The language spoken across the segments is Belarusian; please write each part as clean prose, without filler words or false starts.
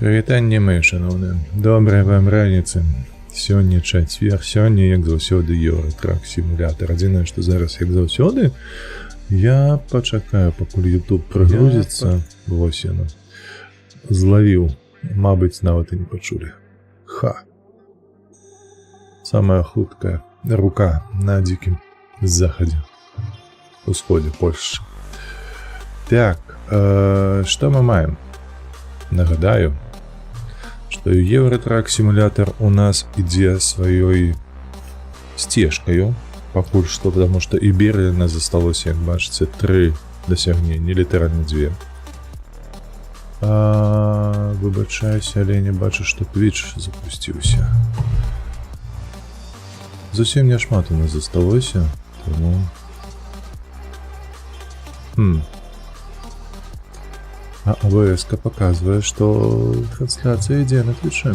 Прывітанне, мае шаноўныя. Добрай вам раніцы. Сёння чацвер, сёння, як заўсёды, Еўратрак сімулятар. Адзінае, што зараз, як заўсёды, я пачакаю, пакуль YouTube прыгрузіцца. Вось яно. Злавіў. Мабыць, нават і не пачулі. Самая хуткая рука на дзікім захадзе. Усходзе Польшчы. Так, што мы маем? Нагадаю, што Еўратрак сімулятар у нас ідзе сваёй сцежкаю, пакуль што, потому што Іберыя нас засталося, як бачыце, 3 дасягнення, літаральна 2. Выбачаюся, але не бачу, што Twitch запусціўся. Зусім няшмат у нас засталося, тому... А АВС-ка показвае, што трансляцыя ідзе на Twitch.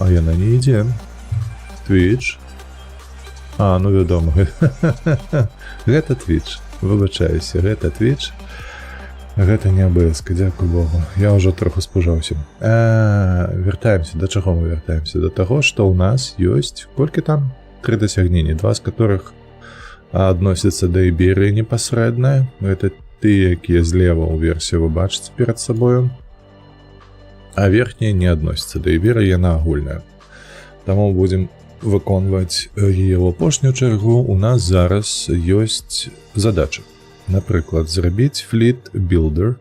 А яна не ідзе. Twitch. Ну вядома. Гэта Twitch. Выбачаюся, гэта Twitch. Гэта не АВС-ка, дзякуй Богу. Я ўжо троху спужаўся. Вяртаемся. Да чаго мы вяртаемся? Да таго, што ў нас ёсць... Колькі там? 3 дасягнення, 2 з которых адносяцца да Іберыі непасрэдна. Гэта тыя, якія злева ў версіі вы бачыце перад сабою, а верхняя не адносіцца да Іберыі, яна агульная. Таму будзем выконваць яе ў апошнюю чаргу. У нас зараз ёсць задача. Напрыклад, зрабіць Fleet Builder.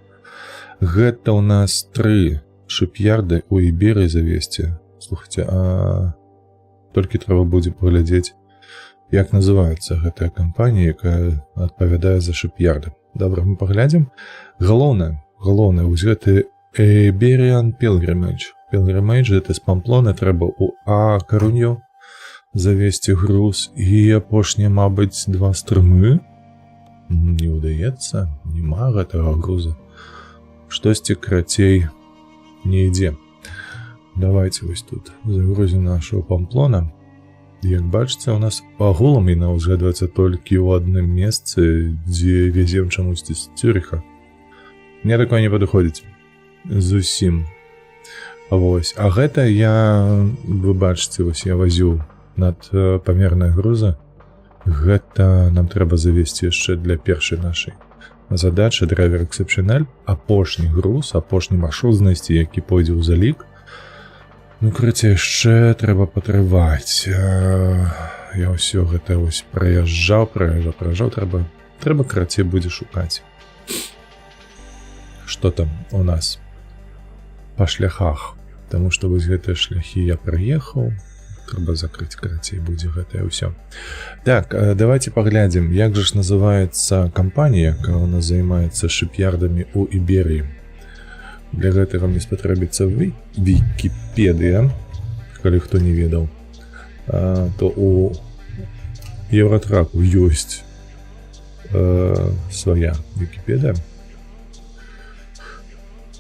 Гэта ў нас 3 шып'ярды ў Іберыі завесці. Слухайце, толькі трэба будзе паглядзець, як называецца гэтая кампанія, якая адпавядае за шып'ярды. Добра, мы паглядзім. Галоўнае, вось гэты Iberian Pilgrimage. Pilgrimage, гэта з Памплоны, трэба ў Карунью завесці груз. І апошнія, мабыць, 2 стрымы. Не ўдаецца, нема гэтага груза. Штосьці крацей не ідзе. Давайте вось тут загрузім нашого Памплона. Як бачыце, у нас агулам яна ўзгадваецца толькі ў адным месцы, дзе везем чамусьці з Цюріха. Мне такое не падыходзіць. Зусім. Вось. А гэта вы бачыце, вось я вазю над памернай груза. Гэта нам трэба завесці яшчэ для першай нашай задачы Driver Exceptional. Апошні груз, апошні маршрут знайсці, які пойдзе ў залік. Ну, карацей, яшчэ трэба патрываць. Я ўсё гэта вось праязджаў, трэба карацей будзе шукаць. Што там у нас па шляхах? Таму што вось гэтыя шляхі я праехаў. Трэба закрыць, карацей, будзе гэтае ўсё. Так, давайте паглядзім, як жа ж называецца кампанія, якая у нас займаецца шып'ярдамі ў Іберыі. Для гэтага мне спатрэбіцца Вікіпедыя, калі хто не ведаў, то у Еўратраку ёсць свая Вікіпедыя.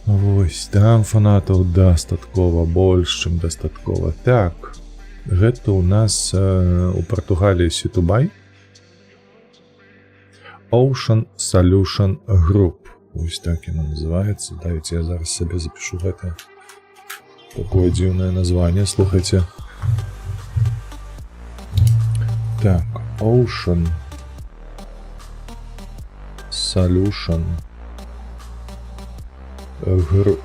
Вось, там фанатаў дастаткова, больш, чым дастаткова. Так, гэта у нас у Партугаліі Сітубай. Ocean Solution Group. Ось так яно называецца. Давайте я зараз сабе запишу гэта. Такое дзіўнае название, слухайце. Так, Ocean Solution Group.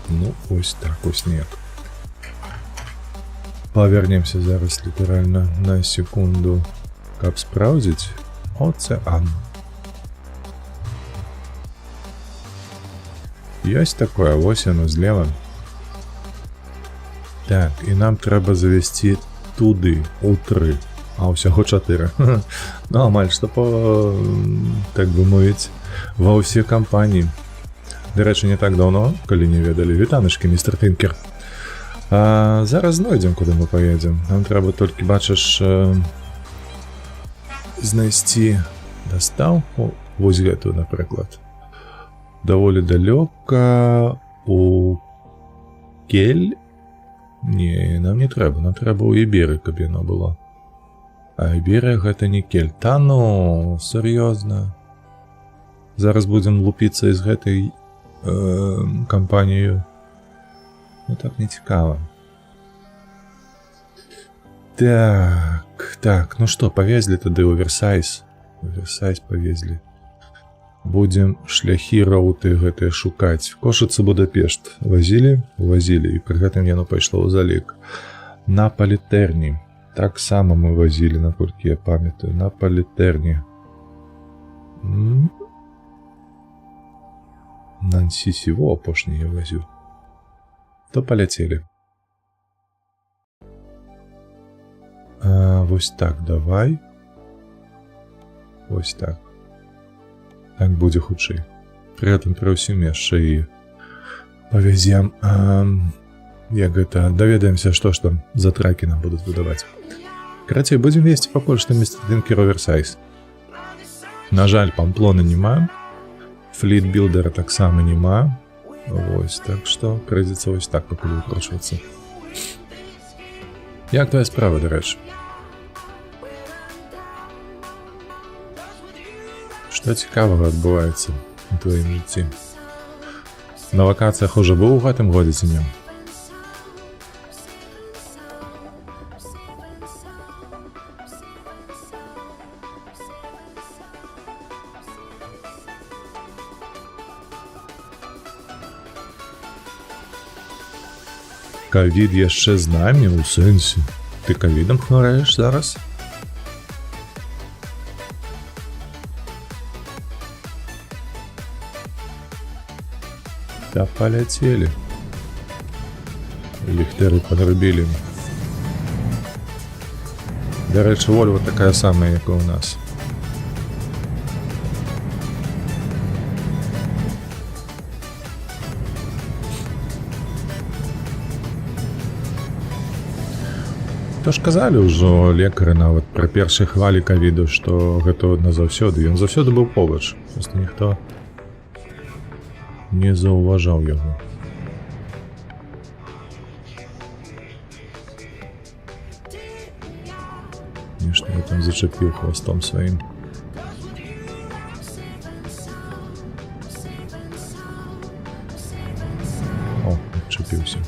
Ну, ось так, ось нет. Павернемся зараз літаральна на секунду, каб спраўдзіць. Оцеан. Ёсць такое, вось яно злева. Так, і нам трэба завесці туды, у 3, а ўсяго 4. Ну, амаль што так бы мовіць, ва ўсе кампаніі. Дарэчы, не так даўно, калі не ведалі, вітанашкі, містер Тінкер. Зараз знойдзем, куды мы паедзем. Нам трэба толькі, бачыш, знайсці дастаўку, вось гэтую, напрыклад. Даволі далёка у Кель. Не, нам не трэба, нам трэба ў Іберыі, каб яно было. А Іберыя гэта не Кель. Та ну, сур'ёзна. Зараз будзем лупіцца з гэтай кампанію. Ну так не цікаво. Так, ну что, повезли тады оверсайз. Оверсайз повезли. Будем шляхі роуты гэтыя шукаць. Кошыца Будапешт возілі, і пры гэтым яно пайшло ў залік. На Палітэрні. Так сама мы возілі, наколькі я памятаю. На Палітэрні. Нансі во апошні я возю. То паляцелі. Вось так, давай. Вось так. Так будзе хутчэй. Пры гэтым пры ўсім яшчэ і павязем. Як гэта, даведаемся, што ж там за тракі нам будуць выдаваць. Карацей, будзем весці па почтам месцадынкі Роверсайз. На жаль, Памплоны няма. Флітбілдера таксама няма. Вось, так што прыйдзецца вось так пакуль выкручвацца. Як твоя справа, дарэчы? Што цікавага адбываецца у тваім жыцці? На вакацыях уже быў у гэтым годзе ці не? Ковід яшчэ з намі, у сэнсе. Ты ковідам хвараеш зараз? Да паляцелі. Ліхтары падрабілі. Дарэчы, Вольва такая самая, як і ў нас. То ж казалі ўжо лекары нават пра першай хвалі ковіду, што гэта назаўсёды. Ён заўсёды быў побач. Проста ніхто не заўважаў яго. Нешта я там зачапіў хвастом сваім. О, адчапіўся.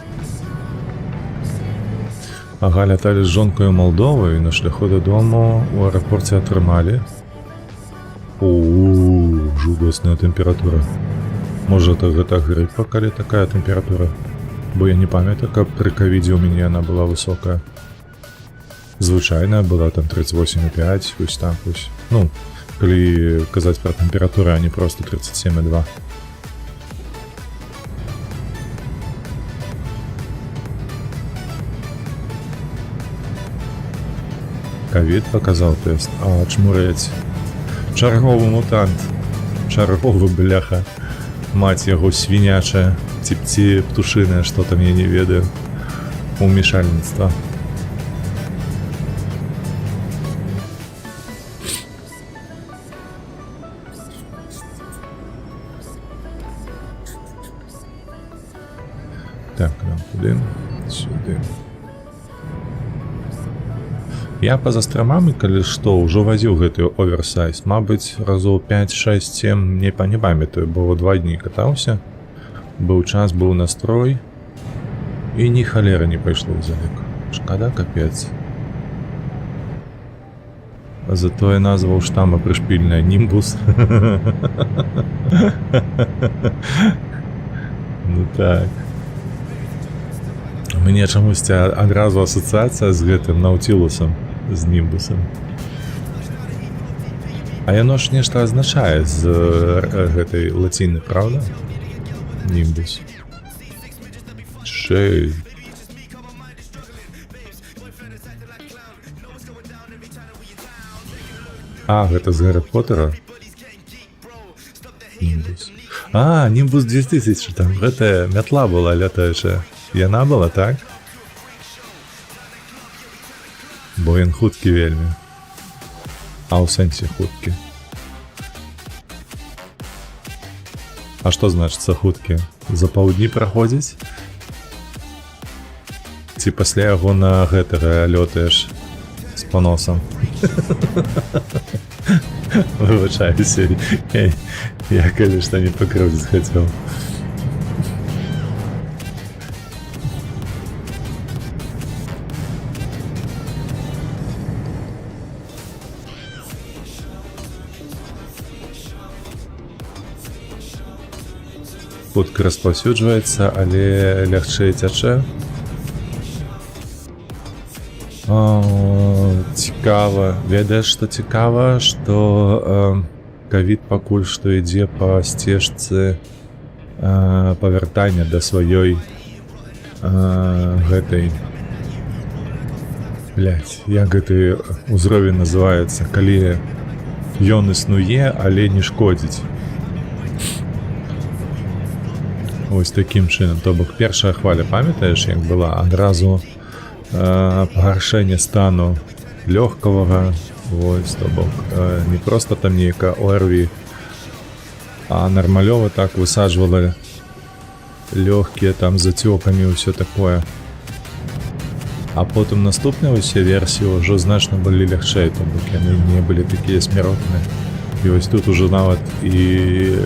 Ага, ляталі з жонкою Молдовы і на шляху дадому у аэрапорце атрымалі. Жудасная тэмпература. Можа, гэта грыпа, калі такая тэмпература? Бо я не памятаю, каб пры ковідзе ў мяне яна была высокая. Звычайная была там 38,5, вось так вось. Ну, калі казаць пра тэмпературу, а не проста 37,2. Ковід паказаў тэст. Чмурэць. Чарговы мутант. Чарговы, бляха. Маць яго свінячая. Ці птушыная, што там, я не ведаю. Умешальніцтва. Так, нам куды? Сюды. Я па-за страмамі, калі што, ўжо вазіў гэты оверсайз. Мабыць, разоў 5, 6, 7, не памятаю, бо 2 дні катаўся. Быў час, быў настрой. І ні халера не пайшло ў залік. Шкада, капец. Затое назва ў штама прышпільная Німбус. Ну так. Мне чамусьці адразу асацыяцыя з гэтым Наутілусам, з Німбусам. А яно ж нешта азначае з гэтай лаціны, правда? Німбус. Шэй. Гэта з Гаррі Поттера? Німбус. Німбус 2000, там гэтая мятла была лятаючая. Яна была, так? Бо ён хуткі вельмі. А ў сэнсе хуткі. А што значыцца хуткі? За паўдні праходзіць? Ці пасля яго на гэтага лётаеш з паносам? Выбачаюся, я калі што не пакрыўдзіць хацеў. хутка распаўсюджваецца, але лягчэй цячэ. Цікава, ведаеш, што цікава, што ковід пакуль што ідзе па сцежцы павяртання да сваёй гэтай, як гэты ўзровень называецца, калі ён існуе, але не шкодзіць. Вось такім чынам. То бок першая хваля, памятаеш, як была адразу пагаршэнне стану лёгкавага, вось, то бок не проста там нейка ОРВІ, а нармалёва так высаджвала лёгкія там зацёкамі і ўсё такое. А потым наступныя ўсе версіі ўжо значна былі лягчэй, то бок яны не былі такія смяротныя. І вось тут ужо нават і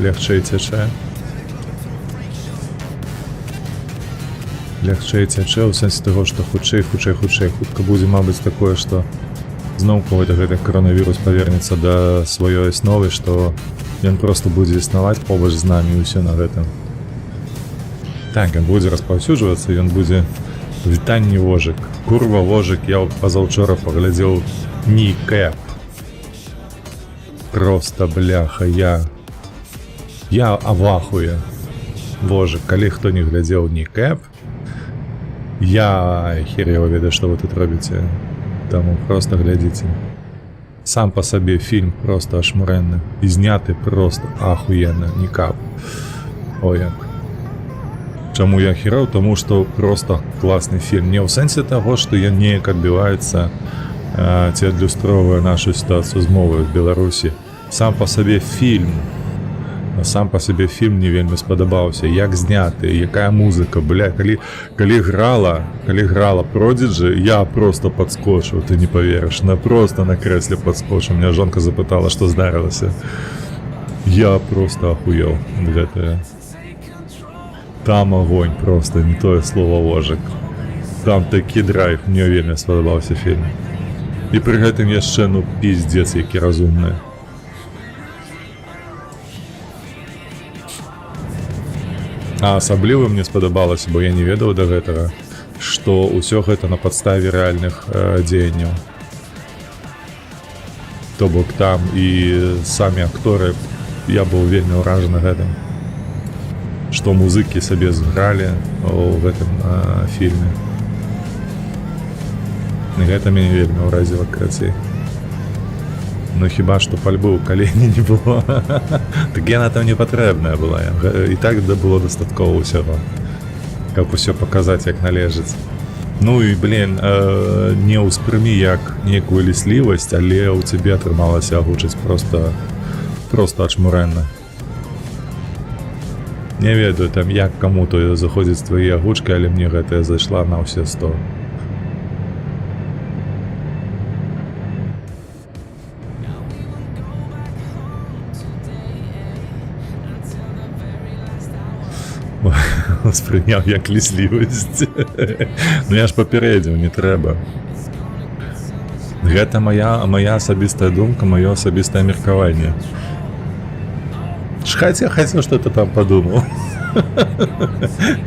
лягчэй цячэ. Лягчэй цячэ ў сэнсе таго, што хутчэй, хутка будзе, мабыць, такое, што зноўку гэты коронавірус павернецца да сваёй асновы, што ён проста будзе існаваць побач з намі і ўсё на гэтым. Так, ён будзе распаўсюджвацца, ён будзе вітанне вожык. Курва вожык, я пазаўчора паглядзеў Нікэп. Проста, бляха, я авахуе. Вожык, калі хто не глядзеў Нікэп, я хер его ведаю, што вы тут робіце. Таму проста глядзіце. Сам па сабе фільм проста ашмурэнны. І зняты проста ахуенна, Нікэп. Ой, як. Чаму я хераў? Таму што проста класны фільм. Не ў сэнсе таго, што ён неяк адбіваецца ці адлюстроўвае нашу сітуацыю з мовай в Беларусі. Сам па сабе фільм мне вельмі спадабаўся, як зняты, якая музыка, калі грала Prodigy, я просто падскочыў, ты не паверыш, просто на крэсле падскочыў. Меня жонка запытала, што здарылася. Я просто ахуеў гэтае. Там огонь просто, не тое слово вожык. Там такі драйв, мне вельмі спадабаўся фільм. І пры гэтым яшчэ, пиздец, які разумны. А асабліва мне спадабалася, бо я не ведаў да гэтага, што ўсё гэта на падставе рэальных дзеянняў. То бок там і самі акторы, я быў вельмі ўражаны гэтым, што музыкі сабе згралі ў гэтым фільме. Гэта мяне вельмі ўразіла, крацей. Хіба што пальбы ў калені не было. Так яна там не патрэбная была. І так было дастаткова ўсяго, каб усё паказаць, як належыць. І, не ўспрымі як нейкую ліслівасць, але ў цябе атрымалася агучыць проста ачмурэнна. Не ведаю, там як каму-то заходзіць твае агучкі, але мне гэтая зайшла на ўсе 100. Спрыняў як ліслівасць. Я ж папярэдзіў, не трэба. Гэта моя асабістая думка, маё асабістае меркаванне. Хаця, што ты там падумаў.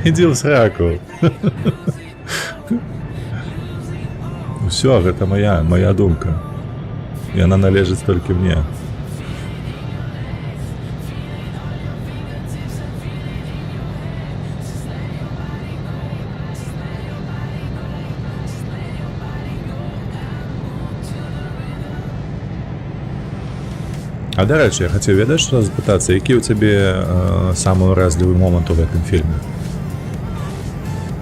Ідзі ў сраку. Усё, гэта моя думка. Яна належыць толькі мне. А дарэчы, я хацеў ведаць, што запытацца, які ў цябе самы ўразлівы момант у гэтым фільме?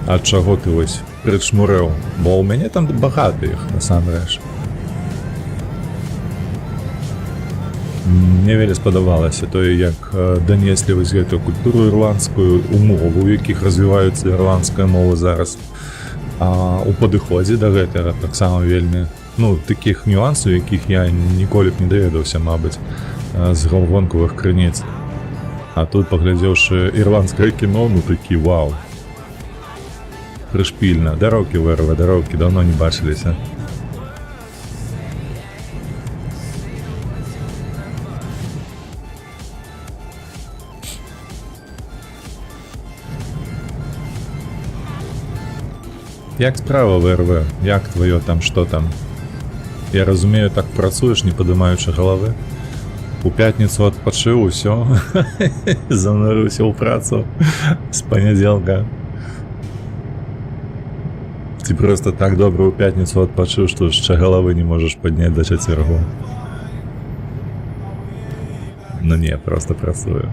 Ад чаго ты вось прычмурэў? Бо ў мяне там багата іх, насамрэч. Мне вельмі спадабалася тое, як данеслі вось гэтую культуру ірландскую, умову, у якіх развіваюцца ірландская мова зараз. А у падыходзе да гэтага таксама вельмі такіх нюансаў, якіх я ніколі б не даведаўся, мабыць, з гонкавых крыніц. А тут, паглядзеўшы ірландскае кіно, такі вау. Прышпільна. Дароўкі вырва, дароўкі, даўно не бачыліся. Як справа в РВ? Як твоє там, що там? Я розумію, так працюєш, не підіймаючи голови. У п'ятницю відпочив, все. Занурився у працю з понеділка. Ти просто так добре у п'ятницю відпочив, що ще голови не можеш підняти до четвергу. Ну ні, просто працюю.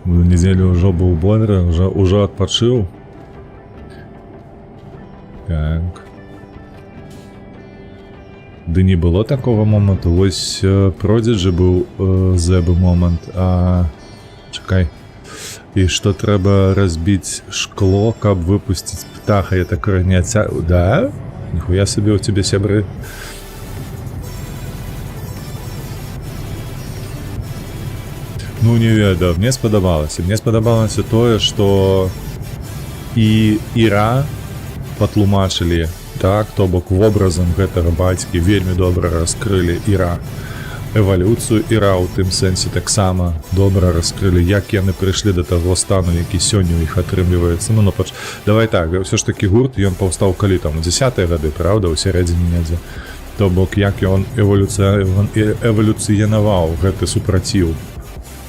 Неделю уже был бодро, уже отпочил. Так. Да не было такого моменту. Ось Prodigy був зеби момент. Чекай. І що треба розбити шкло, каб випустити птаха. Я так не отся... Да? Нихуя себе у тебе сябры. Ну, не ведаю, мне сподобалося. Мне сподобалося тое, што і Іра патлумачылі, так, то бок вобразам гэтага бацькі вельмі добра раскрылі Іра. Эвалюцыю Іра ў тым сэнсе таксама добра раскрылі, як яны прыйшлі да таго стану, які сёння ў іх атрымліваецца. Ну, давай так, ўсё ж такі гурт, ён паўстаў калі там у 10-е гады, правда, у сярэдзіне недзе. То бок, як ён эвалюцыянаваў гэты супраціў.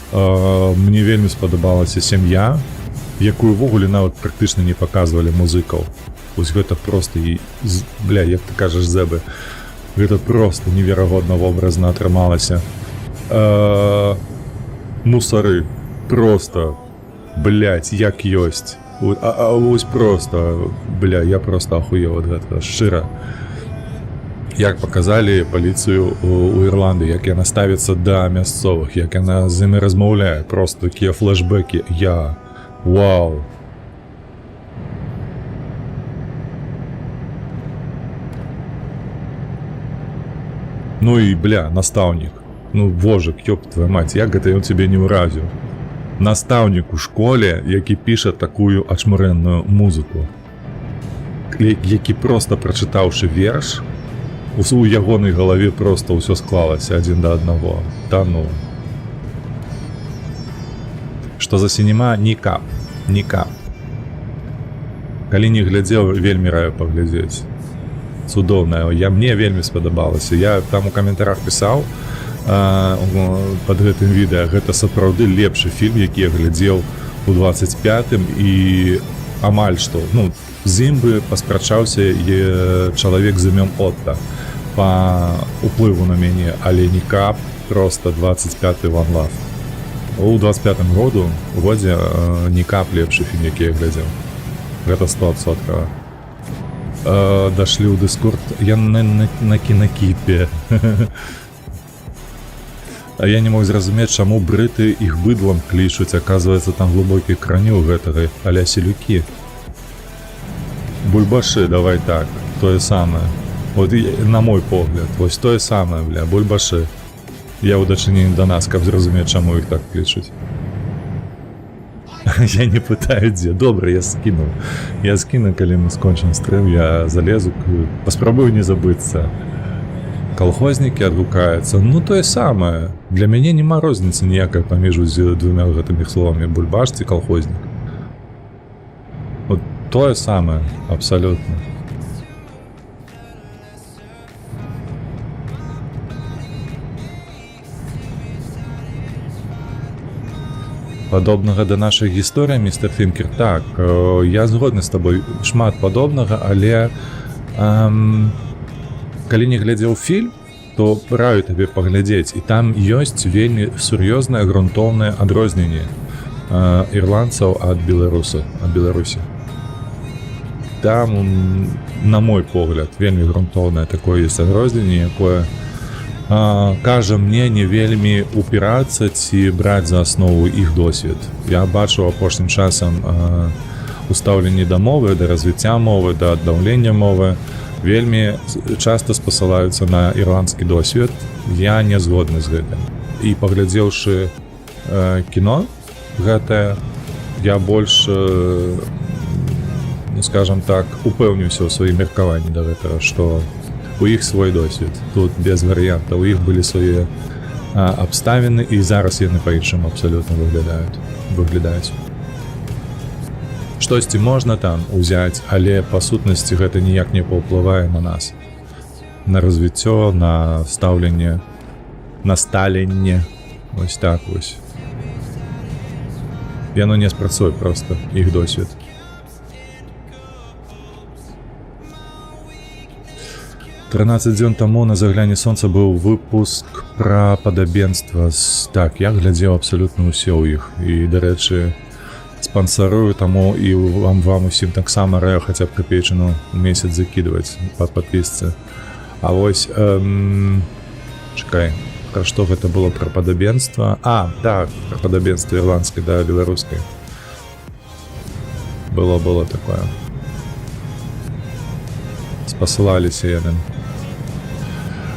Мне вельмі спадабалася сям'я, якую ўвогуле нават практычна не паказвалі музыкаў. Вось гэта проста, бля, як ты кажаш, зэбы, гэта проста неверагодна вобразна атрымалася. Мусары, проста, блядь, як ёсць. Вось проста, бля, я проста ахуеў ад гэтага, шчыра. Як паказалі паліцыю ў Ірландыі, як яна ставіцца да мясцовых, як яна з імі размаўляе, просто такія флешбекі, вау. Ну і, бля, настаўнік, ну, вожык, ёб твою мать, як гэта ён цябе не ўразіў? Настаўнік у школе, які піша такую ачмурэнную музыку, які проста прачытаўшы верш, у ягонай галаве проста ўсё склалася адзін да аднаго. Та ну. Што за сінема? Нікап. Калі не глядзеў, вельмі раю паглядзець. Цудоўная. Мне вельмі спадабалася. Я там у каментарах пісаў пад гэтым відэа. Гэта сапраўды лепшы фільм, які я глядзеў у 25-м і амаль што. Ну, з ім бы паспрачаўся чалавек з імем Отта па уплыву на мяне, але Нікап просто 25-й One Love. У 25-м годзе Нікап лепшы фільм, які я глядзеў. Гэта 100%. Дашлі ў Дыскорд, я на кінакіпе. А я не мог зразумець, чаму брыты іх быдлам клічуць, аказваецца, там глыбокі краню гэтага, аля селюкі. Бульбашы, давай так, тое самае. Вот на мой погляд, вось тое самае, бля, бульбашы. Я ў дачыненні да нас, каб зразумець, чаму іх так клічуць. Я не пытаю дзе. Добра, я скіну. Я скіну, калі мы скончым стрым, я залезу, паспрабую не забыцца. Калхознікі адгукаюцца. Ну, тое самае. Для мяне няма розніцы ніякай паміж двумя гэтымі словамі. Бульбаш ці калхознік. Вот тое самае, абсалютна. Падобнага да нашай гісторыі, містер Фінкер, так, я згодны з табой, шмат падобнага, але калі не глядзеў фільм, то раю табе паглядзець, і там ёсць вельмі сур'ёзнае грунтоўнае адрозненне ірландцаў ад Беларусі. Там, на мой погляд, вельмі грунтоўнае такое ёсць адрозненне, якое кажа мне не вельмі упірацца ці браць за аснову іх досвед. Я бачу апошнім часам устаўленні да мовы, да развіцця мовы, да аддаўлення мовы вельмі часта спасылаюцца на ірландскі досвед. Я не згодны з гэтым. І паглядзеўшы кіно гэтае я больш скажем так упэўніўся ў сваім меркаванні да гэтага, што у іх свой досвед, тут без варыянтаў, у іх былі свае абставіны і зараз яны па-іншаму абсалютна выглядаюць. Штосьці можна там узяць, але па сутнасці гэта ніяк не паўплывае на нас, на развіццё, на стаўленне, на сталенне, вось так вось. Яно не спрацуе проста, іх досвед. «13 дзён таму на загляне сонца быў выпуск пра падабенства». Так, я глядзеў абсалютна ўсе ў іх. І, дарэчы, спансарую, таму і вам усім таксама раю хаця б капейчыну ў месяц закідваць па падпісцы. А вось, чакай, пра што гэта было, пра падабенства? Так, пра падабенства ірландскай да беларускай. Было такое. Спасылаліся яны.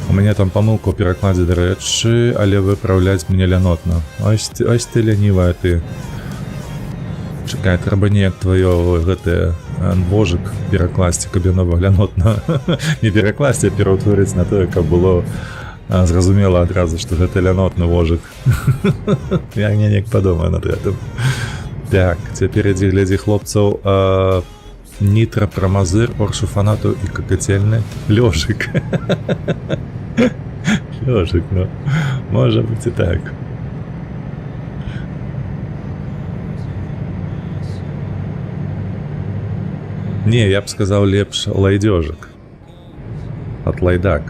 У мяне там памылка ў перакладзе, дарэчы, але выпраўляць мне лянотна. Ось ты лянівая ты. Чакай, трэба неяк твоё гэтае вожык перакласці, каб яно лянотна. Не перакласці, а пераўтварыць на тое, каб было зразумела адразу, што гэта лянотны вожык. Я неяк падумаю над гэтым. Так, цяпер ідзі глядзі хлопцаў. Нітра, прамазыр, оршу фанату і какательны лёжык. Лёжык, ну, можа быць і так. Не, я б сказаў лепш лайдёжык. Ад лайдак.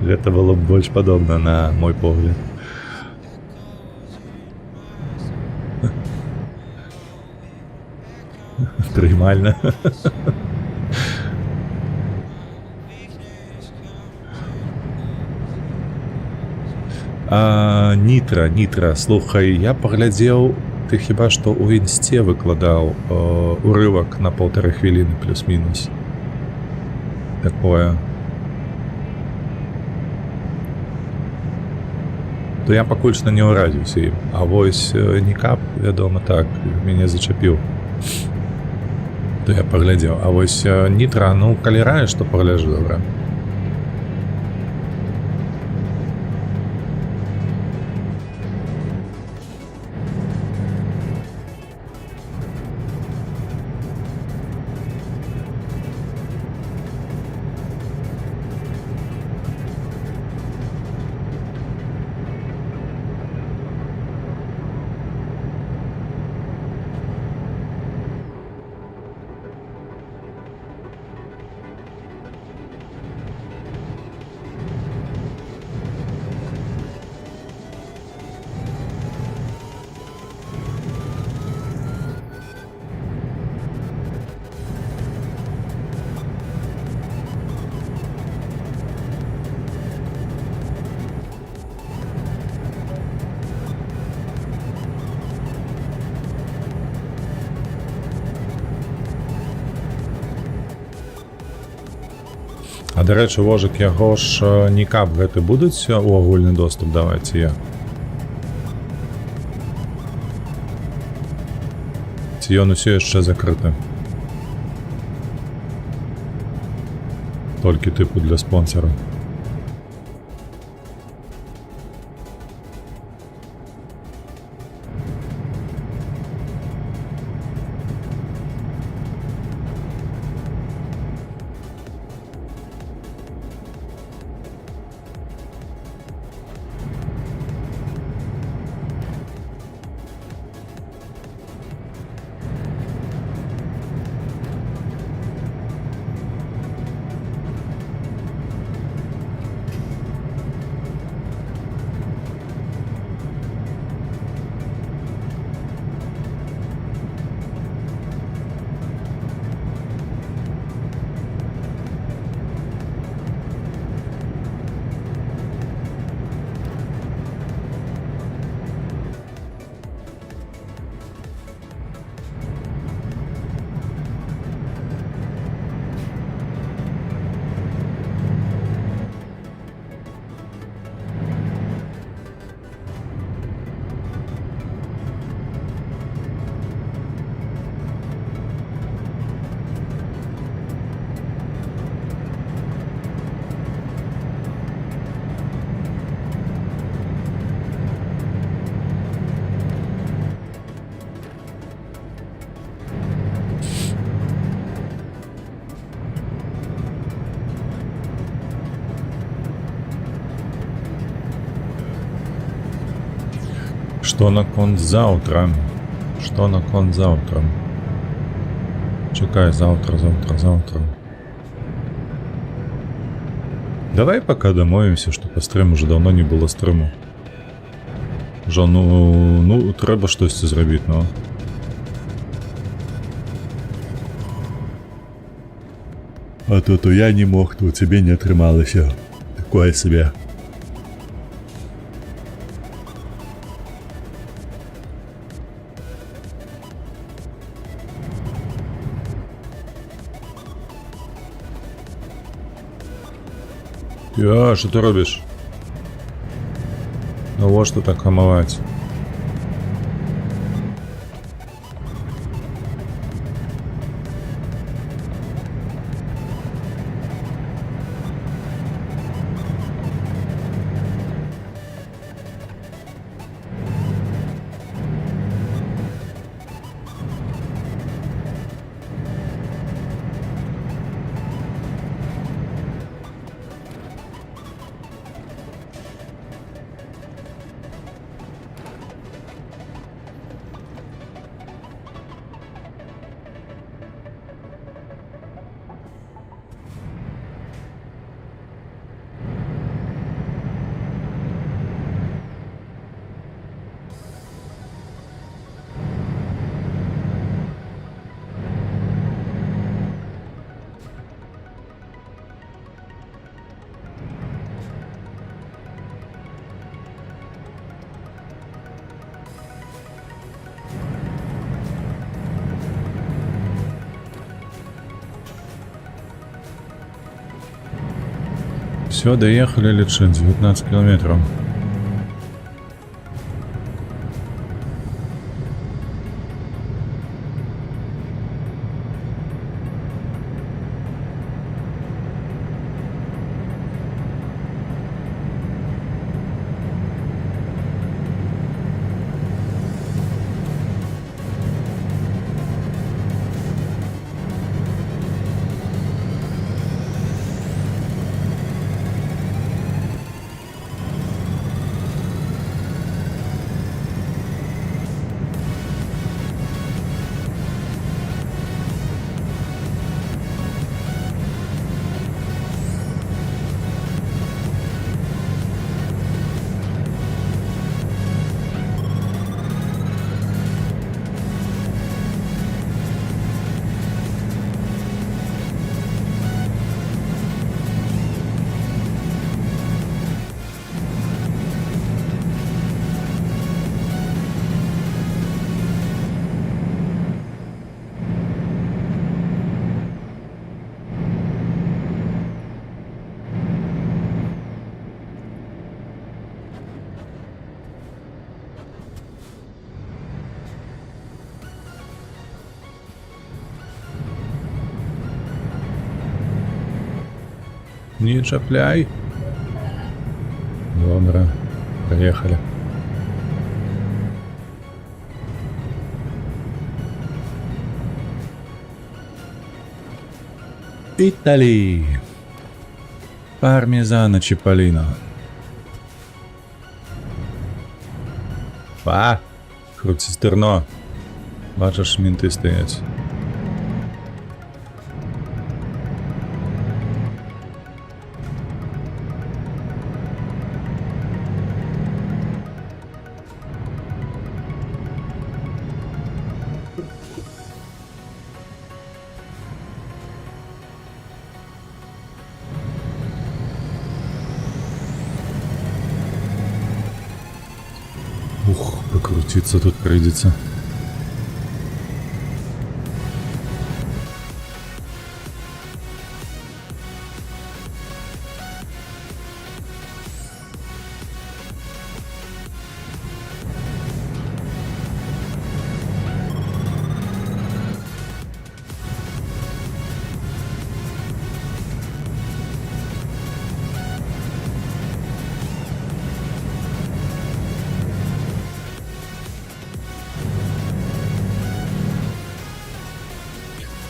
Гэта было б больш падобна на мой погляд. Приймальна. Нітра, слухай, я паглядзеў, ты хіба што ў інсце выкладаў урывак на 1,5 хвіліны плюс-мінус. Такое. То я пакуль што не ўрадзіўся ім. А вось Нікап, вядома, так, мяне зачапіў. То я паглядзеў. А вось Нітра, ну, калі раеш, то пагляджу, добра. А, дарэчы, вожык яго ж Нікап гэты будуць у агульны доступ даваць я? Ці ён усё яшчэ закрыты? Толькі тыпу для спонсора. Что наконт завтра? Что наконт завтра? Чекай, завтра. Давай пока домовимся, что по стриму уже давно не было стриму. Жо, ну треба щось зробити, ну. А то я не мог, то тебе не трималося. Такое себе. Що ти робиш? Ну, що так хамовать? Все, доехали, Литшин, 19 километров. Не чапляй. Добре, поехали. Италии. Пармезано Чиполлино. Крутцистерно. Бачиш, мінти стоять. Ух, покрутиться тут придется.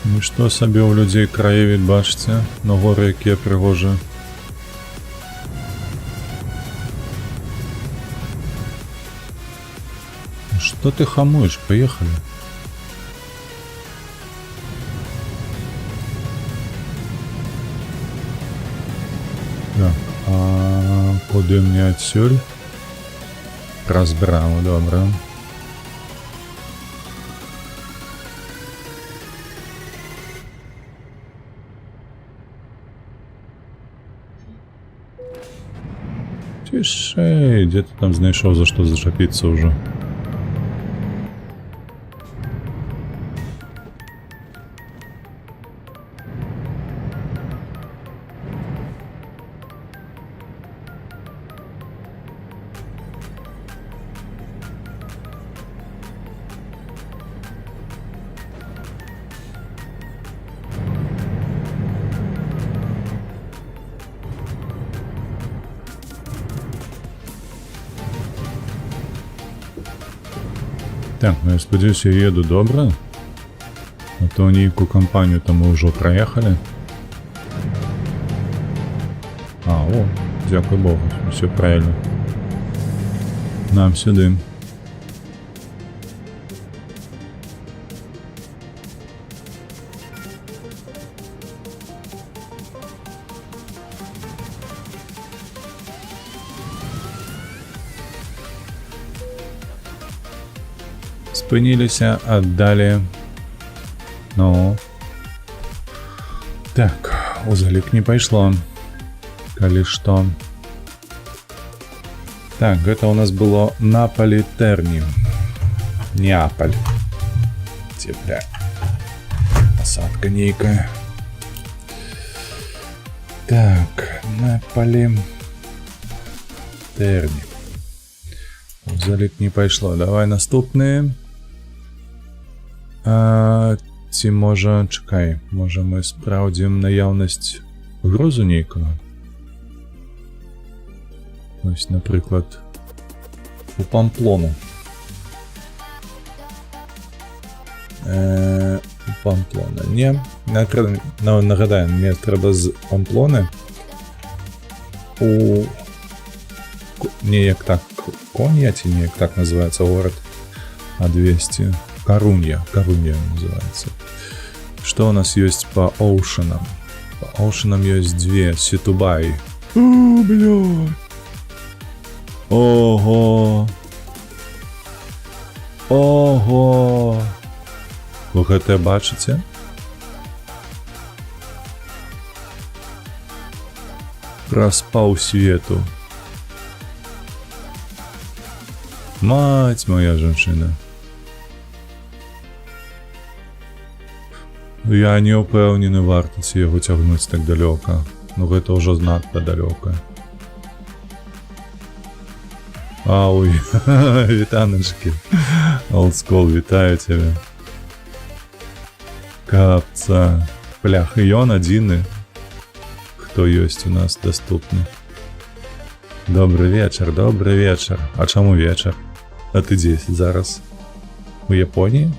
Ну что собі у людей краєвід бачите, на гори які пригожі. Что ты хамуешь? Поехали. Так, а куди мені отсюль? Розбираємо, добре. Тише, где ты там знайшов, за что зачепиться уже? Так, ну я сподіваюся, я їду добре. А то ніяку компанію там ми вже проїхали. А, о, дякую Богу, все правильно. Нам сюди. Спинилися, а далі... Ну... Так, у залік не пошло. Коли что. Так, это у нас было Наполи Терни. Неаполь. Тепля. Посадка некая. Так, Наполи Терни. У залік не пошло. Давай наступные. Ці може, чекай, може ми справдимо наявність грузу ніякого? Ось, наприклад, у Памплону. У Памплона. Ні, нагадаю, мені треба з Памплони у... Не як так, Коньяти, не як так називається город, а 200... Корунья называется. Что у нас есть по оушенам? По оушенам есть две. Ситубай. О, бля. Ого. Ого. Ви це бачите? Проспав свету. Мать моя женщина. Я не упевнений вартості його тягнути так далеко. Ну це вже знатно далеко. Ой, вітаночки. Олдскул, вітаю тебе. Капца. Блях, и он один. Кто есть у нас доступный? Добрый вечер, добрый вечер. А чому вечер? А ты здесь зараз? У Японии?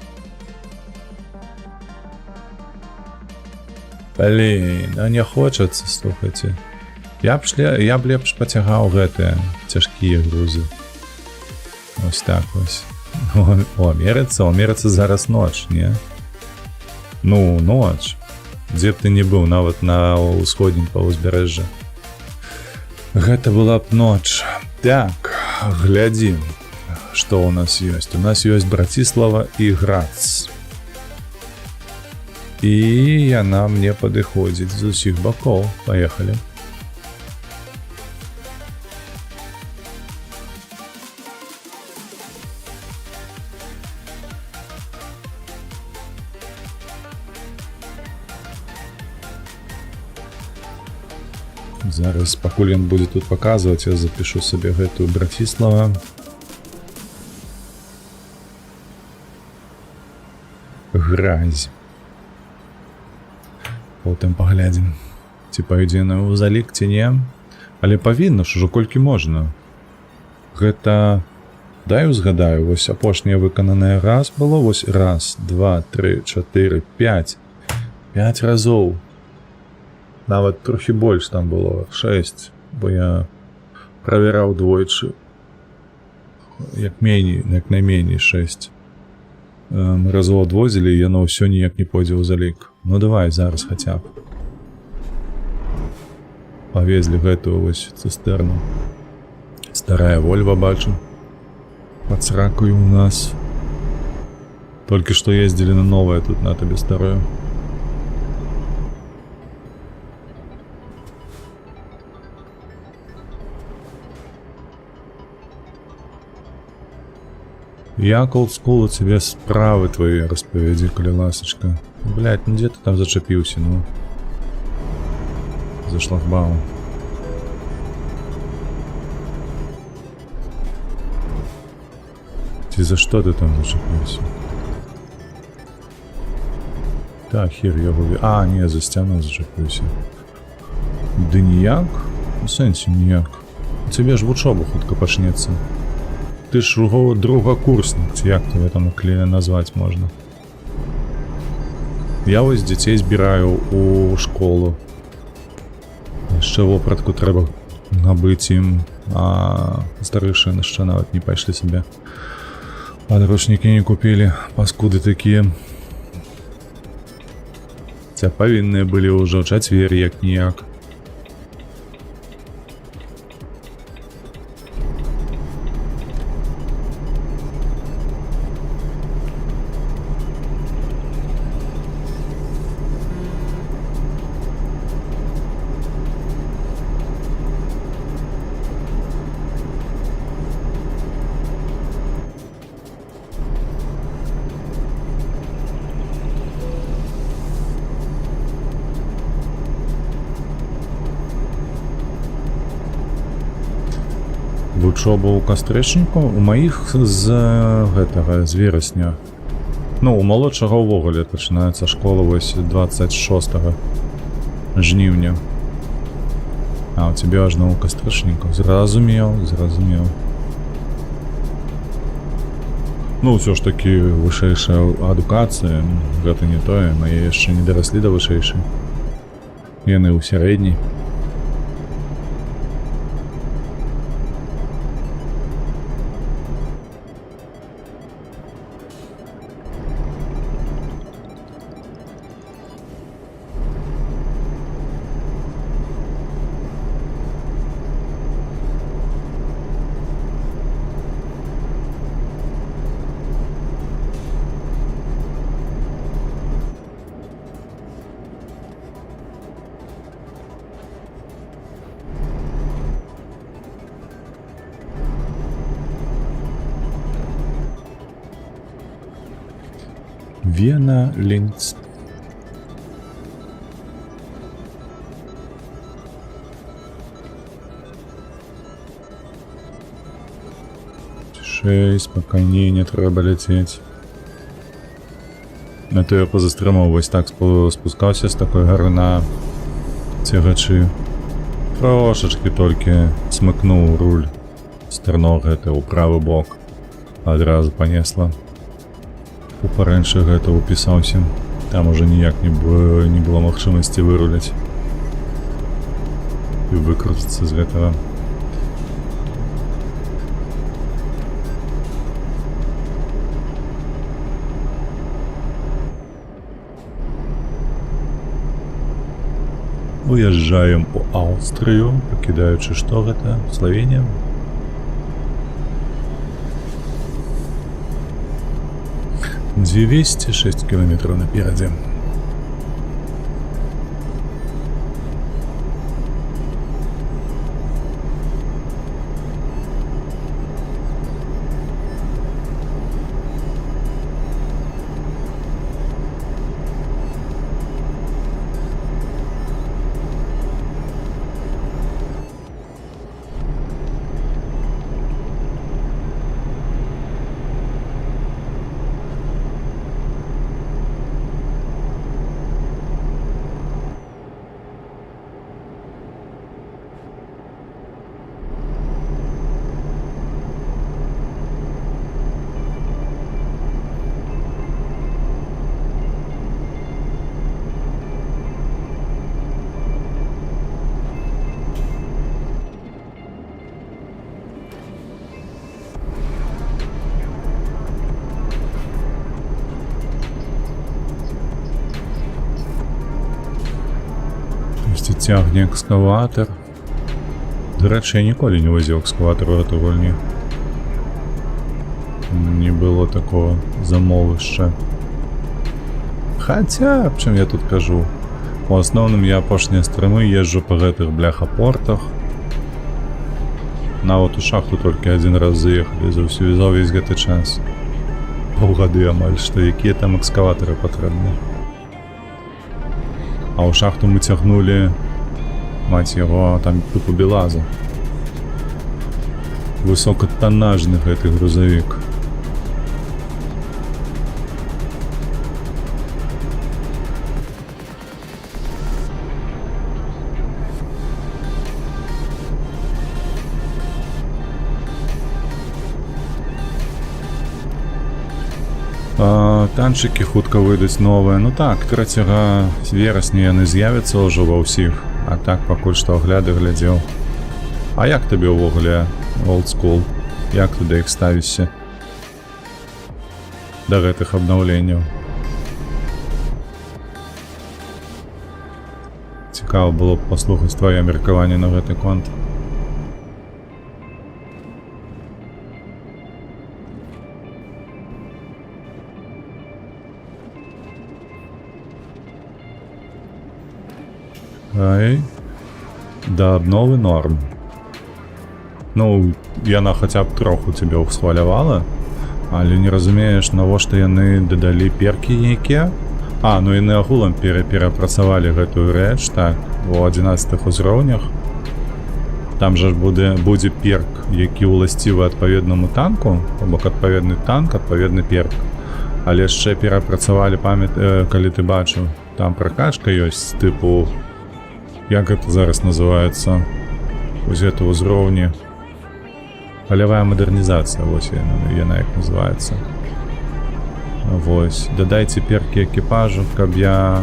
Блін, а не хочеться, слухайте. Я б лепш потягав гэтыя цяжкія грузы. Ось так ось. У Амерыцы зараз ноч, не? Ну, ноч. Дзе б ты не быў, нават на ўсходнім паўузбярэжжы. Гэта была б ноч. Так, глядзім, што ў нас ёсць. У нас ёсць Браціслава і Грац. І яна мне падыходзіць з усіх бакоў. Паехалі. Зараз, пакуль ён будзе тут паказваць, я запішу сабе гэтую Браціслава. Гразь. Потым паглядзім, ці пойдзе на ў залік, ці не. Але павінна ж ужо колькі можна. Гэта, дай узгадаю, вось апошняе выкананае раз было, вось раз, два, тры, чатыры, пяць. 5 разоў. Нават трохі больш там было, 6, бо я правяраў двойчы. як найменей 6 разоў адвозілі, і яно ўсё ніяк не пойдзе ў залік. Ну давай зараз хаця б. Павезлі гэтую вось цыстэрну. Старая Вольва, бачу. Пад сракаю у нас. Толькі што ездзілі на новае, тут на табе старое. Як олдскул, у тебе справы твои распавядзі, калі ласачка. Блядь, ну дзе ты там зачапіўся, ну? За шлагбаум. Ці за што ты там зачапіўся? Так, хер яго... А, не, за сцяну зачапіўся. Ды ніяк? У сэнсе ніяк. У цябе ж вучоба хутка пачнецца. Ты ж другакурснік, ці як тебе там назваць можна. Я вось дзяцей збіраю у школу. Яшчэ вопратку трэба набыць ім, а старэйшыя яшчэ нават не пайшлі сабе. Падручнікі не купілі, паскуды такія. Ця павінныя былі ўжо чацвер як-ніяк. Вучоба ў кастрычніку у маіх з гэтага, з верасня. Ну, у малодшага ўвогуле пачынаецца школа вось 26 жніўня. А у цябе ажно ў кастрычніку. Зразумеў. Ну, ўсё ж такі вышэйшая адукацыя, гэта не тое, мае яшчэ не дараслі да вышэйшай. Яны ў сярэдняй. Вена Линц. Тишей, спокойнее, не треба лететь. А то я позастрымаў, вось так спускаўся з такой гары на цягачы. Трошачкі толькі смыкнуў руль стырно гэта ў правы бок. Адразу панесла. У парэнчы гэта упісаўся. Там уже ніяк не было магчымасці выруляць і выкруціцца з гэтага. Уязджаем у Аўстрыю, пакідаючы што гэта? Славенія? Двести 6 километров напереди. цягне экскаватар. До рэчы, я ніколі не возіў экскаватар у гэтай гульні. Не было такого замовішча. Хаця, аб чым я тут кажу? У асноўным я апошнія стрымы езджу па гэтых бляхапортах. Нават у шахту толькі адзін раз заехалі за ўвесь гэты час. Паўгады амаль што, якія там экскаватары патрэбны. А ў шахту мы цягнулі, маць яго, там тупу белаза. Высокатанажны гэты грузавік. Танчыкі хутка выйдуць новыя. Ну так, 3 верасня яны з'явяцца ўжо ва ўсіх. А так пакуль што агляды глядзеў. А як табе ўвогуле Old School? Як ты да іх ставішся? Да гэтых абнаўленняў. Цікава было б паслухаць твоё меркаванне на гэты конт. Да абновы норм. Ну, яна хаця б троху цябе ўсхвалявала, але не разумееш, навошта яны дадалі перкі нейкія. Ну яны агулам перапрацавалі гэтую рэч, так, у 11 узроўнях. Там жа будзе перк, які ўласцівы адпаведнаму танку, бок адпаведны танк, адпаведны перк. Але яшчэ перапрацавалі калі ты бачыў, там пракачка ёсць, тыпу, як гэта зараз называецца, вось гэта ўзроўні. Палявая мадэрнізацыя, вось яна як называецца. Вось, дадайце перкі экіпажу, каб я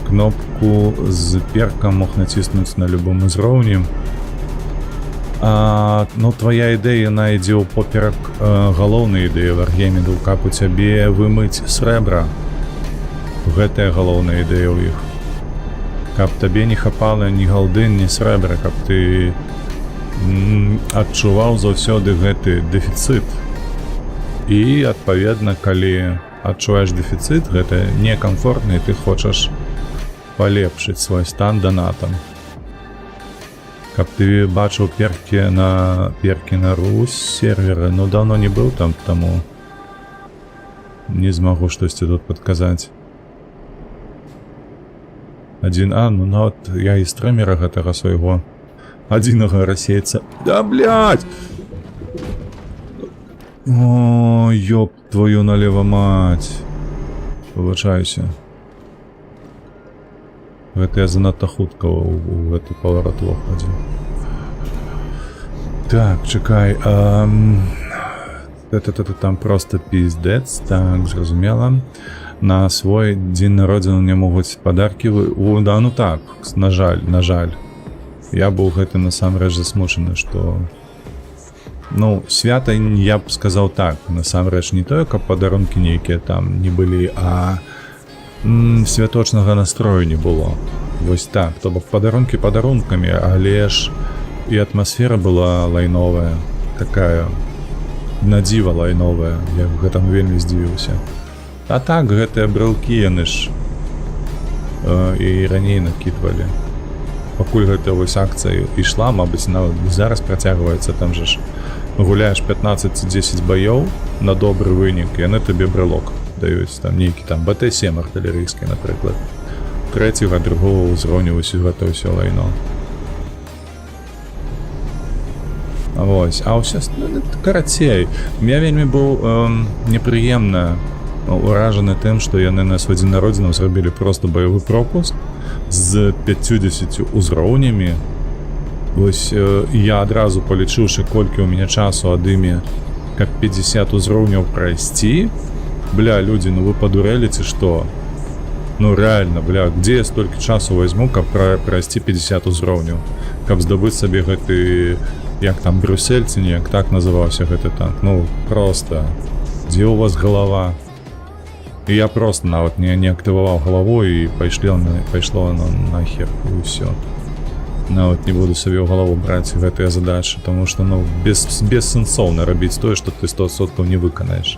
кнопку з перкам мог націснуць на любым узроўні. Ну, твоя ідэя, яна ідзе ў поперак галоўнай ідэі Wargaming, каб у цябе вымыць срэбра. Гэтая галоўная ідэя ў іх. Каб табе не хапала ні галдын, ні срэбра, каб ты адчуваў заўсёды гэты дэфіцыт. І, адпаведна, калі адчуваеш дэфіцыт, гэта некамфортна, і ты хочаш палепшыць свой стан донатам. Каб ты бачыў перкі на Русь серверы, ну даўно не быў там, таму не змагу штосьці тут падказаць. Ну нават я і стрымера гэтага свайго адзінага расейца. Да, блядь! О, ёб твою налево мать. Выбачаюся. Гэта я занадта хутка у гэты паварот вохадзіў. Так, чакай. Там просто пиздец, так, зразумела. На свой дзень народзіны не могуць падаркі да, ну так, на жаль. Я быў гэты насамрэч засмучаны, што ну, свята я б сказаў так, насамрэч не тое, каб падарункі нейкія там не былі, а святочнага настрою не было. Вось так, то бок падарункі падарункамі, але ж і атмасфера была лайновая, такая надзіва лайновая, я гэтаму вельмі здзівіўся. А так, гэтыя брэлкі яны ж і раней накідвалі. Пакуль гэта вось акцыя ішла, мабыць, нават зараз працягваецца, там жа ж гуляеш 15-10 баёў на добры вынік, яны табе брэлок даюць, там нейкі там БТ-7 артылерыйскі, напрыклад. 3-го, 2-го ўзроўню гэта ўсё лайно. Вось, а ўсё карацей. Я вельмі быў непрыемна уражаны тым, што яны на свой дзень народзінаў зрабілі просто баявы пропуск з 50 узроўнямі. Вось я адразу палічыўшы, колькі ў мяне часу адыме, каб 50 узроўняў прайсці. Бля, людзі, ну вы падурэлі ці што? Ну реально, бля, где я столькі часу возьму, каб прайсці 50 узроўняў? Каб здабыць сабе гэты, як там, Брюссель ці не, як так называўся гэты танк. Ну, просто, дзе у вас галава? І я просто нават не актываваў галаву і пайшло нахер і ўсё. Нават не буду сабе ў галаву браць гэтыя задачы, таму што ну бессэнсоўна рабіць тое, што ты 100% не выканаеш.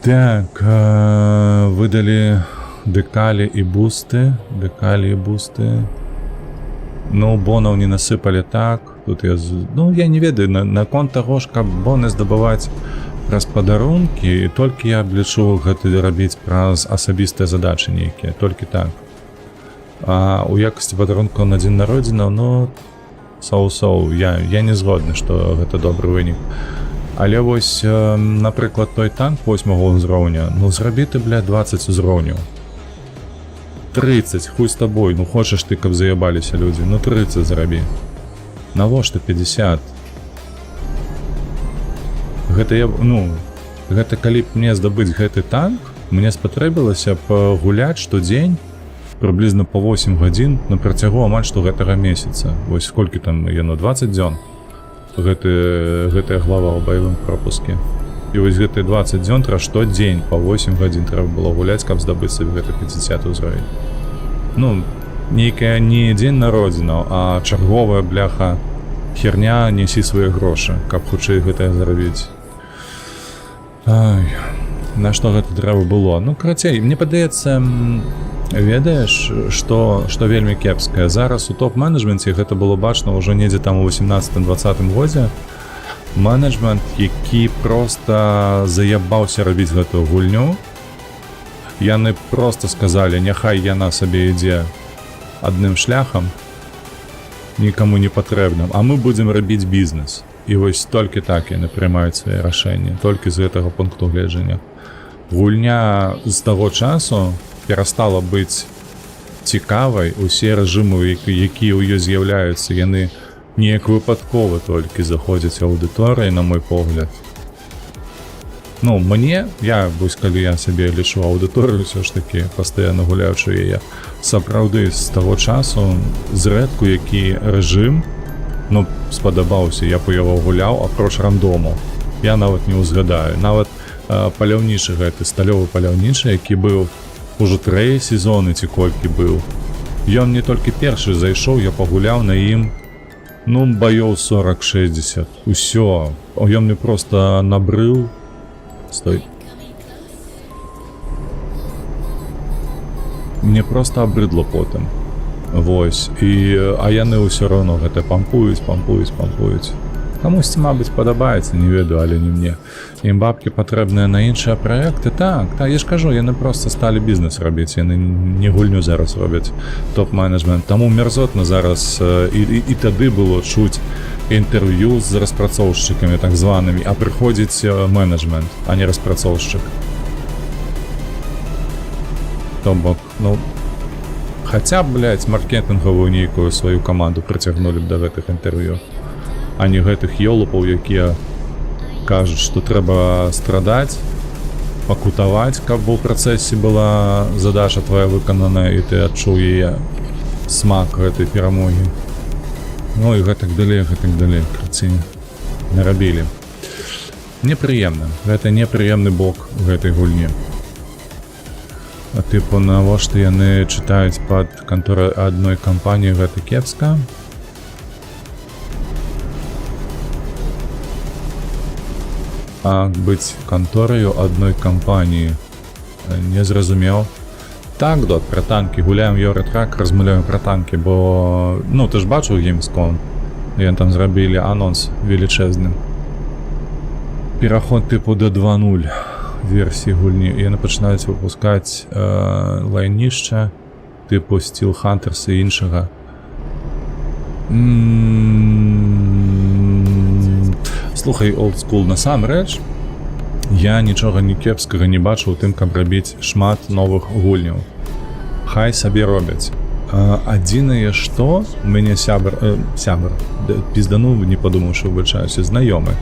Так, выдалі дэкалі і бусты. Ну, бонаў не насыпалі так. Тут я не ведаю, наконт таго ж, каб боны здабываць праз падарункі, толькі я лічу гэта рабіць праз асабістыя задачы нейкія, толькі так. А у якасці падарункаў на дзень народзінаў, ну, соу-соу, я не згодны, што гэта добры вынік. Але вось, напрыклад, той танк 8-го ўзроўня, ну зрабі ты, 20 узроўняў. 30, хуй з табой, ну хочаш ты, каб заябаліся людзі, ну 30 зрабі. Навошта 50? Гэта калі б мне здабыць гэты танк, мне спатрэбілася пагуляць штодзень прыблізна по 8 гадзін на працягу амаль што гэтага месяца. Вось сколькі там яно, 20 дзён? Гэтая глава ў баявым пропуске. І вось гэтыя 20 дзён штодзень по 8 гадзін трэба было гуляць, каб здабыць сабе гэты 50 ўзровень. Ну, нейкая не дзень народзінаў, а чарговая бляха херня, несі свае грошы, каб хутчэй гэтае зрабіць. Ай, на што гэта трэба было? Ну, карацей, мне падаецца, ведаеш, што вельмі кепскае. Зараз у топ-менеджменце гэта было бачна ўжо недзе там у 18-20 годзе. Менеджмент, які проста заябаўся рабіць гэтую гульню. Яны проста сказалі, няхай яна сабе ідзе адным шляхам, нікаму не патрэбным, а мы будзем рабіць бізнес. І вось толькі так яны прымаюць свае рашэнні, толькі з гэтага пункту гледжання. Гульня з таго часу перастала быць цікавай, усе рэжымы, якія ў ёй з'яўляюцца, яны неяк выпадкова толькі заходзяць аўдыторыі, на мой погляд. Ну, вось калі я сабе лічу аўдыторыю, ўсё ж такі, пастаянна гуляючы яе, сапраўды з таго часу зрэдку які рэжым, ну, спадабаўся, я б яго гуляў, апроч рандому. Я нават не ўзгадаю. Нават паляўнічы гэты, сталёвы паляўнічы, які быў ужо 3 сезоны ці колькі быў. Ён не толькі першы зайшоў, я пагуляў на ім, ну, баёў 40-60. Усё. Ён мне проста набрыў. Стой. Мне проста абрыдла потым. Вось. А яны ўсё роўно гэта пампуюць. Камусьці, мабыць, падабаецца, не ведаю, але не мне. Ім бабкі патрэбныя на іншыя праекты. Так, я ж кажу, яны проста сталі бізнес рабіць, яны не гульню зараз робяць, топ-менеджмент. Таму мерзотна зараз, і тады было чуць інтэрв'ю з распрацоўшчыкамі так званымі, а прыходзіць менеджмент, а не распрацоўшчык. То бок, ну, хаця б, маркетынгавую нейкую сваю каманду прыцягнулі б да гэтых інтэрв'ю, а не гэтых ёлупаў, якія кажуць, што трэба страдаць, пакутаваць, каб у працэсе была задача твоя выкананая, і ты адчуў яе смак гэтай перамогі. Ну і гэтак далей, карацей, нарабілі. Непрыемна. Гэта непрыемны бок гэтай гульні. А тыпу, навошта яны чытаюць пад канторай адной кампаніі, гэта кепска. А быць кантораю адной кампаніі не зразумеў. Так, пра танкі, гуляем Еўратрак, размаўляем пра танкі, бо, ну, ты ж бачыў Gamescom, яны там зрабілі анонс велічэзны. Пераход тыпу да 2.0 версіі гульні, яны пачынаюць выпускаць лайнішча, тыпу Steel Hunters і іншага. Слухай, Old School, насамрэч, я нічога не кепскага не бачу ў тым, каб рабіць шмат новых гульняў. Хай сабе робяць. Адзінае што, у мяне сябар, піздану, не падумаўшы, выбачаюся, знаёмы.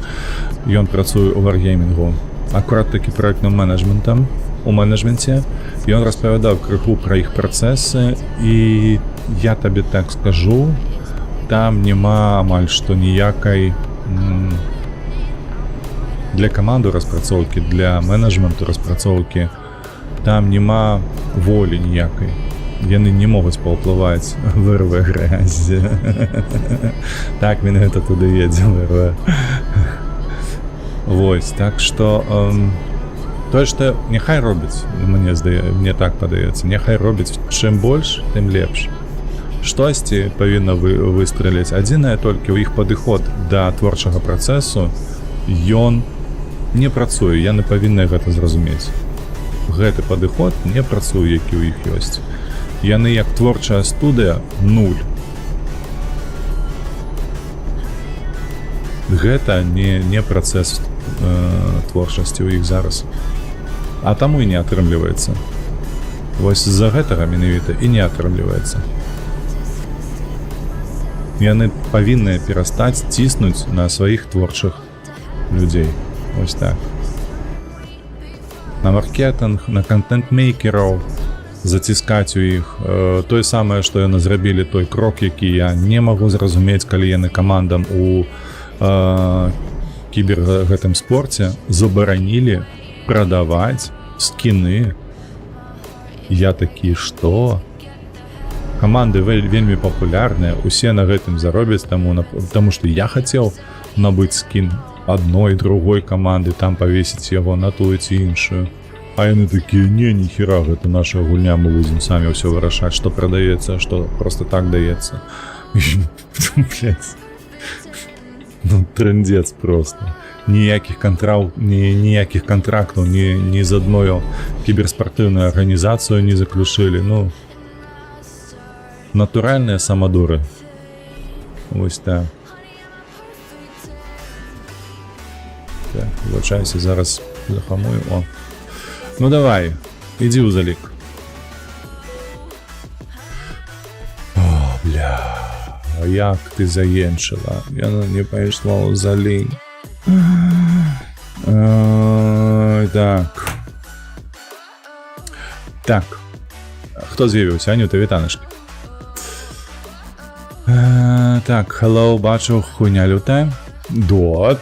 Ён працуе ў варгеймінгу, акурат такі праектным менеджментам, у менеджменце. Ён распавядаў крыху пра іх працэсы, і я табе так скажу, там няма амаль што ніякай для каманды распрацоўкі, для менеджменту распрацоўкі там няма волі ніякай. Яны не могуць паўплываць в РВ грязь. Так менавіта туды едзе в РВ. Вось, так што тое, што няхай робіць, мне так падаецца, няхай робіць, чым больш, тым лепш. Штосьці павінна выстраліць. Адзінае толькі ў іх падыход да творчага працэсу, ён не працуе, яны павінны гэта зразумець. Гэты падыход не працуе, які ў іх ёсць. Яны як творчая студыя 0. Гэта не працэс творчасці ў іх зараз. А таму і не атрымліваецца. Вось з-за гэтага менавіта і не атрымліваецца. Яны павінны перастаць ціснуць на сваіх творчых людзей. Вось так. На маркетинг, на контент-мейкераў заціскаць у іх. Тое самае, што яны зрабілі, той крок, які я не магу зразумець, калі яны камандам у гэтым спорце забаранілі прадаваць скіны. Я такі, што? Каманды вельмі папулярныя, усе на гэтым заробяць, таму што я хацеў набыць скін адной, другой каманды, там павесіць яго на тую ці іншую. А яны такія, ніхера, гэта наша гульня, мы будзем самі ўсё вырашаць, што прадаецца, што просто так даецца. Блядь. Ну, трындец просто. Ніякіх контрактаў ні з адною кіберспартыўнай арганізацыю не заключылі. Ну, натуральныя самадуры. Вось так. Так, выбачайся, зараз захамую. О. Ну давай, ідзі ў залік. О, бля, а як ты заенчыла? Яна не пайшла ў залік. Так. Так. Хто з'явіўся? Анюта, вітанашкі. Так, hello, бачу, хуйня лютая. Дот.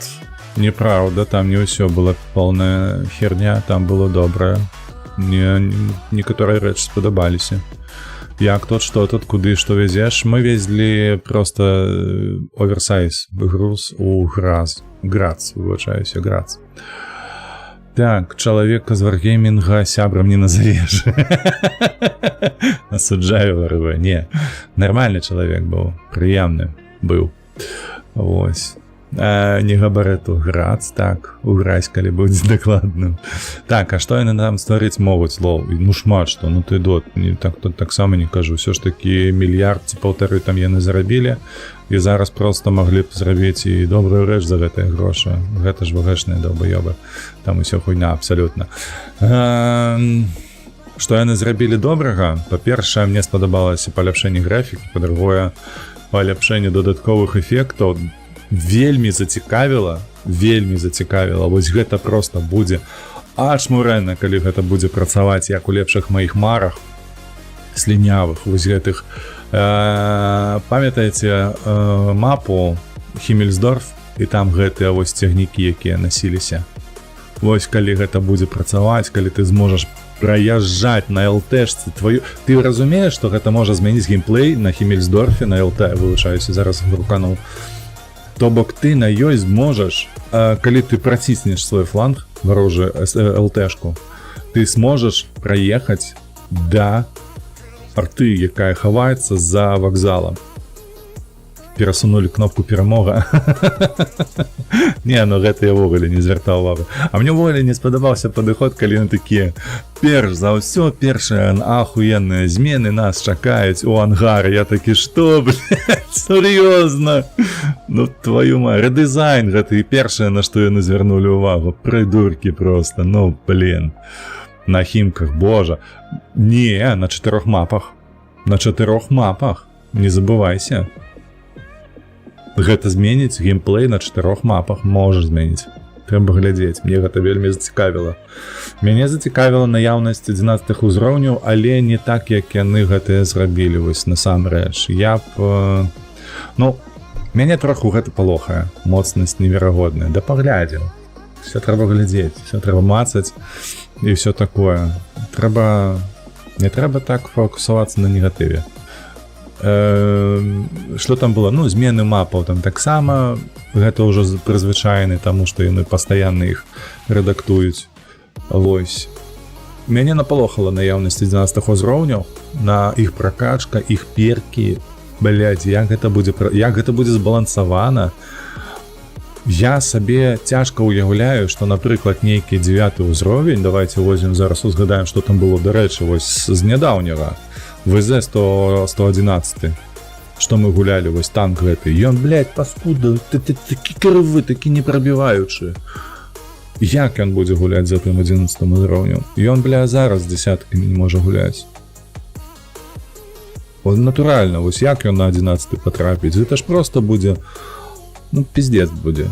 Неправда, там не ўсё была полная херня, там было добрае. Мне некаторыя рэчы спадабаліся. Як тут, што тут, куды, што везеш? Мы везлі просто оверсайз груз у Грац, выбачаюся, Грац. Так, чалавека з варгеймінга сябрам не назовеш. Асуджаю ВРВ. Не, нармальны чалавек быў, прыемны быў. Вось. Не габарэту Грац, так, уграць, калі будзе дакладным. Так, а што яны нам стварыць могуць, лоў? Ну шмат што, ну ты дот, таксама не кажу, ўсё ж такі мільярд ці паўтары там яны зарабілі, і зараз проста маглі б зрабіць і добрую рэч за гэтыя грошы. Гэта ж вагэчныя даўбаёбы, там усё хуйня абсалютна. Што яны зрабілі добрага? Па-першае, мне спадабалася паляпшэнне графікі, па-другое, паляпшэнне дадатковых эфектаў. Вельмі зацікавіла, вось гэта просто будзе аж мурэнна, калі гэта будзе працаваць як у лепшых маіх марах слінявых, вось гэтых. Памятаеце мапу Хіммельсдорф, і там гэтыя вось цягнікі, якія насіліся. Вось калі гэта будзе працаваць, калі ты зможаш праязджаць на ЛТшцы твою, ты разумееш, што гэта можа змяніць геймплей на Хіммельсдорфе, на ЛТ, вылучаюся, зараз рукануў. То бок ты на ёй зможаш, калі ты праціснеш свой фланг, варожы ЛТшку, ты сможаш праехаць да арты, якая хаваецца за вакзалам. Перасунули кнопку перамога. Не, ну гэта я ввогуле не звяртаў увагу. А мне ввогуле не спадабаўся падыход, калі яны такія: перш за ўсё, першыя ахуенныя змены нас чакаюць у ангары. Я такі, што, блядь, сур'ёзна? Ну твою мать, рэдызайн гэта і першае, на што яны звярнулі ўвагу. Прыдуркі просто, ну блин. На хімках, божа. Не, на 4 мапах. На 4 мапах. Не забывайся. Гэта зменіць геймплей на 4 мапах, можа зменіць. Трэба глядзець, мне гэта вельмі зацікавіла. Мяне зацікавіла наяўнасць 11 узроўняў, але не так, як яны гэтыя зрабілі, вось насамрэч. Я б... Ну, мяне троху гэта палохае, моцнасць неверагодная, да паглядзім. все трэба глядзець, все трэба мацаць і все такое. Не трэба так фокусавацца на негатыве. Што там было? Ну, змены мапаў там таксама, гэта ўжо прызвычайны, таму што яны пастаянна іх рэдактуюць. Вось. Мяне напалохала наяўнасць 11 узроўняў, на іх пракачка, іх перкі, блядь, як гэта будзе збалансавана. Я сабе цяжка ўяўляю, што, напрыклад, нейкі 9 узровень, давайте возьмем зараз узгадаем, што там было, дарэчы, вось з нядаўняга, ВЗ-111, што мы гулялі, вось танк гэты, ён, блядь, паскуда, такі крывы, такі непрабіваючы. Як ён будзе гуляць за тым 11 узроўнем? Ён, бля, зараз дзесяткамі не можа гуляць. Натуральна, вось як ён на 11 патрапіць, гэта ж проста будзе, ну, пиздец будзе.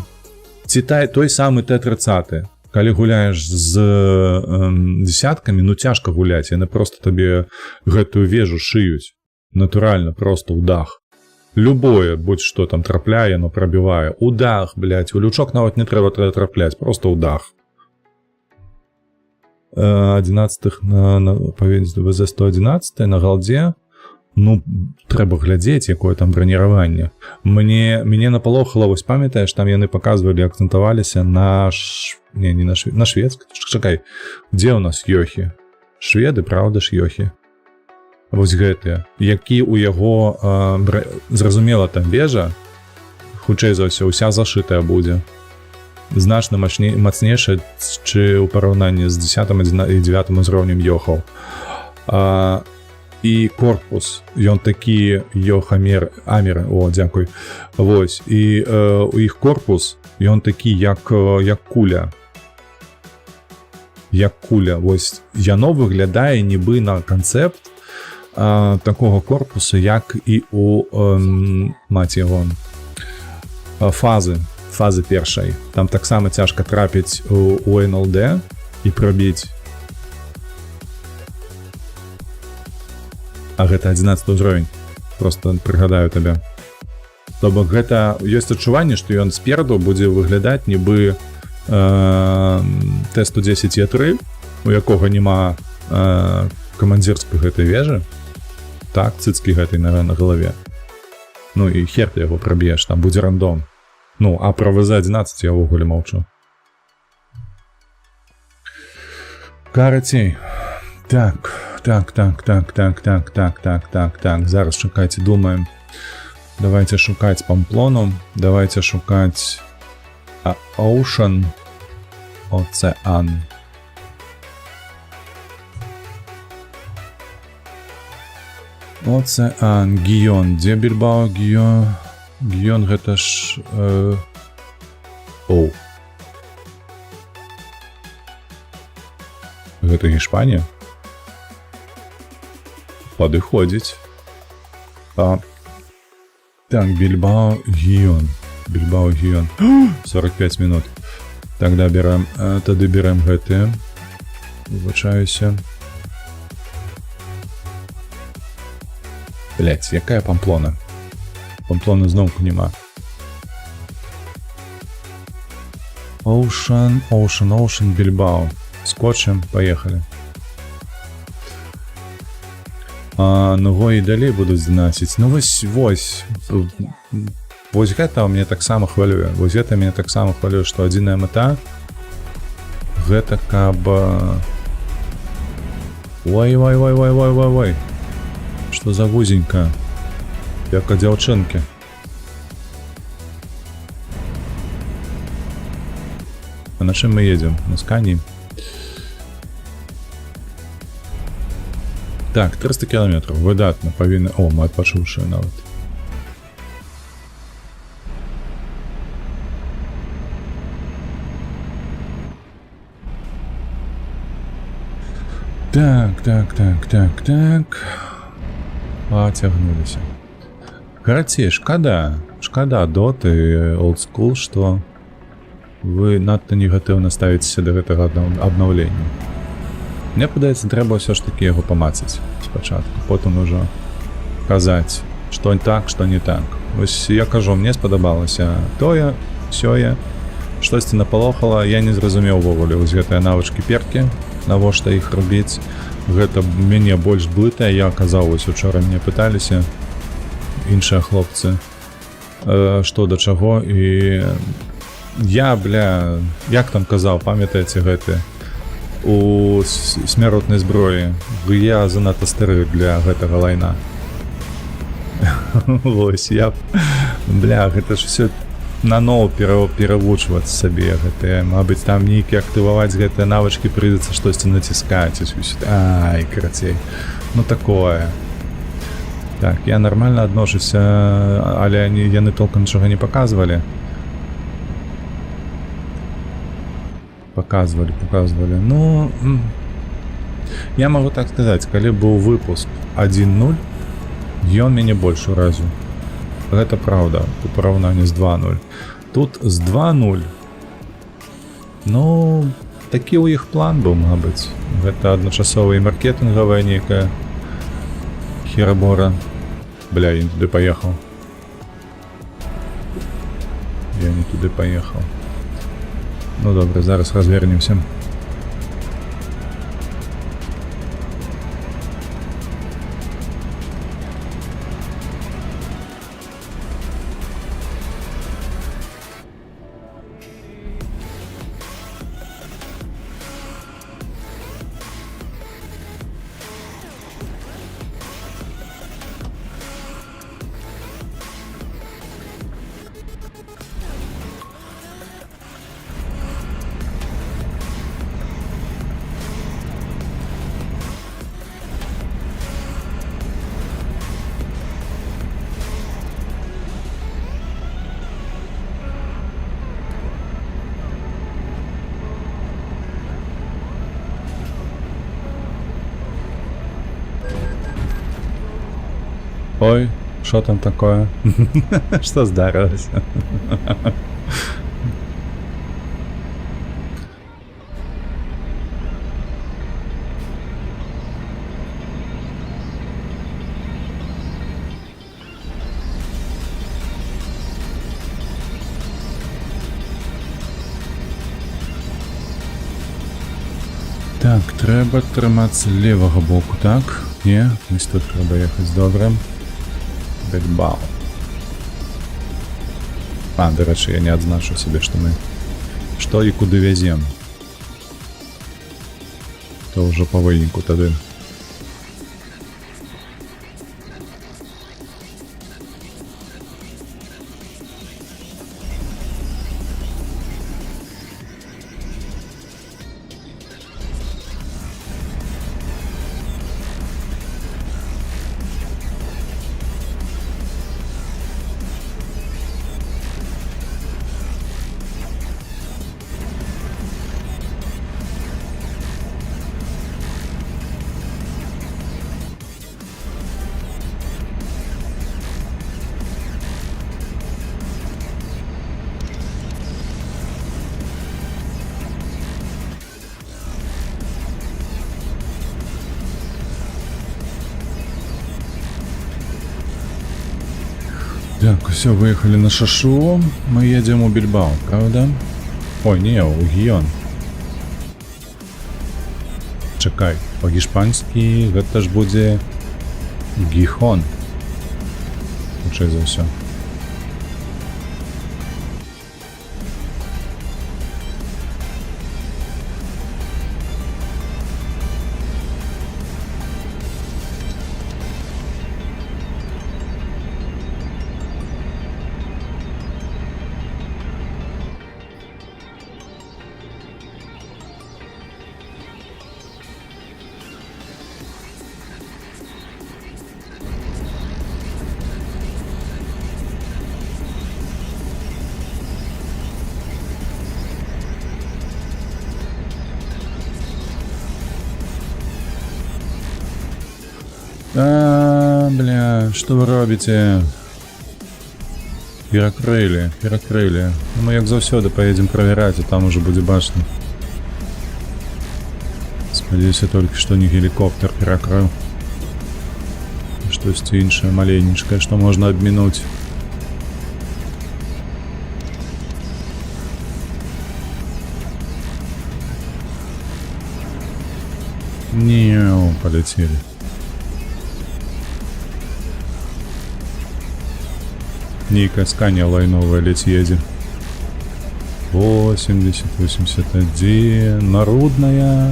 Ці той самы Т-30, калі гуляеш з десяткамі, ну, цяжка гуляць, яны проста табе гэтую вежу шыюць. Натуральна, проста ў дах. Любое, будь-што там трапляе, но прабівае. У дах, блядь, у лючок нават не трэба трапляць, проста ў дах. 11-х паведзіць ВЗ-111 на галдзе, ну, трэба глядзець, якое там браніраванне. Мяне напалохала, вось памятаеш, там яны паказвалі, акцэнтаваліся на шведск. Чакай, дзе ў нас ёхі? Шведы, правда ж, ёхі? Вось гэтыя, які ў яго, зразумела, там вежа, хутчэй за ўсё, уся зашытая будзе. Значна мацнейшая, чы ў параўнанні з 10 і 9 узроўнем ёхаў. І корпус, ён такі ёхамер, о, дзякуй. Вось, і у іх корпус, ён такі, як куля. Як куля, вось, яно выглядае нібы на канцэпт такого корпуса, як і у маці яго фазы першай. Там таксама цяжка трапіць у НЛД і прабіць. А гэта 11 узровень. Просто прыгадаю табе. То бок гэта ёсць адчуванне, што ён спераду будзе выглядаць нібы Т-110Е3, у якога няма камандзірскай гэтай вежы. Так, цыцкі гэтай на галаве. Ну і хер ты яго праб'еш, там будзе рандом. Ну, а про ВЗ-11 я ўвогуле маўчу. Карацей. Так. Зараз чакайце, думаем. Давайте шукаць Памплону. Давайте шукаць Ocean. Оцеан. Оцеан. Гіён. Дзе Більбао? Гіён гэта ж... Оу. Гэта Іспанія? Падыходзіць. Так, Більбао, Гіён. 45 минут. Тогда тады берем гэтыя. Выбачаюся. Блять, якая Памплона? Памплоны зноўку нема. Ocean, Більбао. Скотчем, поехали. Ну, і далей будуць знасіць. Ну, вось гэта мне таксама хвалюе. Вось гэта мяне таксама хвалюе, што адзіная мэта гэта каб... Ой. Што за вузенька? Як у дзяўчынкі. А на чым мы едзем? На скані? Так, 300 километров. Выдатна, павінны... О, мы адпачыўшы нават. Так. Пацягнуліся. Карацей, шкада доты, олдскул, што вы надта негатыўна ставіцеся да гэтага абнаўлення. Мне падаецца, трэба ўсё ж такі яго памацаць спачатку, потым ужо казаць, што так, што не так. Вось я кажу, мне спадабалася тое, сёе, штосьці напалохала, я не зразумеў увогуле вось гэтыя навычкі перкі, навошта іх рабіць. Гэта мяне больш блытае, я казаў, вось учора мяне пыталіся іншыя хлопцы, што да чаго, і я, як там казаў, памятаеце гэты, у смяротнай зброі, я занадта стары для гэтага лайна. Вось, гэта ж все наноў перавучваць сабе гэтыя, мабыць, там нейкі актываваць гэтыя навычкі прыйдзецца штосьці націскаць, ай, карацей, ну такое. Так, я нармальна адношуся, але яны толком нічога не паказвалі. Паказвалі. Ну, я магу так сказаць, калі быў выпуск 1.0, ён мяне больш уразіў. Гэта праўда, у параўнанні з 2.0. Тут з 2.0, ну, такі ў іх план быў, мабыць. Гэта адначасова і маркетынгавая нейкая херабора. Я не туды паехаў. Ну добра, зараз развернемся. Ой, що там такое? Що здарилося? Так, треба триматися лівого боку, так? Ні, ось тут треба їхати добре. Більбао. До речі, я не адзначу себе, што і куды везем. То ўжо па выніку тады. Так, все, выехали на Шашу. Мы едем у Бильбао, правда? Ой, не, у Гион. Чекай, по-гішпанськи гэта ж будзе Гихон. Хутчэй за ўсё. Что вы робите? Перакрылі. Мы як заўсёды поедем правераць, а там уже будзе бачна. Спадзяюся толькі, што не гелікоптер перакрыў. Штосьці іншае маленечкае, што можна абмінуць. Не, полетели. Нейкая сканя лайновая ледь едет. 80, 81. Народная.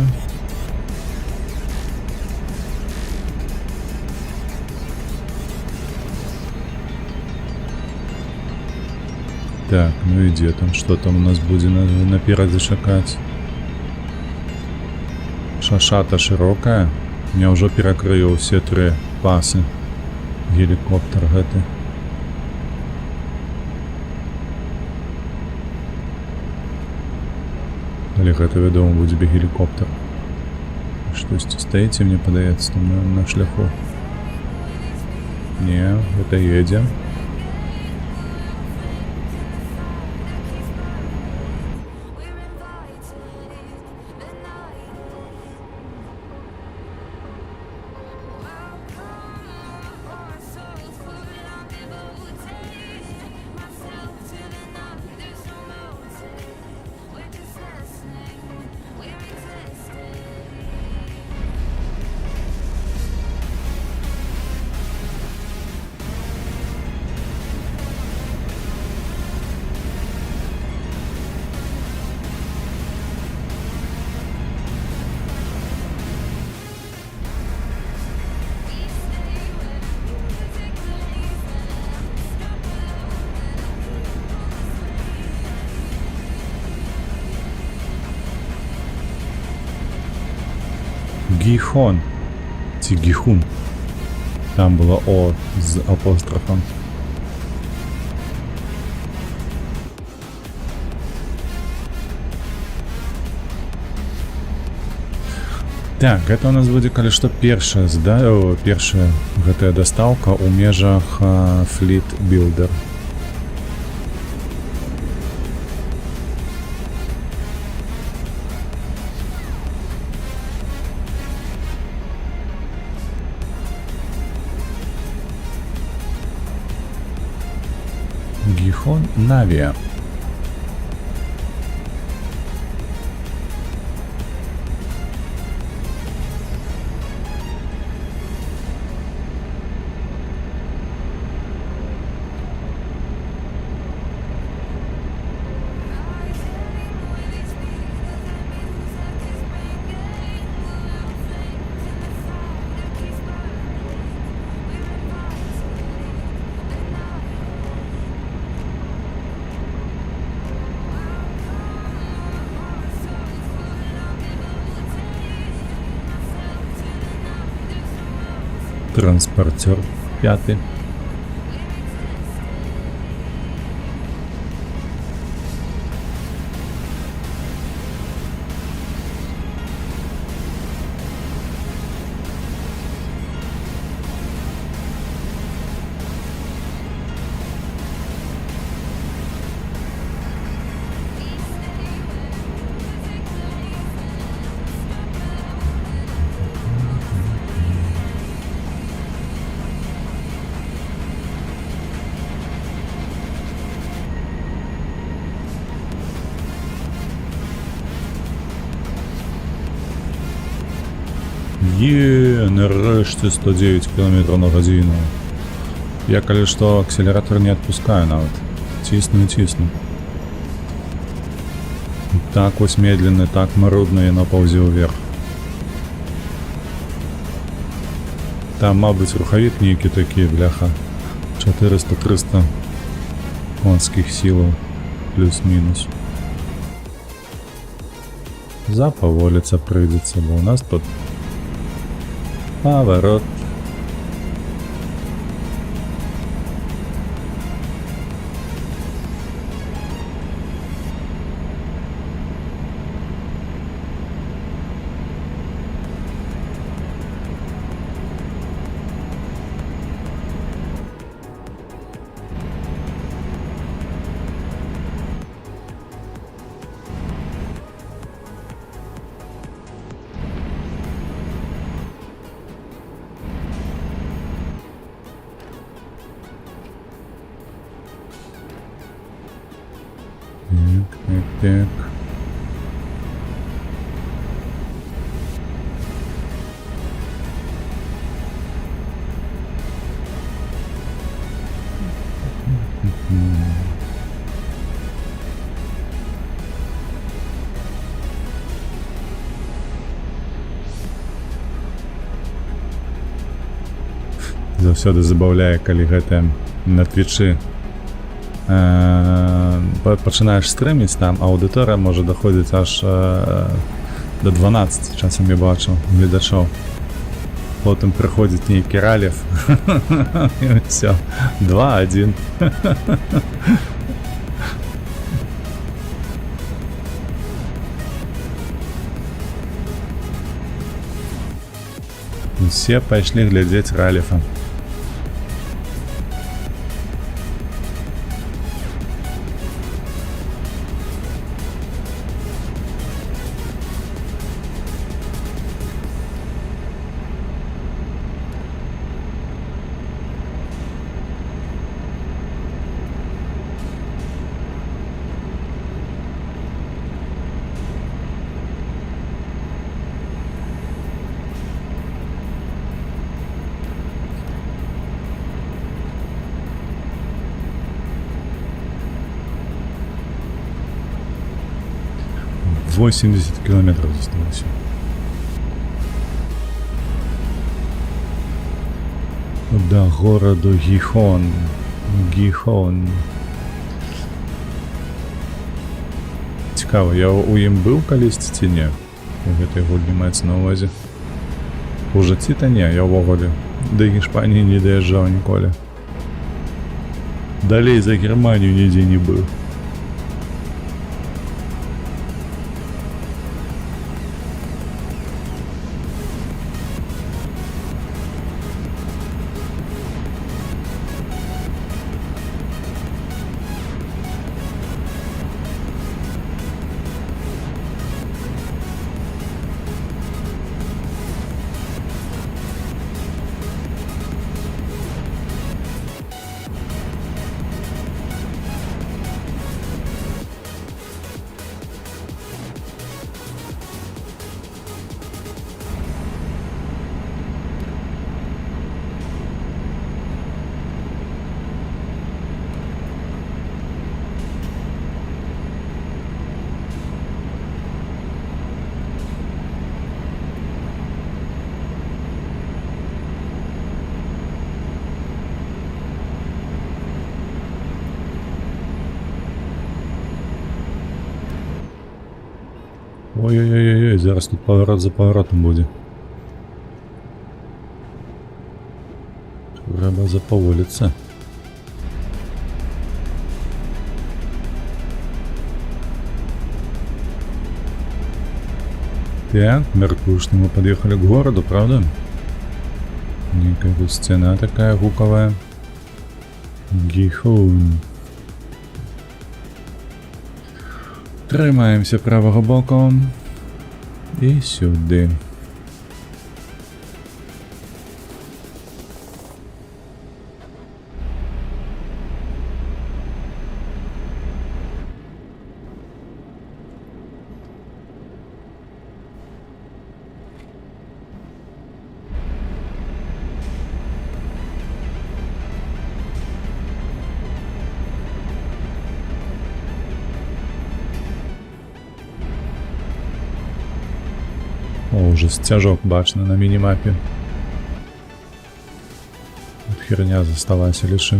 Так, ну и где там? Что там у нас будет напереди шакать? Шашата широкая. Я уже перекрыл все 3 пасы. Геликоптер гэты. Але гэта, вядома, будзе бы гелікоптер. Штосьці стаіце, мне падаецца, там на шляху. Не, гэта едзе. Гихон. Ці Гихун. Там было О з апострофом. Так, гэта у нас будзе, калі што, першая гэтая дастаўка ў межах Fleet Builder. Гихон Навия. Транспортер 5. Нарешті 109 км на годину. Я, калі што, акселератор не отпускаю нават. Тисну и тисну. Так вось медленно, так марудно яно паўзе ўверх. Там, мабыць, рухавік нейкі такі, бляха. 400-300 конскіх сілаў. Плюс-мінус. Запаволіцца прыйдзецца, бо у нас тут поворот. Так. заўсёды забаўляе, калі гэта на твічы пачынаеш стрыміць там, аўдыторыя можа даходзіць аж до 12, часам я бачу гледачоў. Потым прыходзіць нейкі ралев, і ўсё, 2-1. Усе пайшлі глядзець ралефа. — 80 километров засталося. До городу Гіхон. Цікаво, я у ім быў калісьці ці не? У гэтай гульні маецца на ўвазе. У жыцці-то не, я ўвогуле да Іспаніі не даязджаў ніколі. Далей за Германію нідзе не быў. Ой-ой-ой, зараз тут поворот за поворотом буде. Треба заповолиться. Так, мертвую, что мы подъехали к городу, правда? Некая тут стена такая гуковая. Гіхон. Трымаемся правого боку і сюди. О, уже стяжок бачно на мінімапі. Херня заставайся лишь.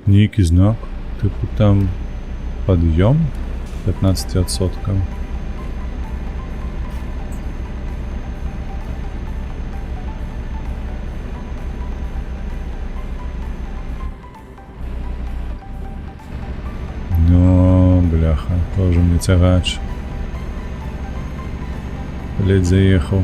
Некий знак, типу там подъем 15%. Ну, бляха, тоже мне тягач. Ледь заехал.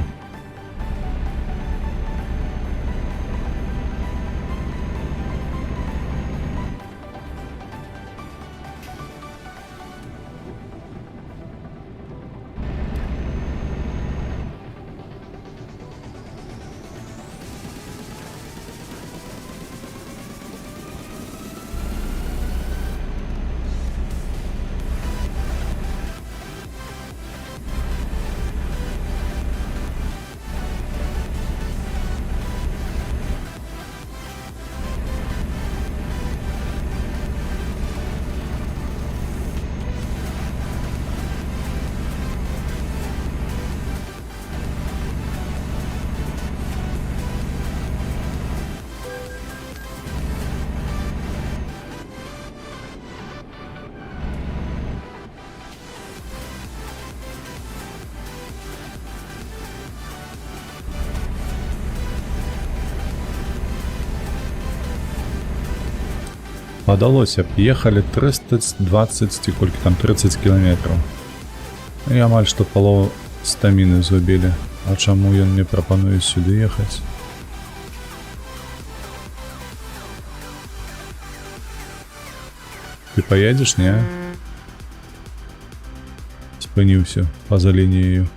Падалося б, ехали 320 ці колькі там 30 кіламетраў. І амаль што палову стаміны згубілі. А чаму ён мне прапануе сюды ехаць? Ты поедешь, не? Спыніўся па-за лінією.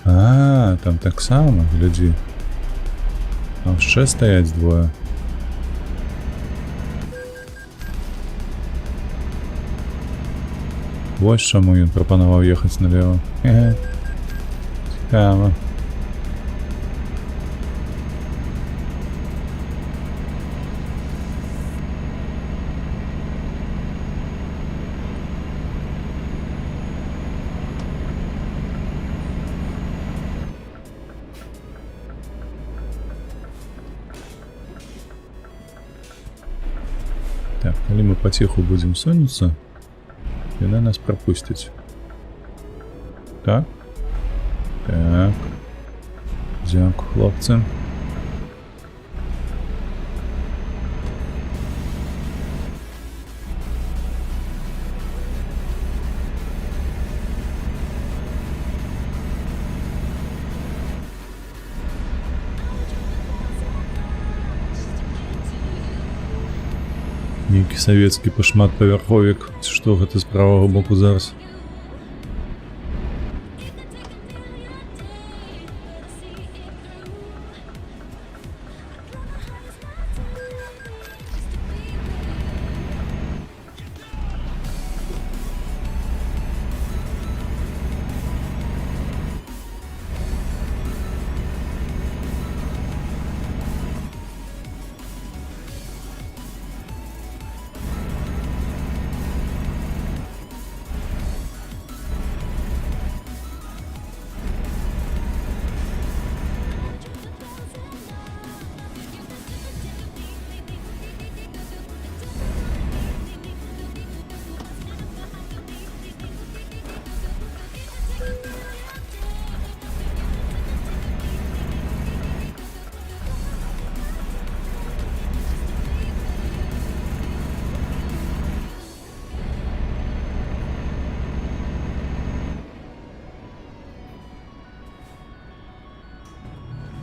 А, там таксама, глядзі. Там ще стаять двоє. Вось чаму ён прапанаваў ехаць налево. Цікава. Так, калі мы паціху будзем сунуцца, яна нас прапусціць. Так. Так. Дзякуй, хлопцы. Нейкі савецкі пашматпавярховік, ці што гэта з правага боку зараз?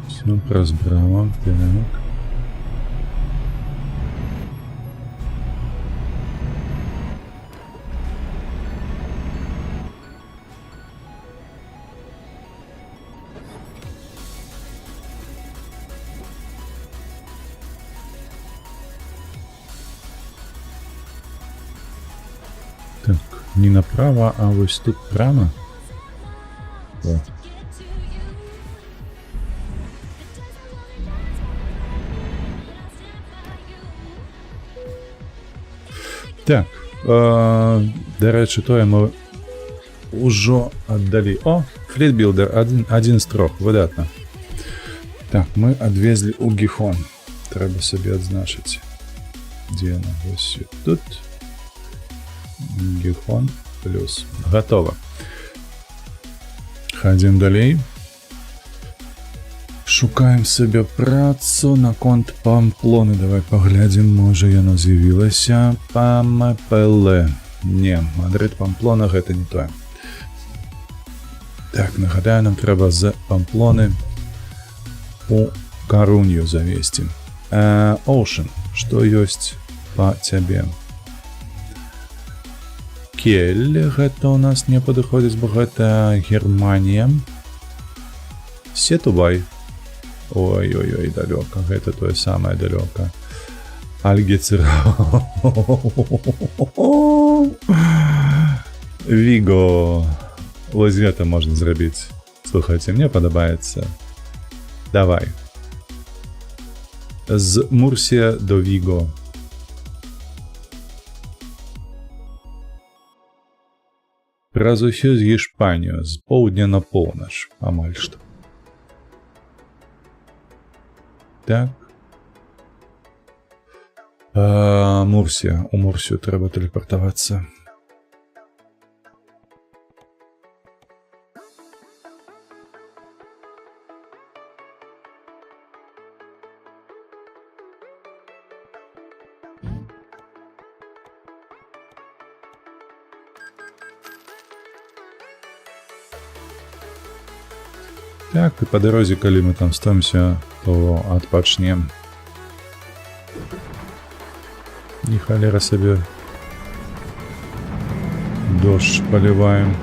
Все прозбрало, так. Так, не направо, а вот тут прямо. Вот. Так, до речі, то ми уже отдали. О, флітбілдер, один з трьох, видатно. Так, ми відвезли у Гіхон. Треба собі відзначити. Де вона? Ось тут. Гіхон плюс. Готово. Ходим далі. Шукаем себе працу на конт Памплони. Давай поглядим, може яно з'явилася. Пампле. Не, Мадрид, Памплона, гэта не тое. Так, нагадаю, нам трэба з Памплоны у Карунью завесці. Ocean, што ёсць па цябе? Кель, гэта у нас не падыходзіць, бо гэта Германія. Сетубай. Ой-ой-ой, далёка, гэта тое самае далёка. Альгецерау. Віго. Вось гэта можна зрабіць. Слухайце, мне падабаецца. Давай. З Мурсія до Віго. Праз усю з Гішпанію, з поўдня на поўнач, амаль што. Так. Мурсія. У Мурсію трэба тэлепартавацца. Так, і па дарозе, калі мы там стомся, то адпачнем. І халера сабе дождь поліваем.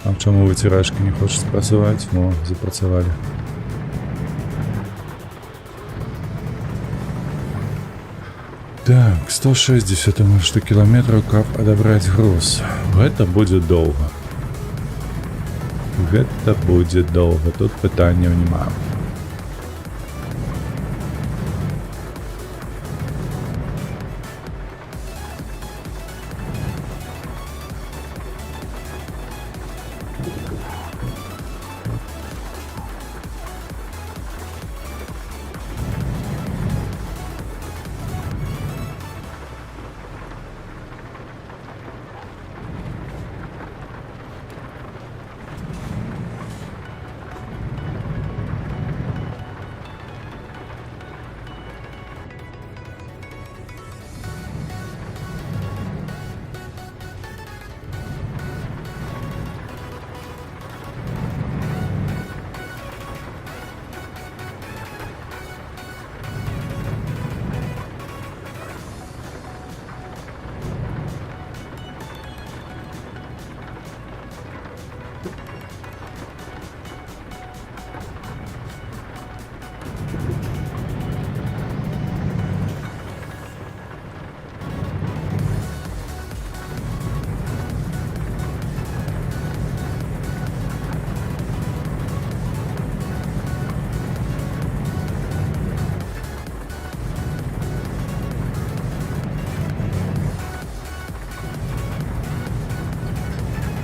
А чаму выцірашкі не хочуць працаваць? О, запрацавалі. Так, 160 километров, каб адабраць груз. Гэта будзе доўга. Гэта будзе доўга. Тут пытанняў няма.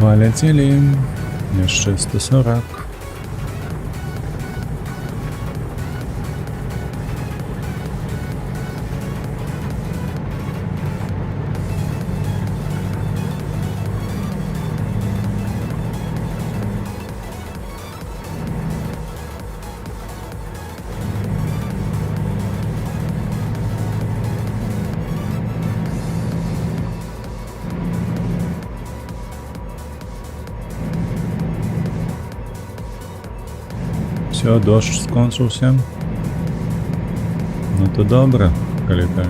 Полетели. Яшчэ 140. Все, дождь скончился. Ну то добре, коли так.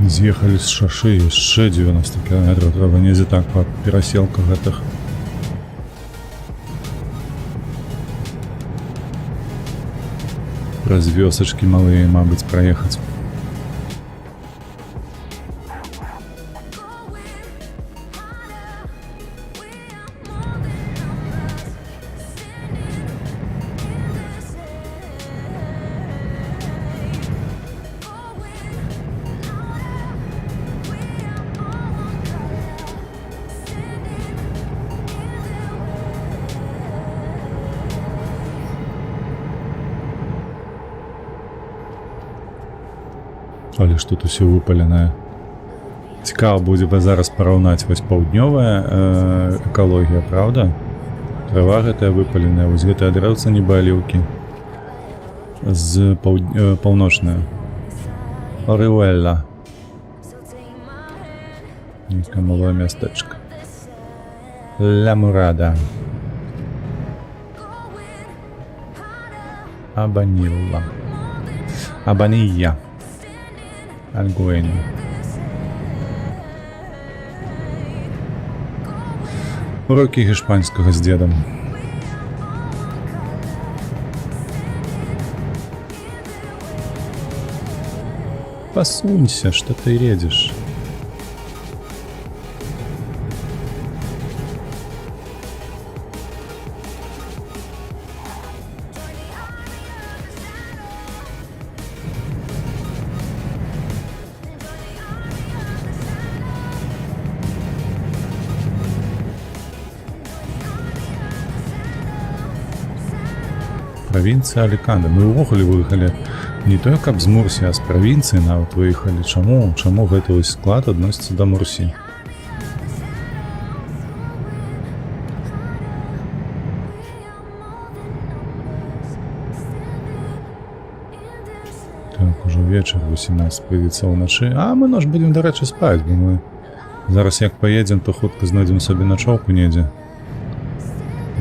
З'ехалі з шашы яшчэ 90 км, трэба недзе так па перасілках гэтых. Праз вёсачкі малыя, мабыць, праехаць. Але ж тут усё выпаленае. Цікава будзе зараз параўнаць вось паўднёвая экалогія, правда? Трава гэтая выпаленая, вось гэтая дрэўца нібы аліўкі. З паўночная. Орыуэлла. Нейкае малое мястэчка. Ля Мурада. Абанілла. Абанія. Альгуэня. Урокі гішпанскага з дзедам. Пасунься, што ты едзеш? Правінцыя Аліканте. Мы ўвогуле выехалі не тое, каб з Мурсі, а з правінцыі нават выехалі. Чаму гэты вось склад адносіцца да Мурсі? Так, ужо вечар, 18 прыйдзецца ўначы. А мы нож будзем, дарэчы, спаць, бо мы зараз як паедзем, то хутка знойдзем сабе начоўку недзе.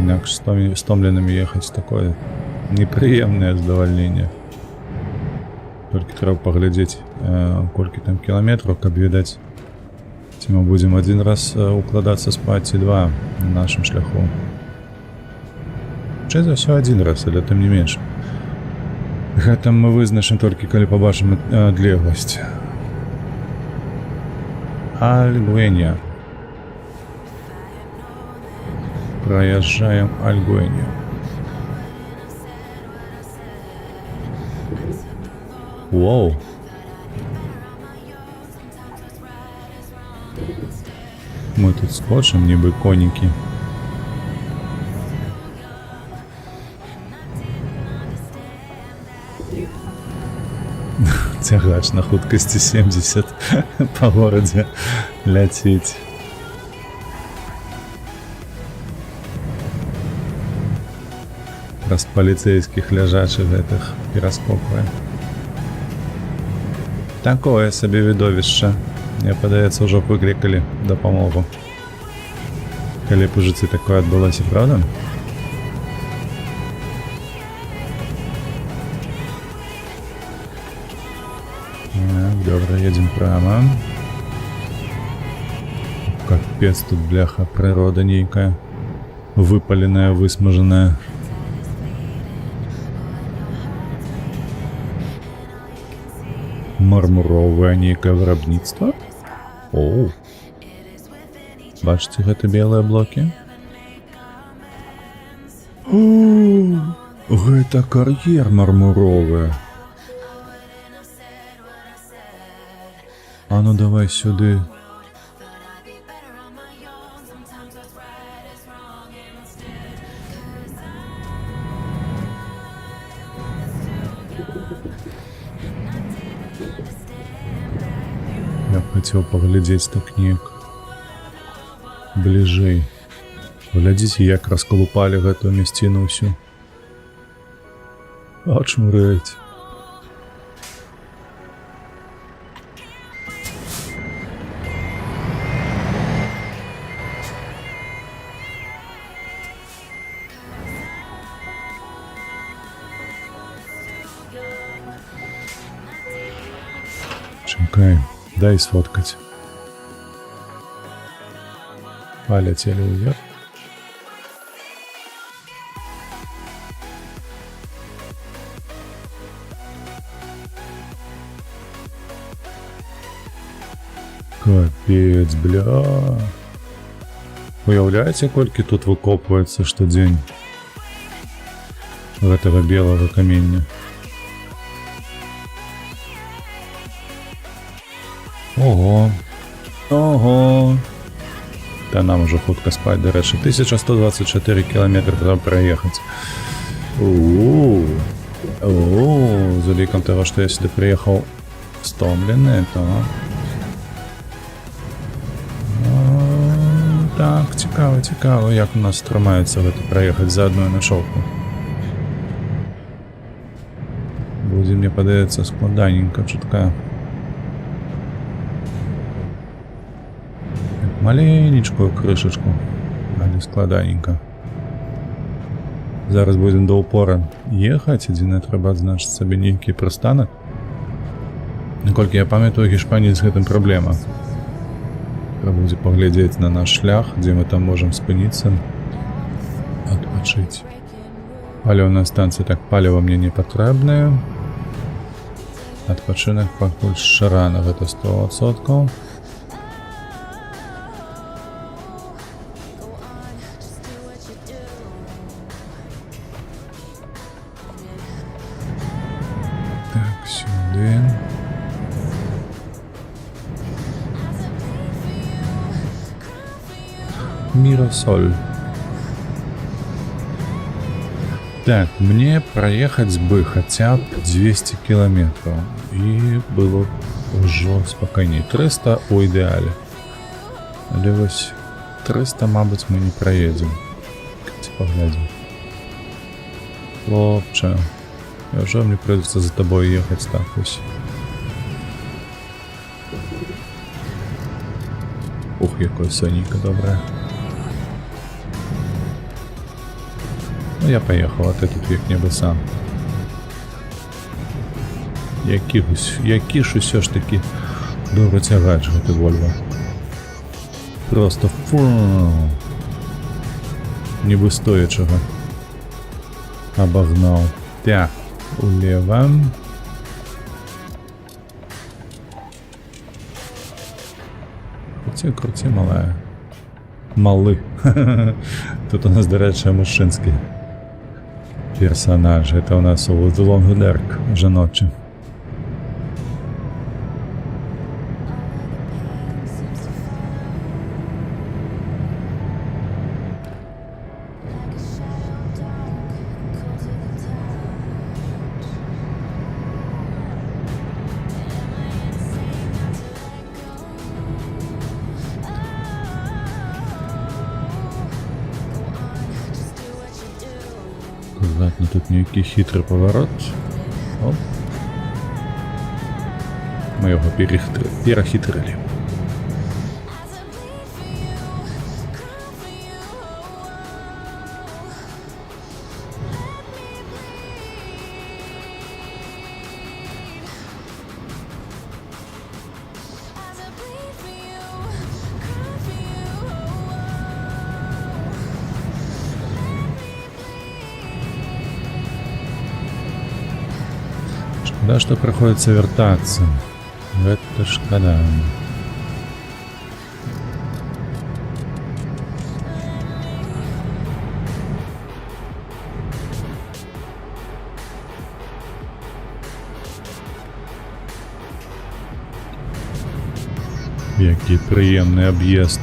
Інакш стомленымі ехаць такое непрыемнае задавальненне. Толькі трэба паглядзець, колькі там кіламетраў, каб відаць, ці мы будзем адзін раз укладацца спаць, ці два на нашым шляху. Чай за ўсё адзін раз, але тым не менш. Гэта мы вызначым толькі, калі пабачым адлегласць. Альгуэня. Проезжаем Альгуэню. Воу. Мы тут скочим, нібы конікі. Цягач на хуткасці 70 па горадзе ляціць. Праз паліцэйскіх ляжачых гэтых пераскоквае. Такое сабе відовішча. Мне падаецца, ўжо выклікалі дапамогу. Калі б у жыцці такое адбылося, правда? Добра, едзем прямо. Капец, тут бляха, прырода нейкая. Выпаленая, высмажаная. Мармуровае нейкае вырабніцтва. Оу. Бачыце гэта белыя блокі? О, гэта кар'ер мармуровы. А ну давай сюды. Я б хацеў паглядзець так неяк бліжэй. Глядзіце, як раскалупалі гэтую мясціну ўсю. Ачмурэць. Чакай, дай сфоткаць. Полетели вверх. Капец, бля. Уяўляеце, колькі тут выкопваецца штодзень гэтага белага камення? Ого. Ого. Та нам уже хутка спаць, дарэчы. 1124 кілометры трэба праехаць. З улікам того, што я сюды прыехаў стомлены, то... Так, цікава, як у нас трымаецца гэта праехаць за адную начоўку. Будзе, мне падаецца, складаненька чутка. Маленечкую крышачку, але складаненька. Зараз будем до упора ехаць, адзінае трэба адзначыць сабе нейкі прыстанак. Наколькі я памятаю, у Гішпаніі з гэтым праблема. Трэба будзе паглядзець на наш шлях, дзе мы там можам спыніцца, адпачыць. Паліўная станцыя, так, паліва мне не патрэбная. Адпачынак пакуль шарана, гэта 100%. Сюди. Миросоль. Так, мне проехать бы хотя бы 200 километров. И было уже спокойнее. 300 у идеале. Але вось 300, мабуть, мы не проедем. Давайте поглядим. Хлопче. Уже мне придется за тобой ехать так ось. Ух, якое сонейка доброе. Ну я поехал, а ты тут як-небудь сам. Які ж усё ж таки добре тягач гэты Вольво. Просто фу. Нібы стоячага. Обогнал. Так. Улево. Крути, малая. Малы. Тут у нас, до речі, мужчинський персонаж. Это у нас Long Dark, жіночий. Ладно, тут некий хитрый поворот. Оп. Мы его перехитрили. Да, что приходится вертаться. Это шкода. Який приємний об'їзд.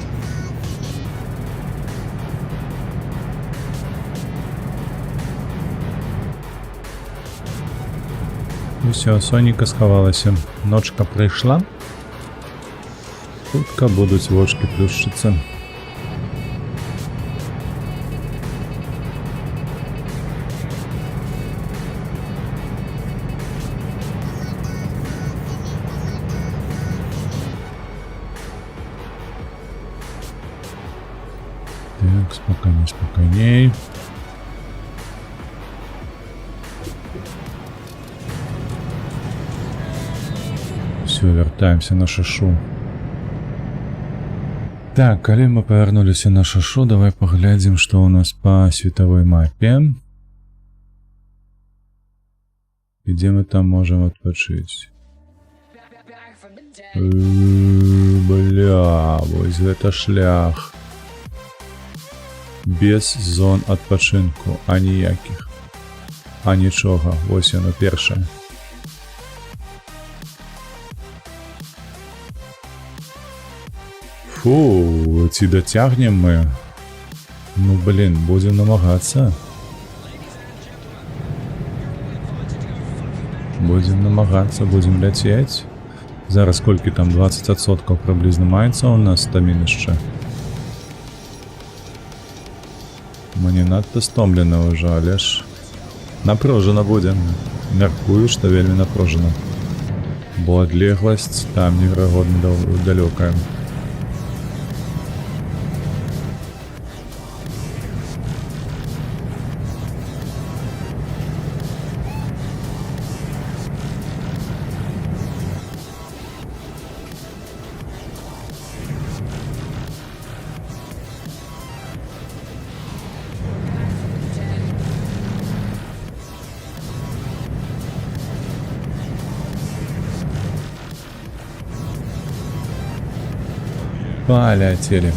Все, Соніка сховалася. Ночка прийшла. Хутка будуть вочки плющиться. Так, спокойней, спокойней. Все, вертаемся на шашу. Так, коли мы повернулись на шашу, давай поглядим, что у нас по световой мапе. Где мы там можем отпочить. Бля, вось гэта шлях. Без зон адпачынку, аніякіх. А нічога, вось яно першае. Фу, ці дацягнем мы? Ну, блін, будзем намагацца. Будзем намагацца, будзем ляцець. Зараз колькі там 20% прыблізна маецца у нас стаміна. Мы не надта стомлены ўжо, але ж напружана будзе. Мяркую, што вельмі напружана. Бо адлегласць там неверагодна далёкая. Поляцелі.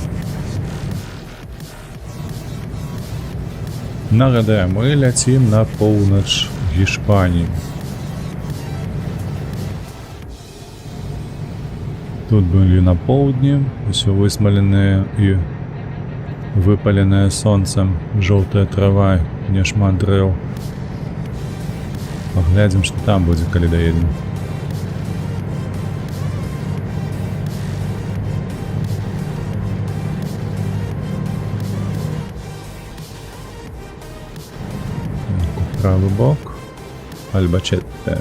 Нагадаем, мы ляцім на поўнач Гішпаніі. Тут былі на поўдні, усё высмаленае і выпаленае сонцам, жоўтая трава, няшмат дрэў. Паглядзім, што там будзе, калі даедзем. Правый бок, Альбачетте.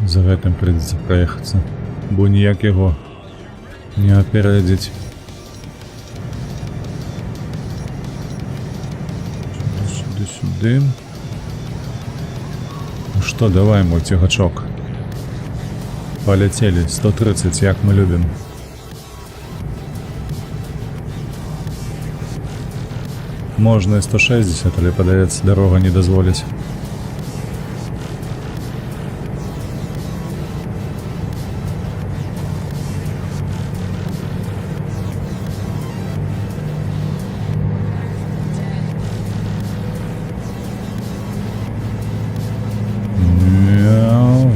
За гэтым прыйдзецца праехацца, бо ніяк яго не апярэдзіць. Сюды. Ну што, давай, мой цягачок. Полетели, 130, як мы любим. Можно и 160, але, падаецца, дорога не дазволіць.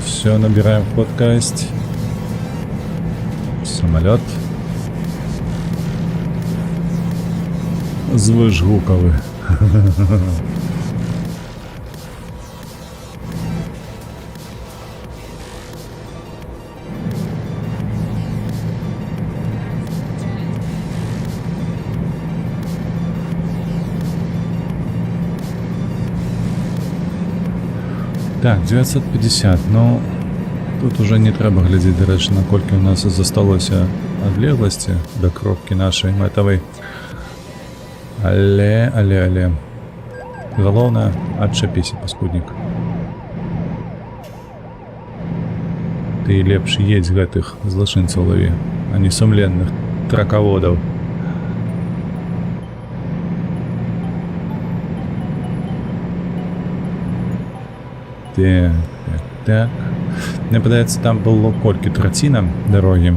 Все, набираем хваткость. Самолет. Звыжгукавы. Так, 950, ну тут уже не трэба глядзець, дарэчы, наколькі у нас засталося адлегласці да кропкі нашай мэтавай. Але галоўнае, адчапіся, паскуднік. Ты лепш едзь гэтых злачынцаў лаві, а не сумленных тракаводаў. Так. Мне падаецца, там было колькі траціна дарогі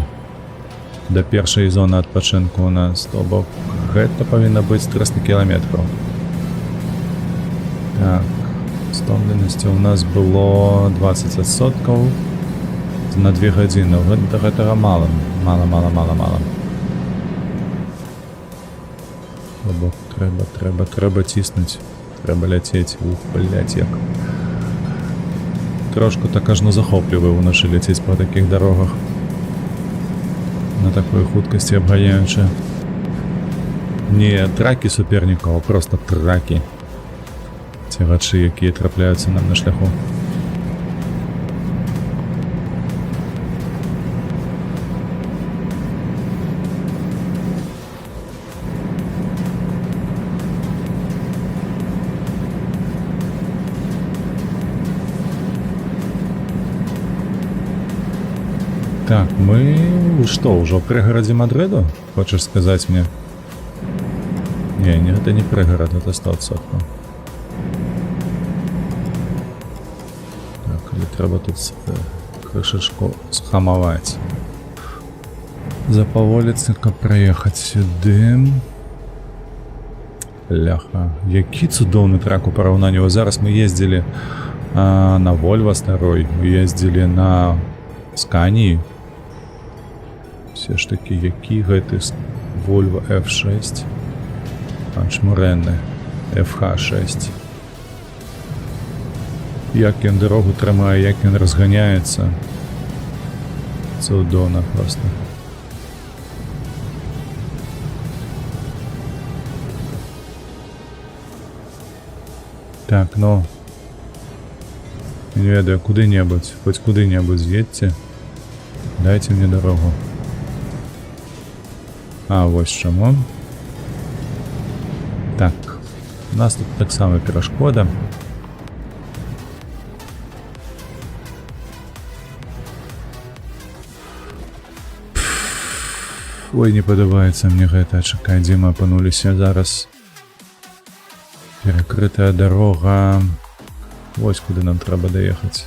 да першай зоны адпачынку у нас, то бок гэта павінна быць 300 кіламетраў. Так, стомленасці у нас было 20% на 2 гадзіны. Гэтага мала. То бок трэба ціснуць, трэба ляцець. Ух, блядь, як. Трошку так ажно захопліваю уначы ляцець па такіх дарогах. На такой хуткасці абганяючы. Не тракі супернікаў, а проста тракі. Цягачы, якія трапляюцца нам на шляху. Так, мы что, уже в пригороде Мадриду? Хочешь сказать мне? Не, это не пригород, это 100%. Так, или треба тут крышечку схамовать. За по вулиці проїхати сюди. Ляха. Який цудовний трак у порівнянні. Ось зараз ми їздили на Volvo старой, ми їздили на Scania. Все ж таки, який гэты Volvo F6. Аншмуренний FH6. Як він дорогу тримає, як він розганяється. Цудовно просто. Так, ну... Не ведаю, куды-небудь, хоть куды-небудь з'едьте. Дайте мне дорогу. А, вот чому. Так, у нас тут так само перешкода. Ой, не подобаецца мне гэта. Чакай, дзе мы апынуліся зараз. Перекрытая дорога. Вось куды нам трэба даехаць.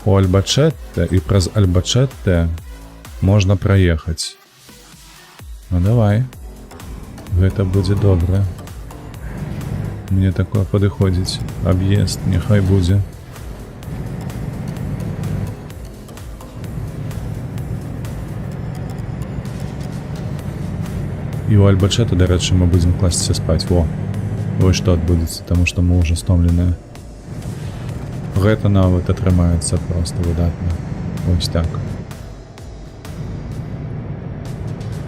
У Альбачетте і праз Альбачетте можна праехаць. Ну давай. Гэта будзе добра. Мне такое падыходзіць. Аб'езд, няхай будзе. І у Альбачета, до речі, ми будемо класться спать. Во. Ось що відбудеться, тому що ми вже стомлені. Гэта нават атрымаецца просто выдатна. Ось так.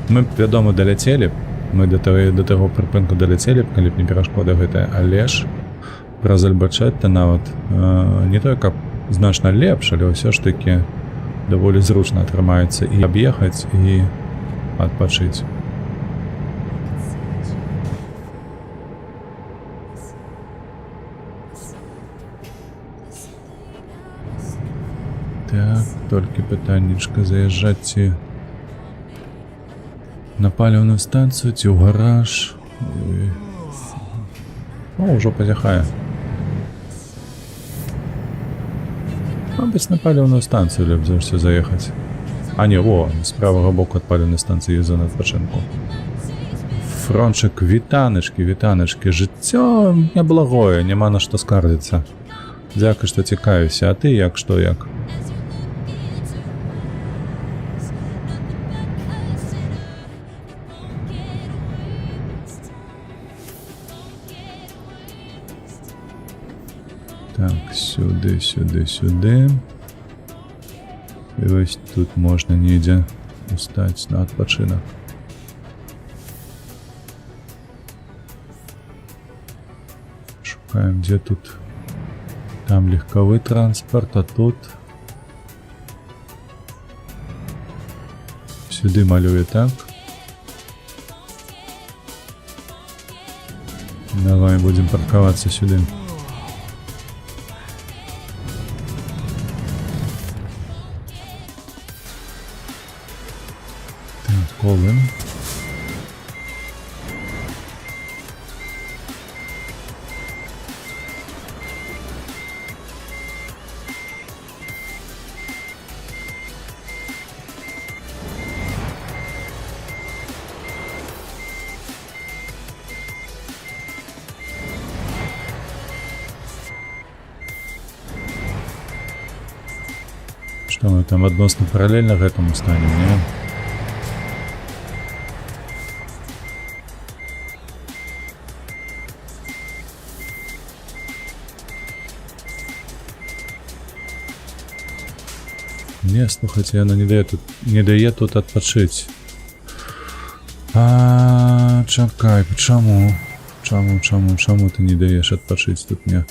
Мы б, вядома, даляцелі б. Мы до таго прыпынку даляцелі б, калі б не перашкода гэтая. Але ж праз Альбачета нават не тое, каб значна лепш, але ўсё ж такі даволі зручна атрымаецца і аб'ехаць, і адпачыць. Так, толькі пытаннічка заязджаць ці на паліўную станцыю, ці ў гараж. О, ўжо пазяхае. Мабыць, на паліўную станцыю лепш за ўсё заехаць. А не, о, з правага боку ад паліўнай станцыі ёсць зона адпачынку. Фрончык, вітаначкі, вітаначкі. Жыццё неблагое, няма на што скардзіцца. Дзякуй, што цікавіся, а ты як, што як? Так, сюды, сюды, сюды. І ось тут можна недзе устаць на адпачынак. Шукаем, где тут. Там легковый транспорт, а тут сюды малює, так? Давай будем парковаться сюды. Колин. Что мы там адносна параллельно гэтаму станем, не? Не, слухайте, яно не дае тут адпачыць. Чакай, чаму? Чаму ты не даеш адпачыць тут мне?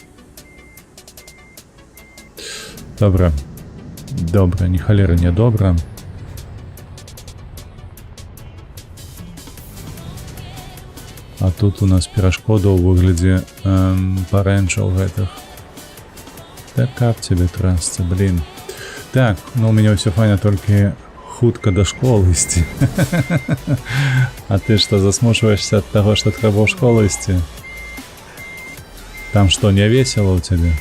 Добра. Добра, ні халера не добра. А тут у нас перашкода ў выглядзе парэнчаў гэтых. Так, каб тебе трасца, блин. Так, ну у меня все файна, только хутка да школы ісці. А ты што, засмучваешся ад таго, што трэба ў школу ісці? Там што, не весела ў цябе?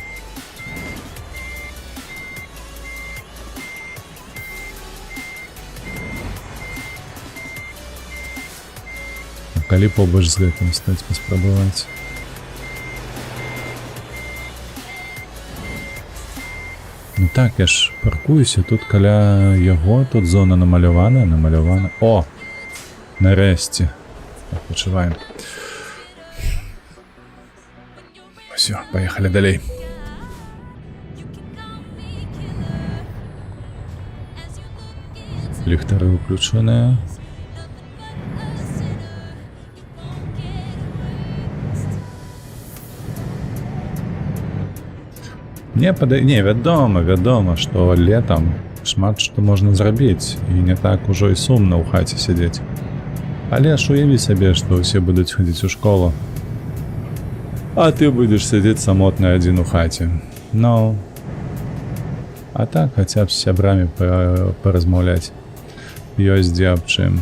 А калі побач з гэтым стаць паспрабаваць? Ну так, я ж паркуюся, тут каля яго, тут зона намалявана. О! Нарэшце. Адпачываем. Всё, паехалі далей. Ліхтары ўключаныя. Не, вядома, што летам шмат што можна зрабіць, і не так ужо і сумна ў хаце сядзець. Але ж уяві сабе, што ўсе будуць хадзіць у школу, а ты будзеш сядзець самотны адзін у хаце. Ну, а так хаця б з сябрамі паразмаўляць. Ёсць дзе аб чым.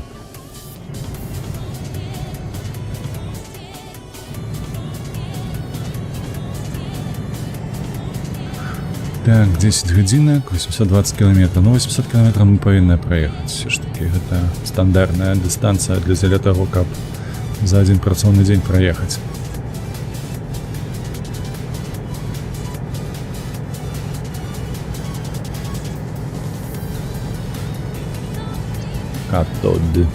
Так, 10 гадзінак, 820 км. Ну, 800 км мы павінны праехаць. Все ж таки, гэта стандартная дыстанцыя для таго, каб за адзін працоўны дзень праехаць. Катоды.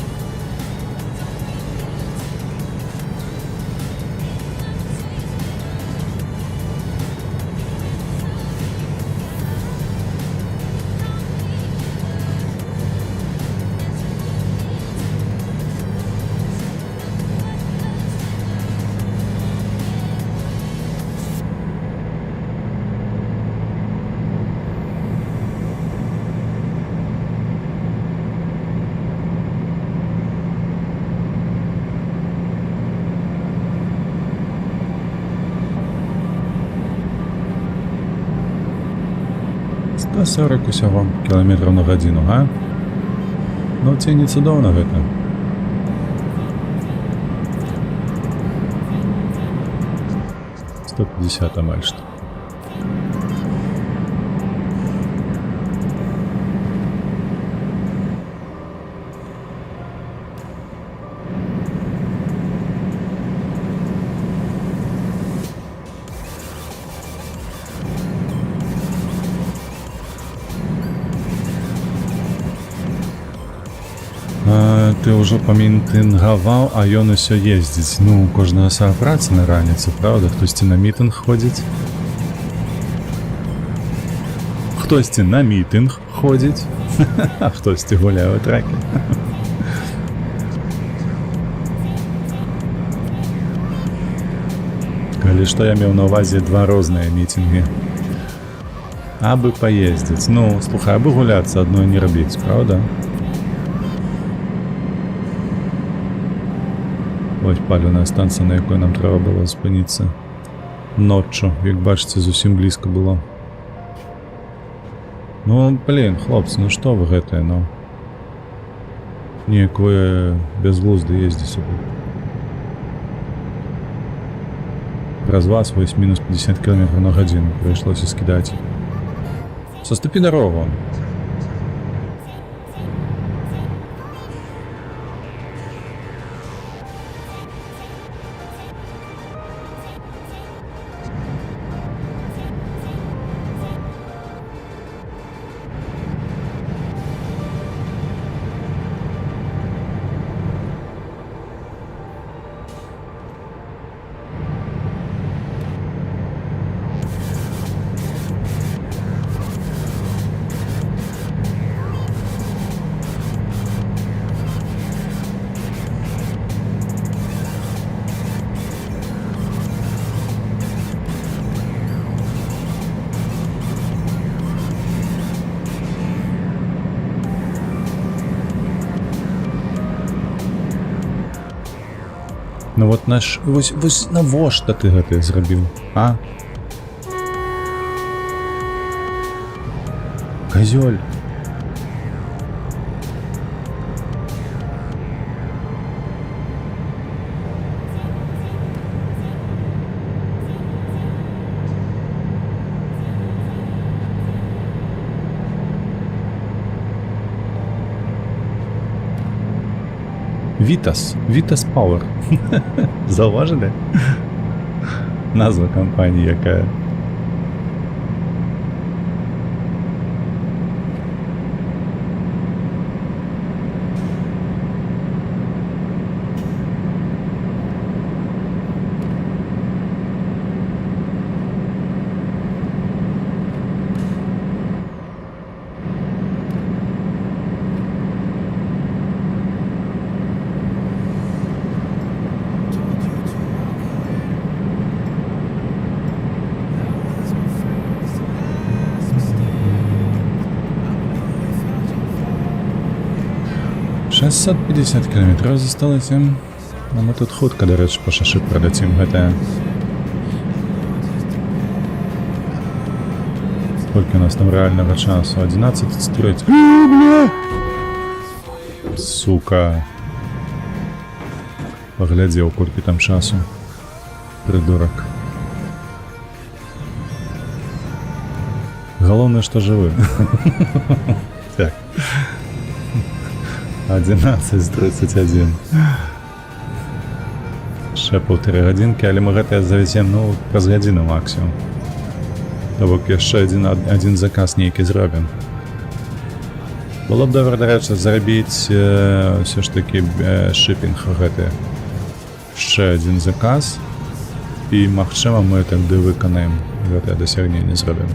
Та 40 усяго кіламетраў на гадзіну, га? Ну, ці не цудоўна гэта? — 150 амаль што. Ты ўжо памітынгаваў, а ён усё ездзіць. Ну, кожнага свая праца на раніцу, правда? Хтосьці на мітынг ходзіць. Хтосьці на мітынг ходзіць, а хтосьці гуляе ў траке. Калі што, я меў на ўвазе два розныя мітынгі. Абы паездзіць. Ну, слухай, абы гуляцца, адно не рабіць, правда? Ось паліўная станцыя, на якой нам трэба было спыніцца ноччу, як бачыце, зусім блізка было. Ну, блін, хлопцы, ну што вы гэтае, ну? Неяк вы бязглузды ездзіць сюды. Праз вас вось мінус 50 км на гадзіну прыйшлося скідаць. Саступі дарогу. Ну вот наш... Вось навошта ты гэта зрабіў, а? Козёль. Vitas Power. Зауважили? Назва компанії яка. «650 кілометрів зосталося. А ми тут хутка, до речі, по шаши пролетим GTA. Сколько у нас там реального часу? 11:30. Сука. Поглядел, кольки там часу. Придурок. Головне, що живий. Так. 11:31. Ще 1,5 годинки, але ми гэта завезем, ну, праз гадзіну максимум. То бок яшчэ один заказ нейкі зробім. Было б добра, дарэчы, зарабіць ўсё ж такі шыпінг гэты. Яшчэ один заказ, і магчыма мы тады выканаем гэтае дасягненне зробім.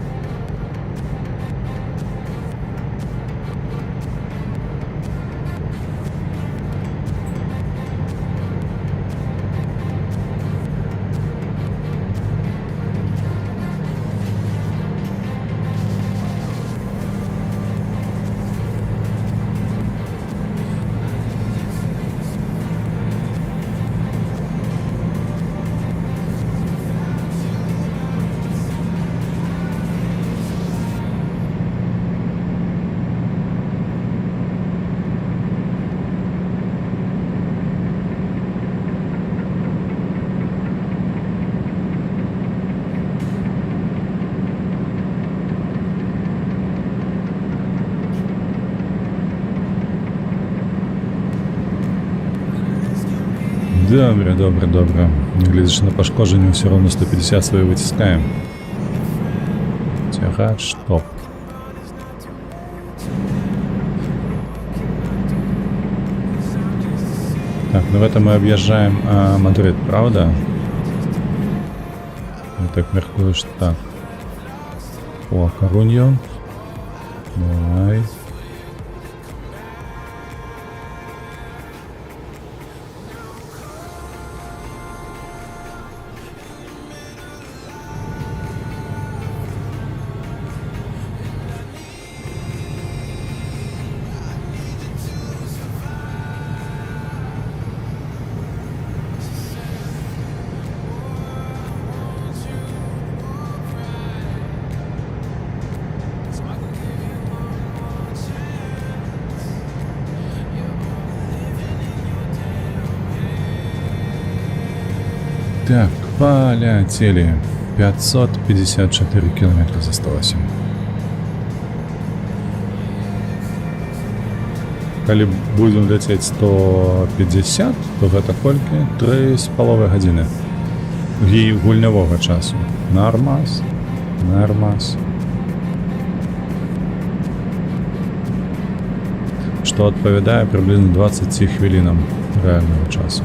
Добре. Глядишь на пошкоджение, все равно 150 свои вытискаем. Тягач, топ. Так, ну в этом мы объезжаем Мадрид, правда? Я так меркую, что так. О, Коруньо. Давай. Так, полетели. 554 километра засталось. Коли будем лететь 150, то гэта колькі? 3,5 гадзіны. Гульнявога часу. Нормас. Что адпавядае приблизно 20 хвілінам реального часу.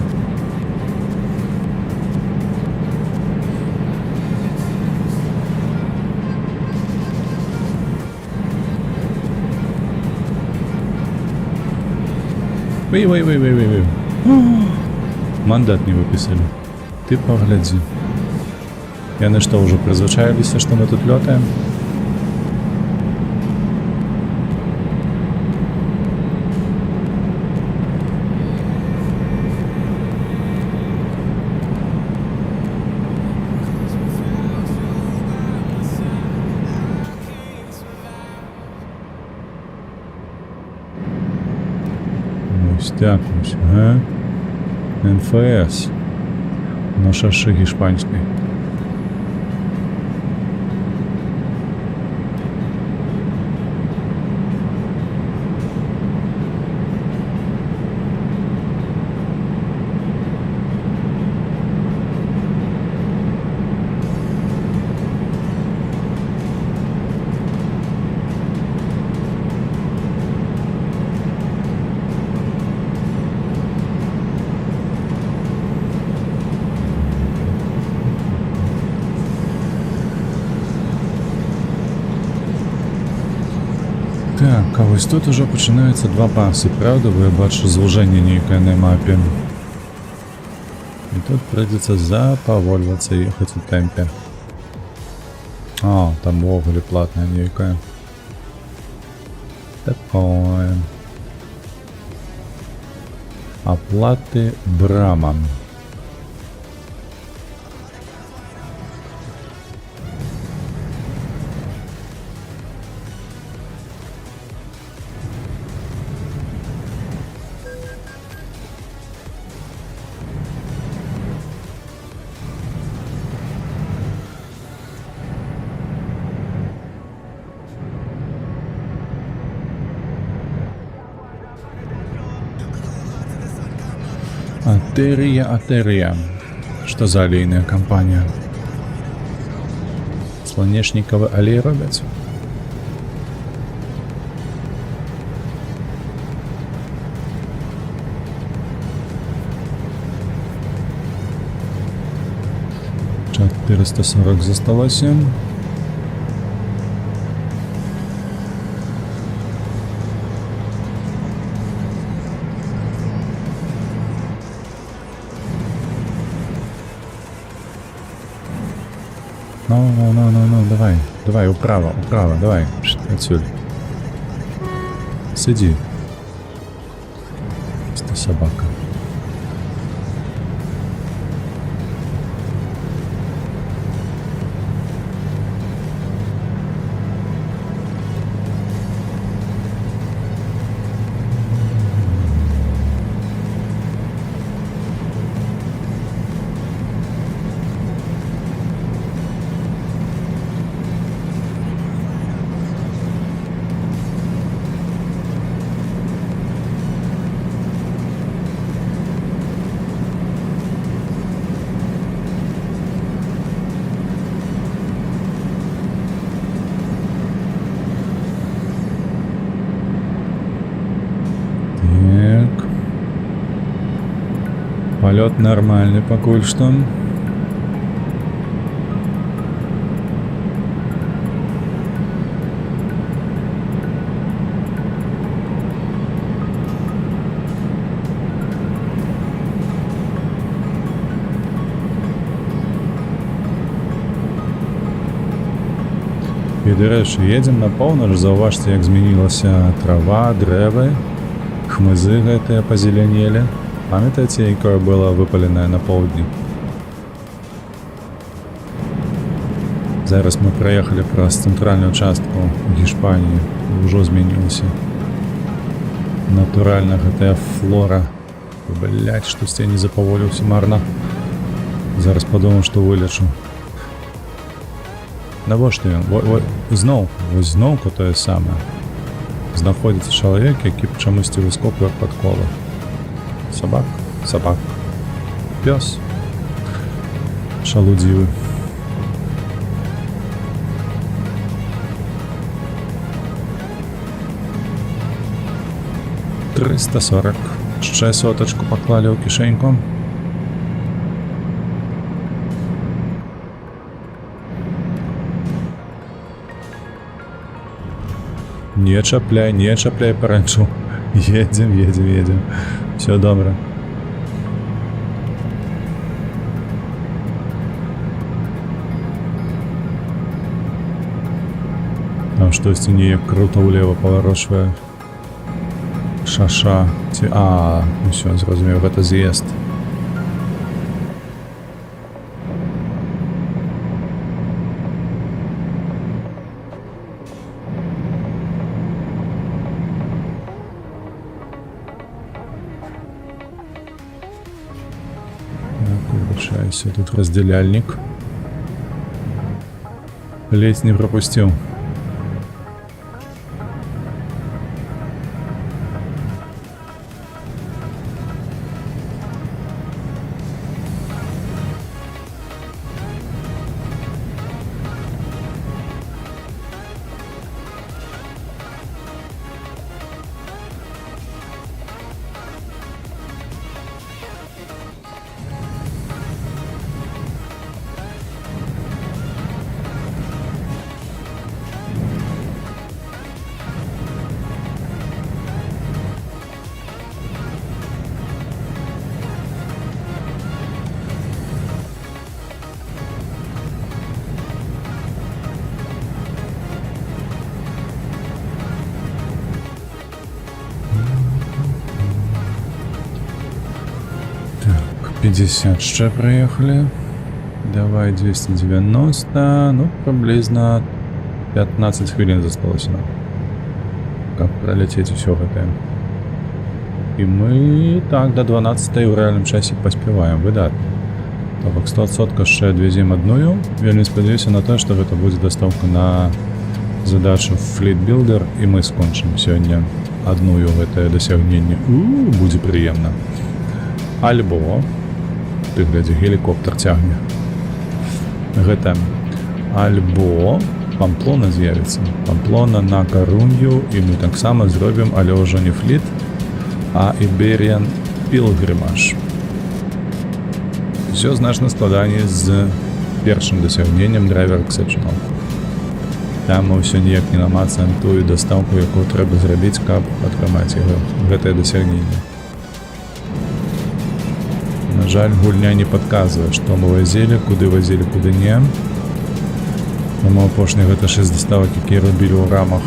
Вей. Мандат не выписали. Ты погляди. Яны что, уже призвычаились, что мы тут летаем? Стякнусь, га? НФС. На шаши гішпанський. Так, а ось тут уже починаються два паси, правда? Бо я бачу звуження ніякое на мапі. І тут прийдеться заповольватися їхати у темпі. А, там вовлі платне ніяке. Такое. Оплаты Брама. Атерия. Что за олейная компания? Слонешниковый олей робят? Чат 440 засталось. Ну, давай, управо, давай, отсюда. Сиди. Это собака. Полет нормальный покуль что. І, до речі, едем на поўнач, заўважце, як змянілася трава, дрэвы, хмызы гэтыя пазелянелі. Памятаеце, якое было выпаленае на поўдні? Зараз мы праехалі праз цэнтральную частку Гішпаніі, ўжо змянілася. Натуральна гэтая флора. Блядь, штосьці я не запаволіўся марна. Зараз падумаў, што вылечу. Навошта ён? Зноўку тое самае. Знаходзіцца чалавек, які чамусьці выскоквае пад кола. Собак. Пёс. Шалудзівы. $340. Ще соточку поклали у кишеньку. Не чапляй пораньше. Едем. Все добре. Там штось ніяк круто влево поворачиває. Шаша. Ну все, зрозумів, це з'їзд. Вибачаюся, тут розділяльник. Ледь не пропустив. 150 ще проехали. Давай 290. Ну, приблизно 15 хвилин засталось нам. Как пролететь все это. И мы так до 12 в реальном часе поспеваем. Выдатно. Так, 100% ще відвеземо одну. Вельми сподіваюся на те, що це буде доставка на задачу Fleet Builder, і ми скончимо сьогодні одну це досягнення. Буде приємно. Альбо, ти гляди, гелікоптер тягне. Гэта. Альбо Памплона з'явиться. Памплона на Корунью, і ми так само зробимо, але вже не Fleet, а Iberian Pilgrimage. Все значно складанее з першим досягненням Driver Exceptional. Там ми все ніяк не намацаємо ту доставку, яку треба зробити, каб отримати його. Гэта досягнення. На жаль, гульня не підказує, що ми возили, куди не. Тому опошні гэта 6 доставок, які робили у рамах,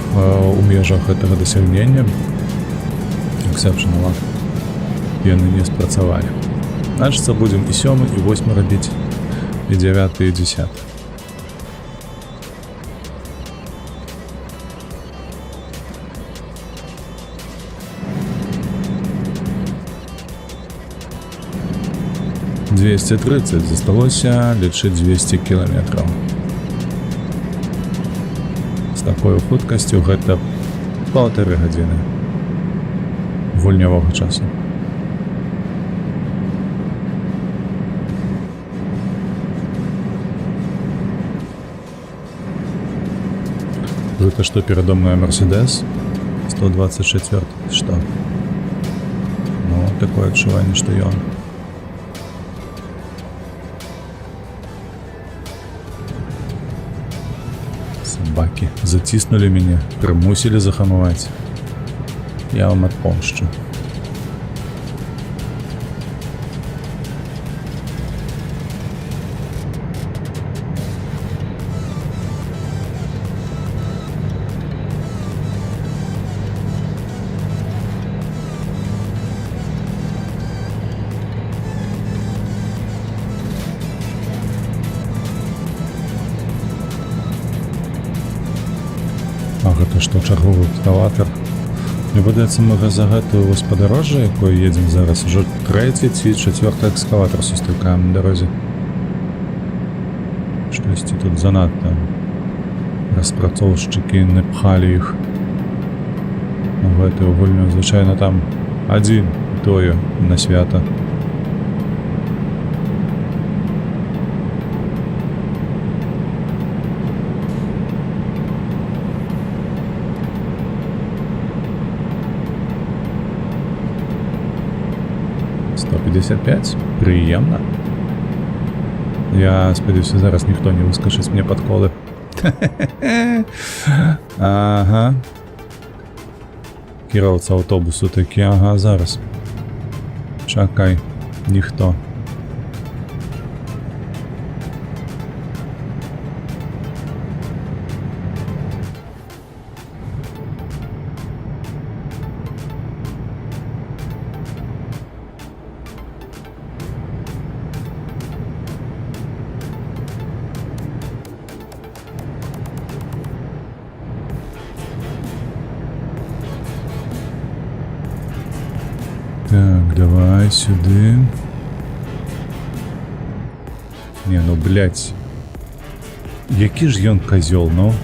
у межах этого досягнення Exceptional, яны не спрацавалі. Значит, будем и 7, и 8 робить, и 9, и 10. «230» засталося лічыць 200 километров. З такою хуткасцю гэта 1,5 гадзіны гульнявога часу. Это что, передо мной Мерседес 124, что? Ну, такое отчувание, что и он. Собаки затиснули меня, примусили захамовать. Я вам отпомщу. Ах, это что, чарговый экскаватор? Мне падаецца, мы за гэтую вось падарожжа, якое едзем зараз, ужо 3-ці ці 4-й экскаватор сустракаем на дарозе. Штосьці тут занадта распрацоўшчыкі напхалі іх у гэтую гульню. Звычайна там адзін, тое на свята. Приємно. Я сподіваюся, зараз ніхто не вискочить мені під коли. Ага. Кіровця автобусу такі, ага, зараз. Чекай, ніхто. Так, давай сюди. Не, ну блять. Який ж ён козел, ну?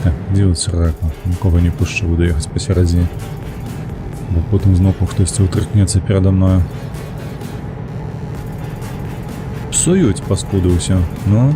Так, іди сраку. Нікого не пущу, буду ехать посередине. Бо потім знову хтось утрикнеться передо мною. Псують, паскуди усі, ну?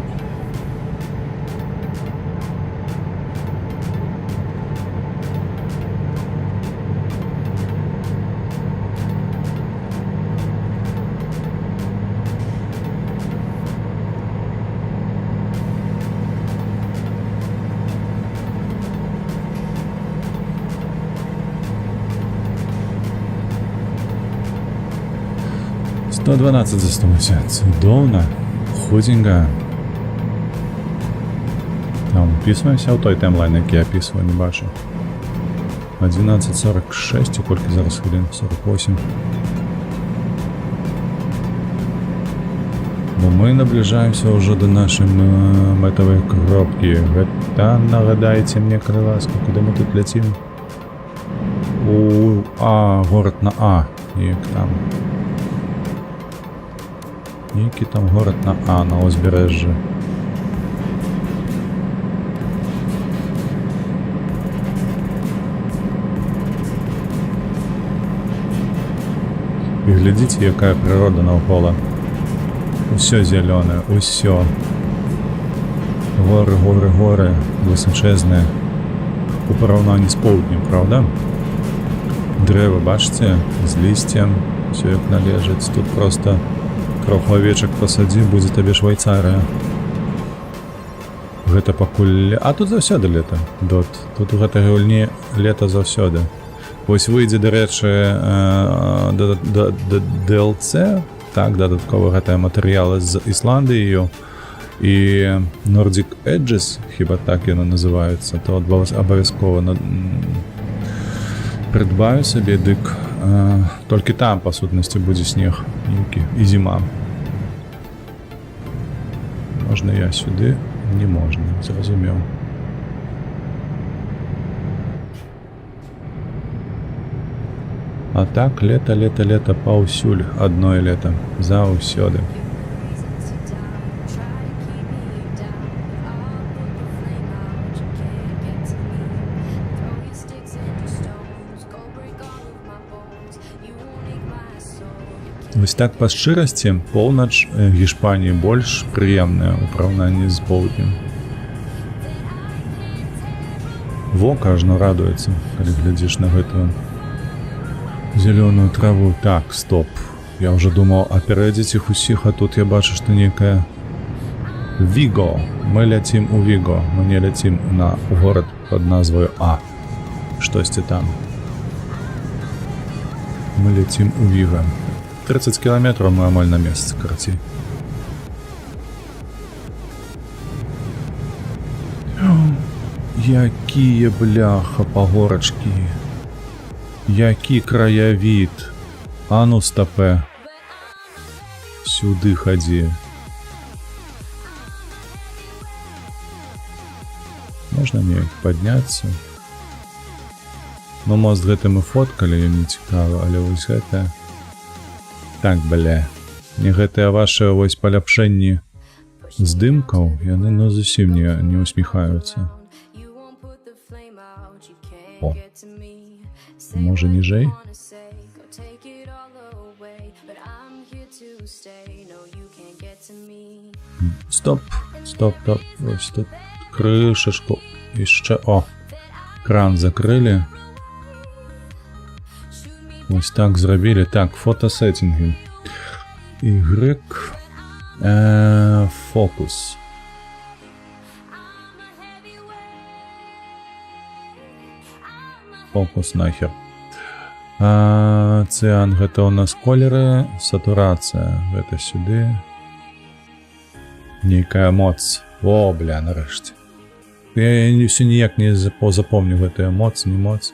До 12 засталося. Цудовно. Худенько. Там вписуємося в той таймлайн, який я описував, не бачу. 11:46, і колькі зараз хвилин? 48. Бо мы наближаемся уже до нашей мэтавой кропки. Гэта, нагадайте мне, калі ласка, куди мы тут летим? Город на А. Як там? Який там город на А, на узбережжі? І глядите, яка природа навколо. Усё зеленое, усё. Горы, горы, горы, высочезные. У параўнанні з поўднем, правда? Дрэвы, бачыце, з лісцем, усё як належыць. Тут просто трох авечак пасадзі, будзе табе Швайцарыя. Гэта пакуль... А тут заўсёды лета, Дот. Тут у гэтай гульні лета заўсёды. Вось выйдзе, дарэчы, DLC, так, дадатковы гэтыя матэрыялы з Ісландыяю і Nordic Edges, хіба так яны называюцца, то абавязкова прыдбаю сабе, дык толькі там, па сутнасці, будзе снег нейкі і зіма. Можна я сюды? Не можна, зразумеў. А так, лето, лето, лето, паўсюль, адное лето, заўсёды. Вось так па шчырасці, поўнач Гішпаніі больш прыемная ў параўнанні з поўднем. Вока ажно радуецца, калі глядзіш на гэтую зеленую траву. Так, стоп. Я уже думал опередить их усіх, а тут я бачу, что некая Віго. Мы летим у Віго. Мы не летим на город под назвою А. Штосьці там. Мы летим у Віго. 30 километров мы амаль на месяц, карці. Якія бляха пагорачкі. Які краявід. А ну стопе. Сюди ході. Можна неяк падняцца? Ну, мост гэты мы фоткалі, мне цікава, але вось гэта... Так, бля. Не гэтыя вашыя вось паляпшэнні здымкаў, яны ну зусім не усміхаюцца. О. Можа ніжэй? Стоп, стоп, стоп. Вось тут крышачку. Яшчэ, о, кран закрылі. Вось так зрабілі. Так, фотосеттинги. Y. Фокус. Фокус нахер. Цыан гэта у нас колеры, сатурацыя гэта сюды. Нейкая моц. О, бля, нарэшце. Я ўсё ніяк не запомню гэтая моц, не моц.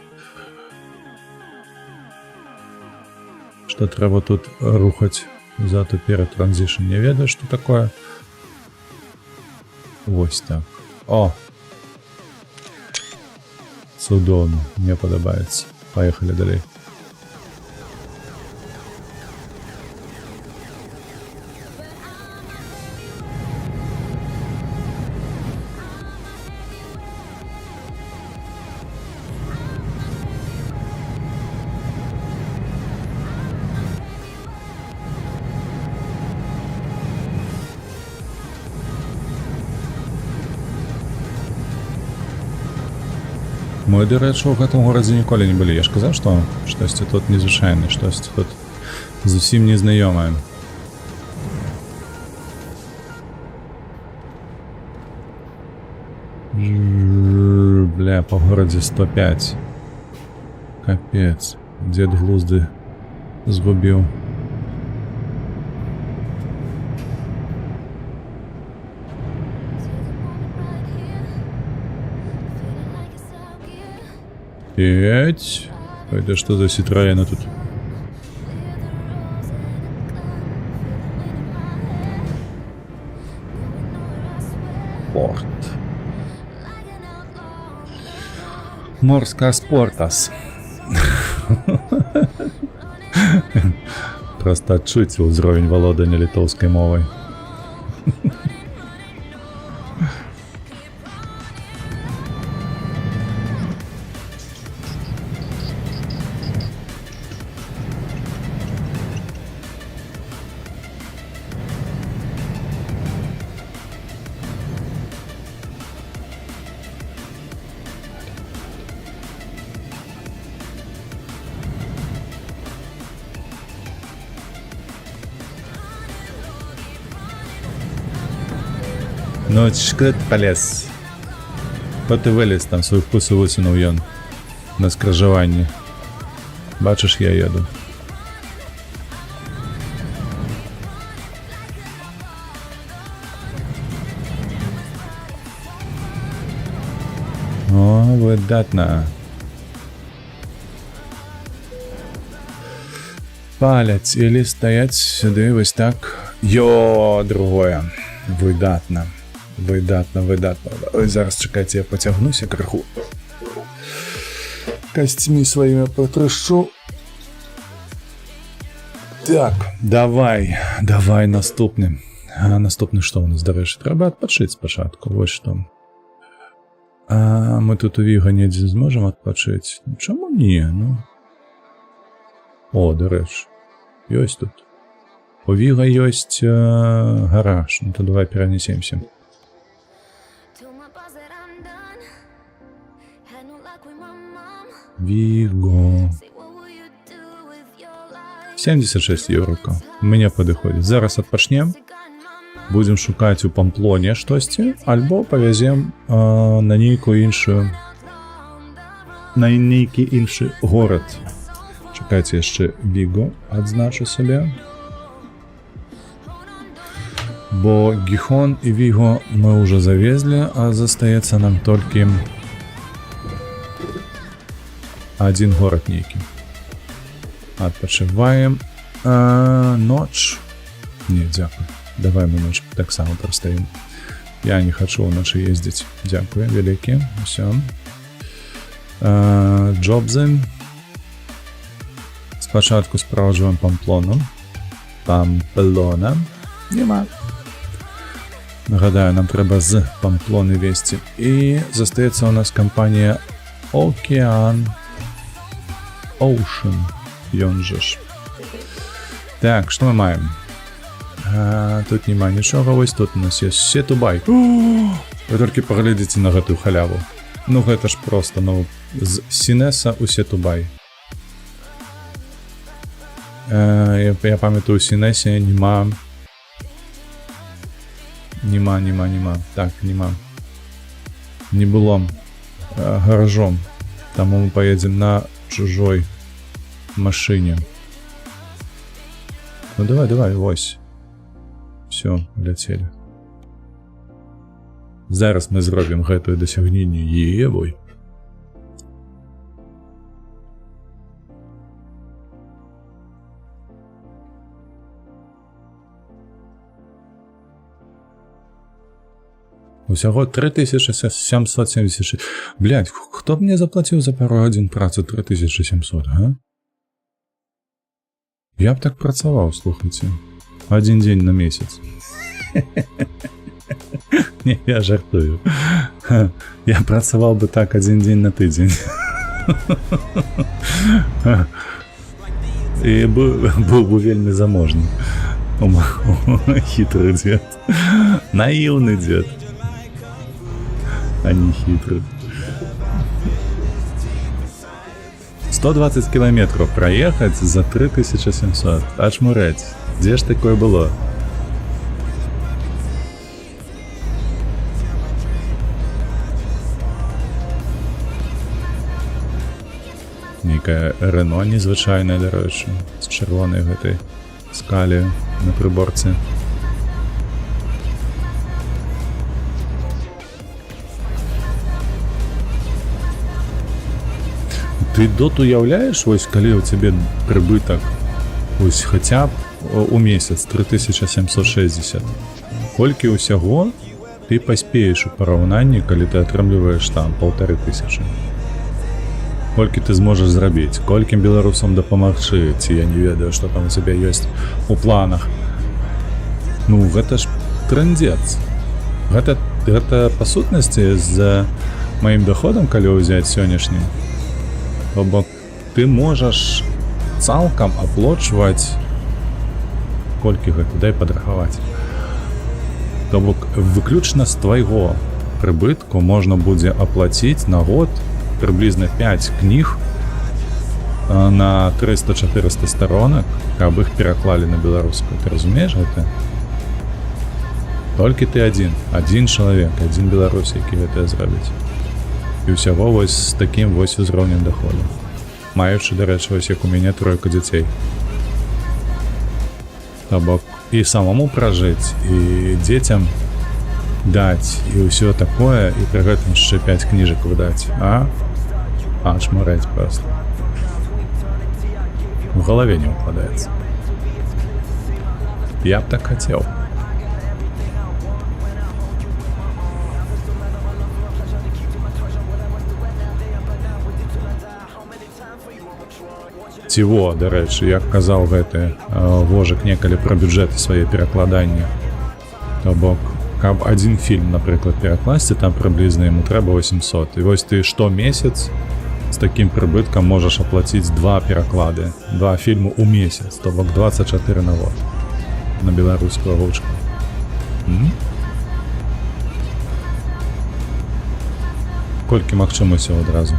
Што трэба тут рухаць зад уперад транзішн, не ведаю, што такое. Вось так. О! Цудоўна, мне падабаецца. Паехалі далей. Мы, дарэчы, у гэтым горадзе ніколі не былі. Я ж казаў, што штосьці тут незвычайнае, штосьці тут зусім незнаёмае. Бля, па горадзе 105. Капец. Дзед глузды згубіў. Петь. Это что за Citroёны тут? Спорт. Морска Спортас. Просто адчуйце ўзровень валодання літоўскай мовай. Ну, чекай, полез. От і виліз там свою вкусу висунув ён на скрижуванні. Бачиш, я їду. О, видатно. Палець или стоять сюди ось так. Йо, другое. Видатно. Видатно. Ой, зараз, чекайте, я потягнуся криху. Костьми своїми потрощу. Так, давай наступне. А наступне що у нас, до речі? Треба відпочити спочатку, ось що. А ми тут у Вігані зможемо відпочити? Чому ні? Ну. О, до речі. Ось тут. У Віга есть гараж. Ну то давай перенесемся. Віго. 76 євро. Мені підходить. Зараз відпочнем. Будем шукати у Памплоні штості, або повезем на некий інший город. Чекайте, ще Віго відзначу себе. Бо Гихон и Виго мы уже завезли, а застается нам только один город некий. Отпочиваем. Ночь. Не, дякую. Давай мы ночь так само простоим. Я не хочу ночи ездить. Дякую, великий. Все. Джобзи. Спочатку справджуємо Памплону. Памплона. Нема. Нагадаю, нам треба з Памплони вести. І застається у нас компанія Ocean. Ён же ж. Так, що ми маємо? Тут нема нічого. Ось тут у нас є Сетубай. Ви тільки поглядите на гэтую халяву. Ну, гэта ж просто, ну, з Сінеса у Сетубай. Я пам'ятаю, у Сінесі нема. Так, нема. Не было гаражом. Тому мы поедем на чужой машине. Ну давай, ось. Все, летели. Зараз мы зробим гэтое досягнение Евой. Усяго 3776. Блядь, хто б мне заплатив за пару годин працу 3700, а? Я б так працаваў, слухайте. Один день на месяц. Не, я жартую. Я працаваў бы так один день на тыдзень. І быў бы вельмі заможны. Хитрый дед. Наивный дед. А не хитрый. 120 километров проехать за 3700. Очмуреть. Где ж такое было? Некая Рено незвичайная, до речі, з червоною гэтай скалею на приборці. Ты тут уяўляеш, вось калі ў цябе прыбытак вось хаця б у месяц 3760, колькі ўсяго ты паспееш у параўнанні, калі ты атрымліваеш там 1500. Колькі ты зможаш зрабіць, колькім беларусам дапамагчы, ці я не ведаю, што там у цябе ёсць у планах. Ну, гэта ж трындзец. Гэта па сутнасці з маім доходам, калі ўзяць сённяшні, бо ты можаш цалкам аплачваць, колькі гэта, дай падрахаваць. То бок выключна з твайго прыбытку можна будзе аплаціць на год прыблізна 5 кніг на 300-400 сторонак, каб іх пераклалі на беларускую. Ты разумееш гэта? Толькі ты адзін чалавек, адзін беларус, які гэта зробіць. І ўсяго вось з такім вось узроўнем доходу. Маючы, дарэчы, вось як у мяне 3 дзяцей. То бок і самому пражыць, і дзецям даць, і ўсё такое, і пры гэтым яшчэ 5 кніжак выдаць. Шмарэць проста. В галаве не укладаецца. Я б так хацеў. Ціво, дарэчы, як казаў гэты Вожык некалі пра бюджэты свае перакладання. То бок, каб адзін фільм, напрыклад, перакласці, там прыблізна яму трэба 800. І вось ты штомесяц з такім прыбыткам можаш аплаціць 2 пераклады, 2 фільмы ў месяц, то бок 24 на год на беларускую гучку. Колькі магчымасцяў адразу.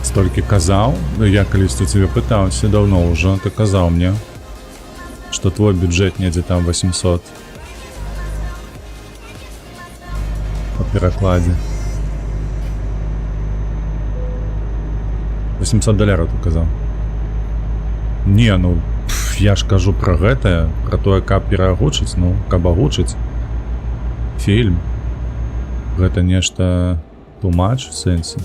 Столькі казаў, я калісьці цябе пытаўся даўно ўжо, ты казаў мне, што твой бюджэт недзе там 800 па перакладзе. $800 ты казаў. Не, ну, я ж кажу пра гэтае, пра тое, каб перагучыць, ну, каб агучыць фільм. Гэта нешта too much в сэнсе.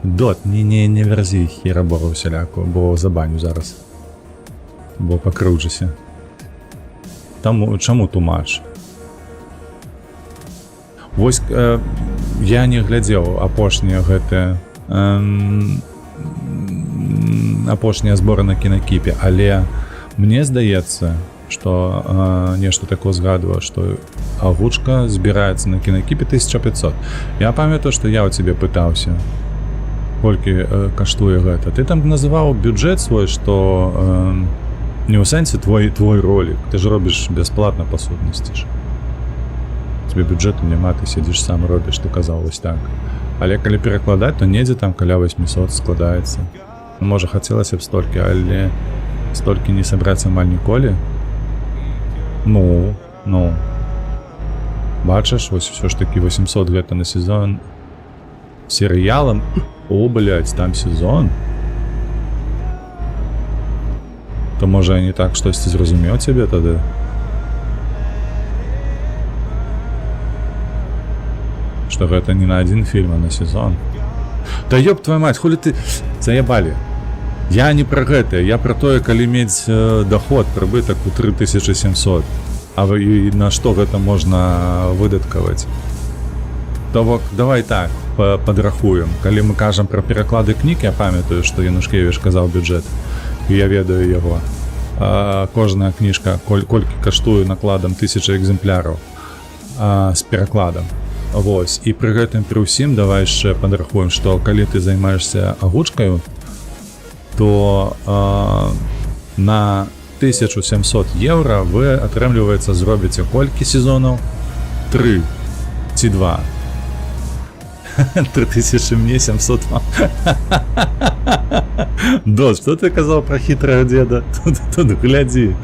Дот, не верзі херабору усяляку, бо забаню зараз. Бо пакрыўджуся. Таму, чаму тумач? Вось, я не глядзеў апошнія гэтыя апошнія зборы на кінакіпе, але мне здаецца, што нешта такое згадваю, што агучка збіраецца на кінакіпе 1500. Я памятаю, што я ў цябе пытаўся, колькі каштуе гэта. Ты там называў бюджэт свой, што не ў сэнсе твой ролик, ты ж робіш бясплатна па сутнасці ж. Тебе бюджэту няма, ты сядзіш сам робіш, ты казаў вось так. Але калі перакладаць, то недзе там каля 800 складаецца. Можа, хацелася б столькі, але столькі не сабраць амаль ніколі. Ну. Бачыш, вось усё ж такі 800 гэта на сезон серыялам. О, блядь, там сезон. То можа я не так штосьці зразумеў цябе тады? Што гэта не на адзін фільм, а на сезон. Да ёб твою мать, хули ты заебалі. Я не пра гэта, я пра тое, калі мець доход, прыбытак у 3700. А і на што гэта можна выдаткаваць? То бок, давай так, падрахуем. Калі мы кажам пра пераклады кніг, я памятаю, што Янушкевіч казаў бюджэт, і я ведаю яго. Кожная кніжка, колькі каштуе накладам 1000 экземпляраў з перакладам. Вось, і пры гэтым пры ўсім давай яшчэ падрахуем, што калі ты займаешься агучкаю, то на 1700 евро вы атрымліваецца зробіце колькі сезонаў? 3 ці 2. 3000 мне, 700 вам. Дос, што ты казаў пра хітрага дзеда? Тут глядзі.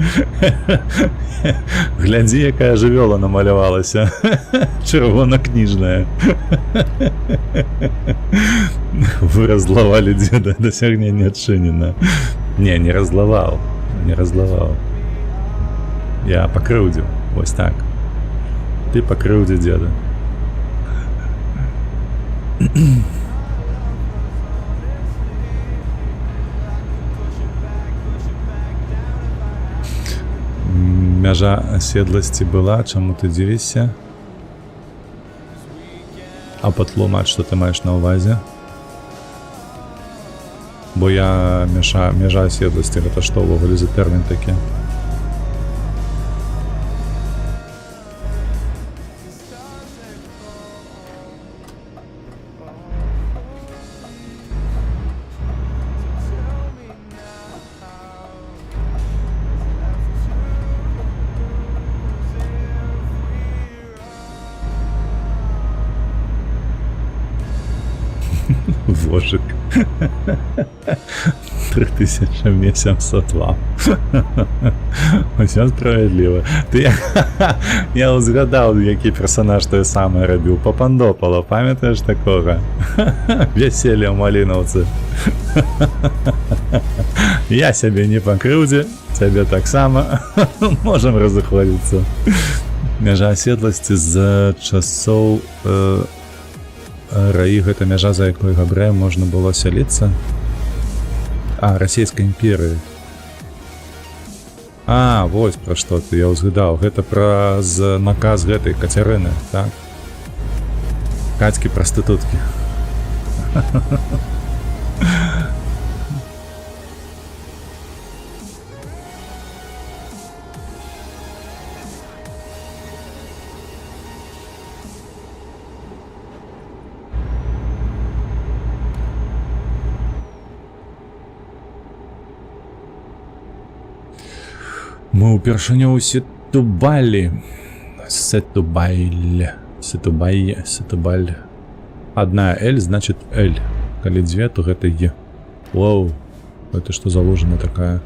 Глядзі, якая жывёла намалявалася. Чырвона-кніжная. Вы разлавалі дзеда, дасягненне адчынена. Не разлаваў. Я пакрыўдзіў. Вось так. ты пакрыўдзе дзеда. Мяжа аседласці была, чаму ты дзівішся? А патлумач, што ты маеш на ўвазе? Бо я мяжа аседласці, гэта што ўвогуле за тэрмін такі? Вожик. 3702. Усё справедливо. Я згадав, який персонаж той самий робив. Папандопало, пам'ятаєш такого? Веселье в Малиновці. Я себе не покрывдзе, тебе так само. Можем разыходиться. Мяжа оседлости з часов... Раі гэта мяжа, за якой габрэям можна было сяліцца. А, расійскай імперыі. А, вось пра што ты, я ўзгадаў. Гэта праз наказ гэтай Кацярыны, так? Кацькі-прастытуткі. Мы ўпершыню ў Сетубаль. Одна Л значит Л. Калі дзве, то гэта Е. Воу, это что за лужина такая?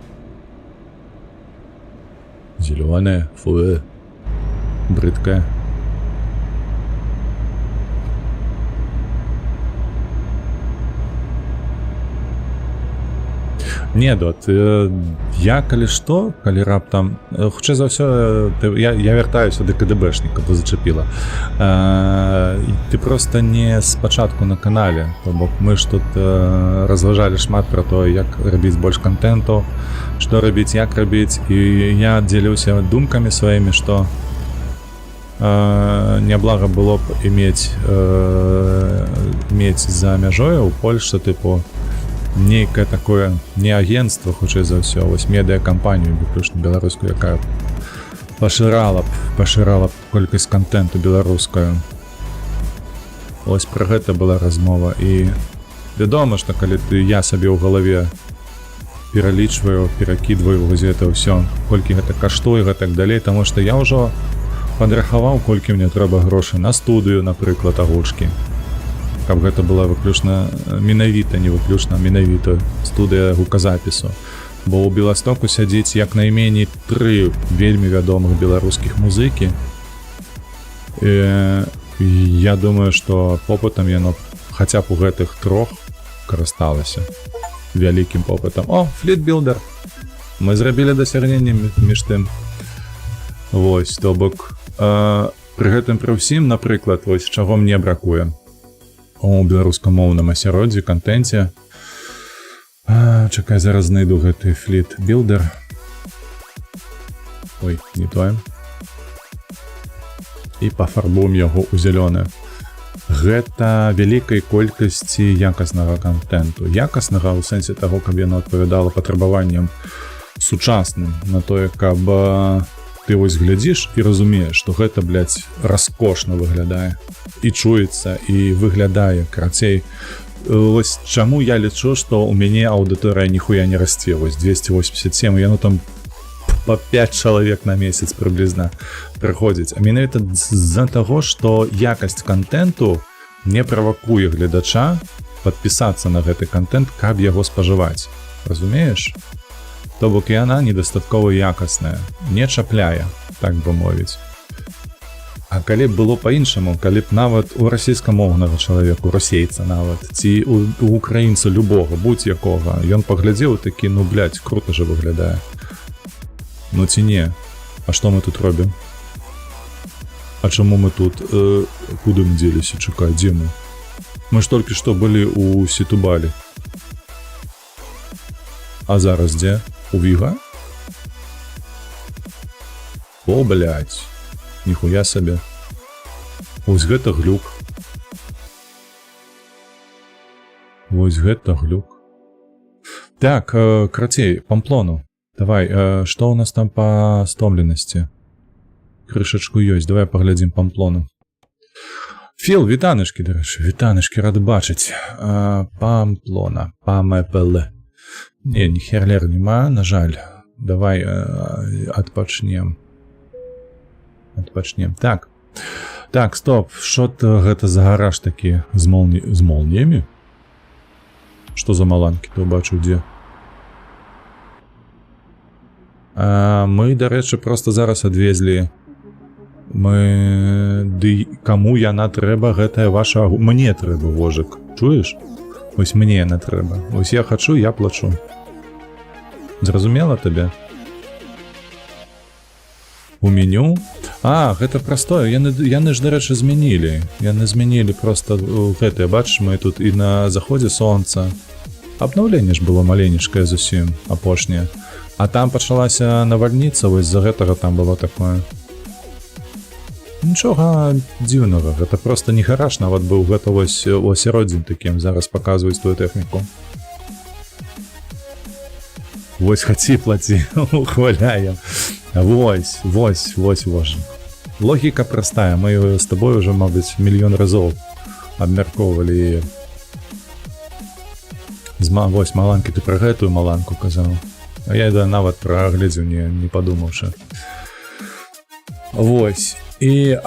Зеленая, фу, брыдкая. Не, дот, я калі што, калі раптам, хутчэй за ўсё, я вяртаюся да КДБшніка, бо зачапіла. Ты просто не спачатку на канале, то бок мы ж тут разважалі шмат пра то, як рабіць больш контенту, што рабіць, як рабіць, і я дзеліўся думкамі сваімі, што няблага было б мець за мяжою ў Польшчы, тыпу, нейкае такое не агентство, хутчэй за ўсё, вось медыакампанію выключна беларускую, якая пашырала б колькасць контенту беларускаю. Вось пра гэта была размова. І вядома, што калі я сабе ў галаве пералічваю, перакідваю ў газету ўсё, колькі гэта каштуе, гэтак далей, таму што я ўжо падрахаваў, колькі мне трэба грошай на студыю, напрыклад, агучкі. Каб гэта была выключна менавіта, не выключна менавіта студыя гуказапісу. Бо ў Беластоку сядзіць як найменей 3 вельмі вядомых беларускіх музыкі. Я думаю, што попытам яно хаця б у гэтых 3 карысталася. Вялікім попытам. О, флітбілдер! Мы зрабілі дасягненне між тым. Вось, то бок, пры гэтым пры ўсім, напрыклад, вось чаго мне бракуе у беларускамоўным асяроддзі, контенце. Чакай, зараз знайду гэты фліт-білдер. Ой, не тое. І пафарбуем яго ў зялёны. Гэта вялікай колькасці якаснага контенту. Якаснага ў сэнсе таго, каб яно адпавядала патрабаванням сучасным, на тое, каб ты вось глядзіш і разумееш, што гэта, блядь, раскошна выглядае. І чуецца, і выглядае, карацей. Вось чаму я лічу, што ў мяне аўдыторыя ніхуя не расце. Вось 287, яно там па 5 чалавек на месяц прыблізна прыходзіць. А менавіта з-за таго, што якасць контенту не правакуе гледача падпісацца на гэты контент, каб яго спажываць. Разумееш? То бок яна недастаткова якасная, не чапляе, так бы мовіць. А калі б было па-іншаму, калі б нават у расійскамоўнага чалавеку, расейца нават, ці у украінца любога, будь-якога, ён паглядзеў такі, ну, блядь, круто же выглядае. Ну ці не? А што мы тут робім? А чаму мы тут? Куды мы дзеліся? Чакай, дзе мы? Мы ж толькі што былі ў Сітубалі. А зараз дзе? У Віга? О, блядь. Ніхуя сабе. Вось гэта глюк. Вось гэта глюк. Так, крацей, Памплону. Давай, што ў нас там па стомленасці? Крышачку ёсць, давай паглядзім Памплону. Філ, вітанышкі, дарэчы, вітанышкі, рады бачыць. Памплона, Пампле. Не, ні херлер нема, на жаль. Давай адпачнем. Адпачнем. Так. Так, стоп, што гэта за гараж такі з молніямі? Што за маланкі, то бачу, дзе? Мы, дарэчы, проста зараз адвезлі. Ды каму яна трэба, гэтая ваша... Мне трэба, вожык. Чуеш? Вось мне яна трэба. Вось я хачу, я плачу. Зразумела табе? У меню? Гэта простое. Яны ж, дарэчы, змянілі. Яны змянілі проста гэтае. Бачыш, мы тут і на заходзе сонца. Абнаўленне ж было маленечкае зусім, апошняе. А там пачалася навальніца, вось з-за гэтага там было такое. Нічога дзіўнага, гэта проста не гараж, нават быў гэта вось у асяроддзі такім, зараз паказваюць тую тэхніку. Вось хаці плаці, ухваляем. Вось. Логіка простая, мы з тобой уже, мабыць, мільён разоў абмяркоўвалі яе. Вось маланкі, ты пра гэтую маланку казаў. А я нават прагледзеў, не падумаўшы. Вось. І,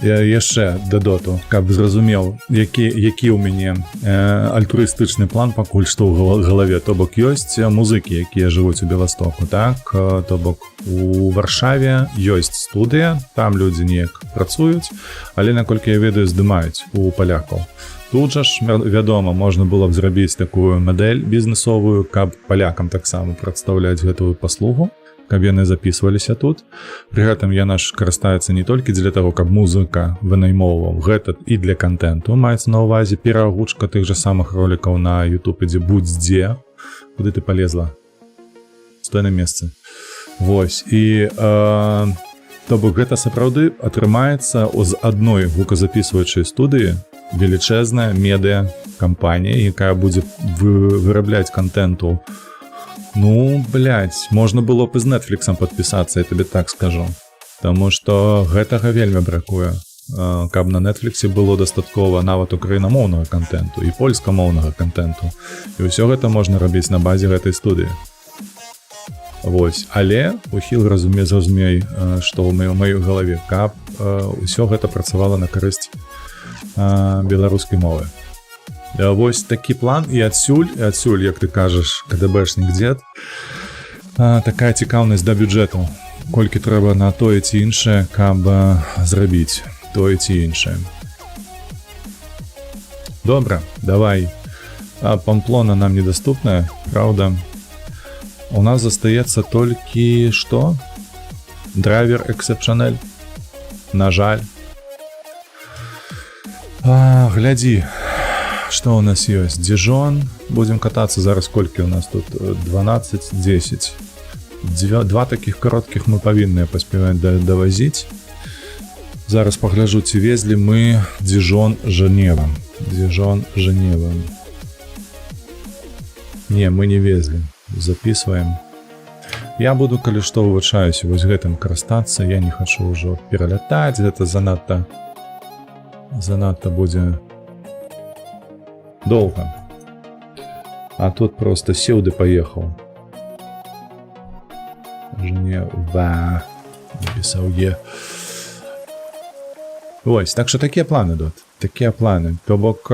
яшчэ дадоту, каб зразумеў, які ў мяне альтруістычны план пакуль што ў галаве. То бок ёсць музыкі, якія жывуць у Беластоку, так? То бок у Варшаве ёсць студыя, там людзі неяк працуюць, але, наколькі я ведаю, здымаюць у палякаў. Тут жа ж, вядома, можна было б зрабіць такую мадэль бізнесовую, каб палякам таксама прадстаўляць гэтую паслугу, каб яны записываліся тут. Пры гэтым яна ж карыстаецца не толькі дзеля таго, каб музыка вынаймоўваў, гэта і для контенту, маецца на ўвазе перагрузка тых жа самых ролікаў на YouTube, ідзе будь-дзе. Куды ты полезла? Стой на месцы. Вось, і то бок гэта сапраўды атрымаецца з адной гуказапісваючай студыі велічэзная медыа кампанія, якая будзе вырабляць контенту. Ну, блядь, можна было б з Netflix'ам падпісацца, я табе так скажу. Таму што гэтага вельмі бракуе. Каб на Netflix'е было дастаткова нават украінамоўнага контенту і польскамоўнага контенту. І ўсё гэта можна рабіць на базе гэтай студыі. Вось, але ухіл зразумей, што ў маёй галаве, каб ўсё гэта працавала на карысць беларускай мовы. Вось такі план, і адсюль, як ты кажаш, КДБшнік дзед, такая цікаўнасць да бюджэту. Колькі трэба на тое ці іншае, каб зрабіць тое ці іншае. Добра, давай. Памплона нам недаступная, правда? У нас застаецца толькі што? Драйвер Exceptional. На жаль. Глядзі. Што ў нас ёсць? Дижон. Будзем катацца зараз, колькі ў нас тут? 12-10. Два такіх кароткіх мы павінныя паспяваць давазіць. Зараз пагляджу, ці везлі мы Дижон-Женева. Дижон-Женева. Не, мы не везлі. Записываем. Я буду, калі што, вывучаюся вось гэтым карыстацца. Я не хачу ўжо пералятаць. Гэта занадта будзе долго. А тут просто сеў ды паехаў. Женева. Напісаў е. Вось, так што такія планы идут. Такія планы. То бок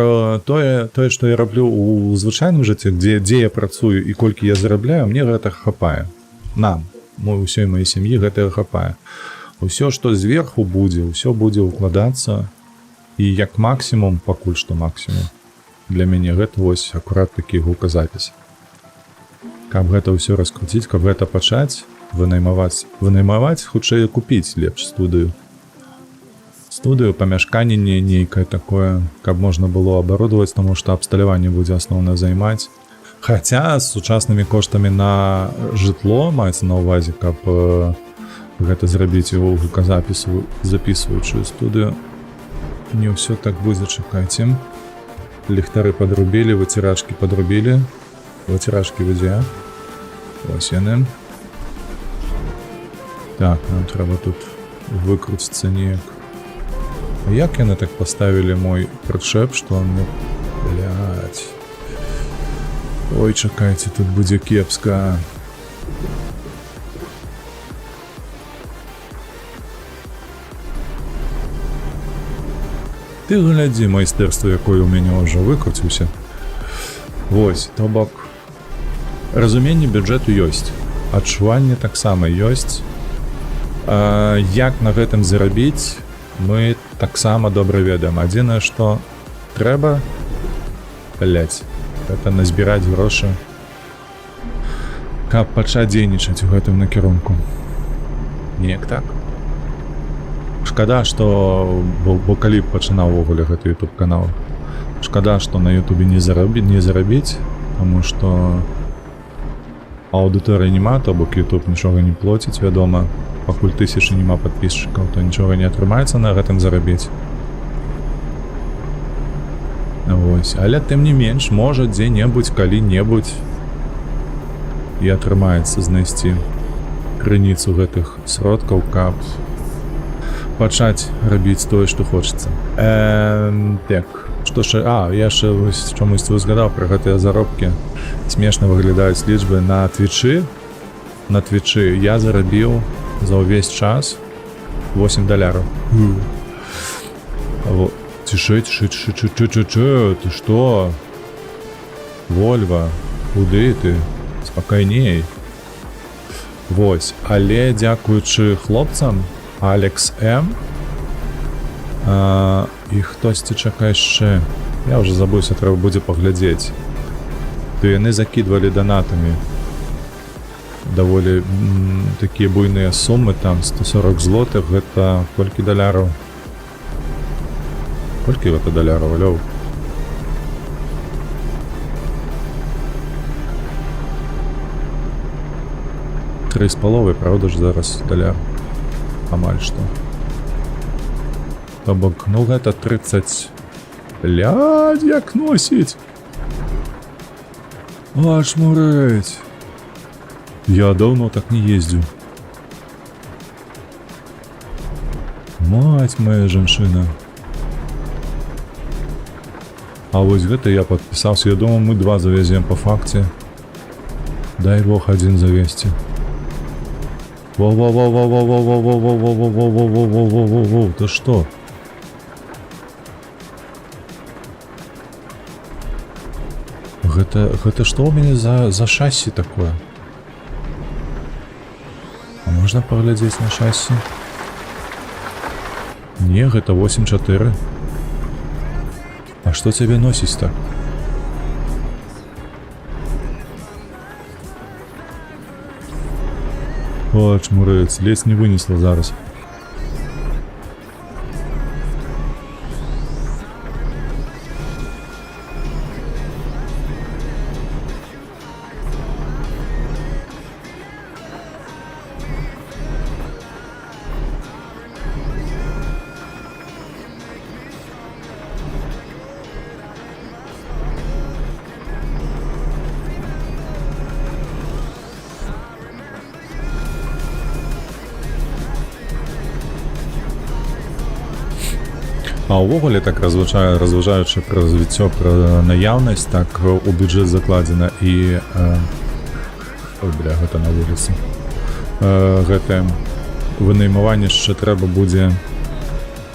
тое, што я раблю у звычайным жыцці, дзе я працую і колькі я зарабляю, мне гэта хапае. Нам, усёй маёй сям'і гэтага хапае. Усё, што зверху будзе, усё будзе укладацца. І як максімум, пакуль што максімум, для мяне гэта вось акурат такі гуказапіс. Каб гэта ўсё раскруціць, каб гэта пачаць, вынаймаваць, хутчэй купіць лепш студыю. студыю, памяшканне нейкае такое, каб можна было абарудаваць, таму што абсталяванне будзе асноўна займаць. Хаця з сучаснымі коштамі на жытло маецца на ўвазе, каб гэта зрабіць у гуказапісу, запісваючую студыю. Не ўсё так будзе, чакайце. Ліхтары падрубілі, выцірачкі падрубілі. Выцірачкі будзе. Вось яны. Так, нам трэба тут выкруціцца неяк. А як яны так паставілі мой прычэп, што он мне... Блядь. Ой, чакайце, тут будзе кепска. Ты глядзі майстэрства, якое ў мяне ўжо выкруціўся. Вось, то бок. Разуменне бюджэту ёсць. Адчуванне таксама ёсць. Як на гэтым зарабіць, мы таксама добра ведаем. Адзінае, што трэба, блядь, гэта назбіраць грошы, каб пачаць дзейнічаць у гэтым накірунку. Неяк так. Шкада, што... Бо калі б пачынаў увогуле гэты YouTube канал. Шкада, што на YouTube не зарабіць, таму што аўдыторыі няма, то бок YouTube нічога не плоціць, вядома. Пакуль 1000 няма падпісчыкаў, то нічога не атрымаецца на гэтым зарабіць. Вось, але тым не менш, можа дзе-небудзь, калі-небудзь і атрымаецца знайсці крыніцу гэтых сродкаў, каб пачаць рабіць тое, што хочацца. Так, што ж, я яшчэ чамусьці узгадаў пра гэтыя заробкі. Смешна выглядаюць лічбы на Твічы. На Твічы я зарабіў за ўвесь час $8. Цішэй, ты што? Вольва, куды ты? Спакайней. Вось, але дзякуючы хлопцам, Алекс М. І хтосьці чакае яшчэ. Я ўжо забыўся, трэба будзе паглядзець. То яны закідвалі донатамі даволі такія буйныя сумы, там 140 злотых, гэта колькі даляраў? Колькі гэта даляраў, алё? Тры з паловай, правда ж, зараз даляр? Амаль што. То бок, ну гэта 30... Блядь, як носіць! Аж мурэць! Я даўно так не ездзіў. Мать моя жанчына. А вось гэта я падпісаўся. Я думаю, мы 2 завезем па факце. Дай бог 1 завезці. Воу-воу-воу-воу-воу-воу-воу-воу-воу-воу-воу-воу-воу-воу-воу-воу-воу-воу, ты што? Гэта што ў мяне за шасі такое? А можна паглядзець на шасі? Не, гэта 8.4. А што цябе носіць так? О, чмурэц, ледзь не вынесла зараз. А ўвогуле так разважаючы пра развіццё, пра наяўнасць, так у бюджэт закладзена і... Ой, бля, гэта на вуліцы. Гэтае вынаймаванне яшчэ трэба будзе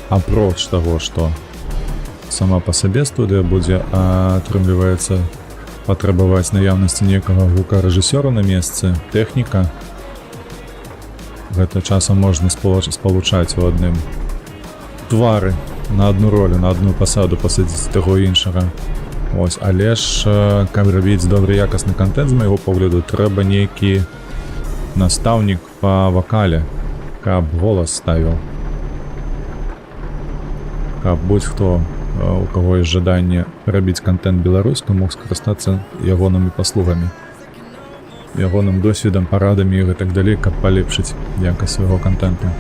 апроч таго, што сама па сабе студыя будзе, атрымліваецца патрабаваць наяўнасці некага гукарэжысёра на месцы, тэхніка. Гэта часам можна спалучаць у адным твары. На одну ролю, на одну пасаду пасадзіць таго іншага. Ось, але ж, каб рабіць добры якасны контент, з майго погляду, трэба нейкі настаўнік па вакале, каб голас ставіў. каб будь-хто, у каго ёсць жаданне рабіць контент беларускай, мог скарыстацца ягонымі паслугамі, ягоным досведам, парадамі і гэтак далей, каб палепшыць якасць свайго контенту.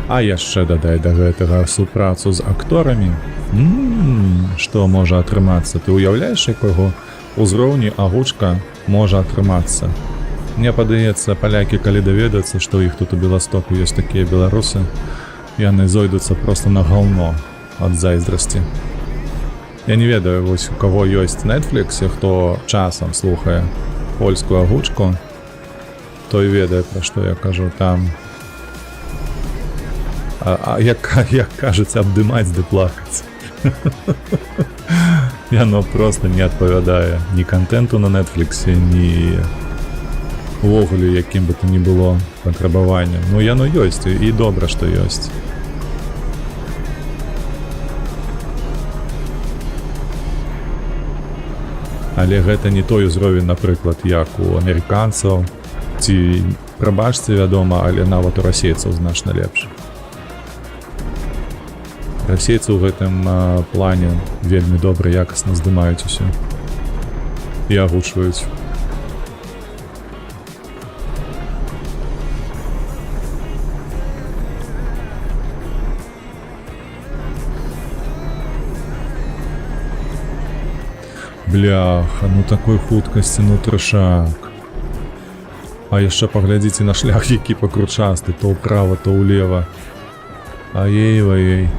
А яшчэ дадай да гэтага супрацу з акторамі. Што можа атрымацца? Ты ўяўляеш, якога ўзроўні агучка можа атрымацца? Мне падаецца, палякі, калі даведацца, што іх тут у Беластоку ёсць такія беларусы, яны зойдуцца проста на гаўно ад зайздрасці. Я не ведаю, вось у каго ёсць Netflix, хто часам слухае польскую агучку, той ведае, пра што я кажу, там як кажуць, абдымаць ды плакаць. Яно просто не адпавядае ні контенту на Netflixе, ні увогуле якім бы то ні было патрабаваннем. Ну яно ёсць, і добра, што ёсць. Але гэта не той узровень, напрыклад, як у амерыканцаў, ці, прабачце, вядома, але нават у расейцаў значна лепш. Расейцы ў гэтым плане вельмі добра, якасна здымаюць усё і агучваюць. Бляха, ну такой хуткасці, ну трэшак. А яшчэ паглядзіце на шлях, які пакручасты, то ўправа, то ўлева. Аей-ваей.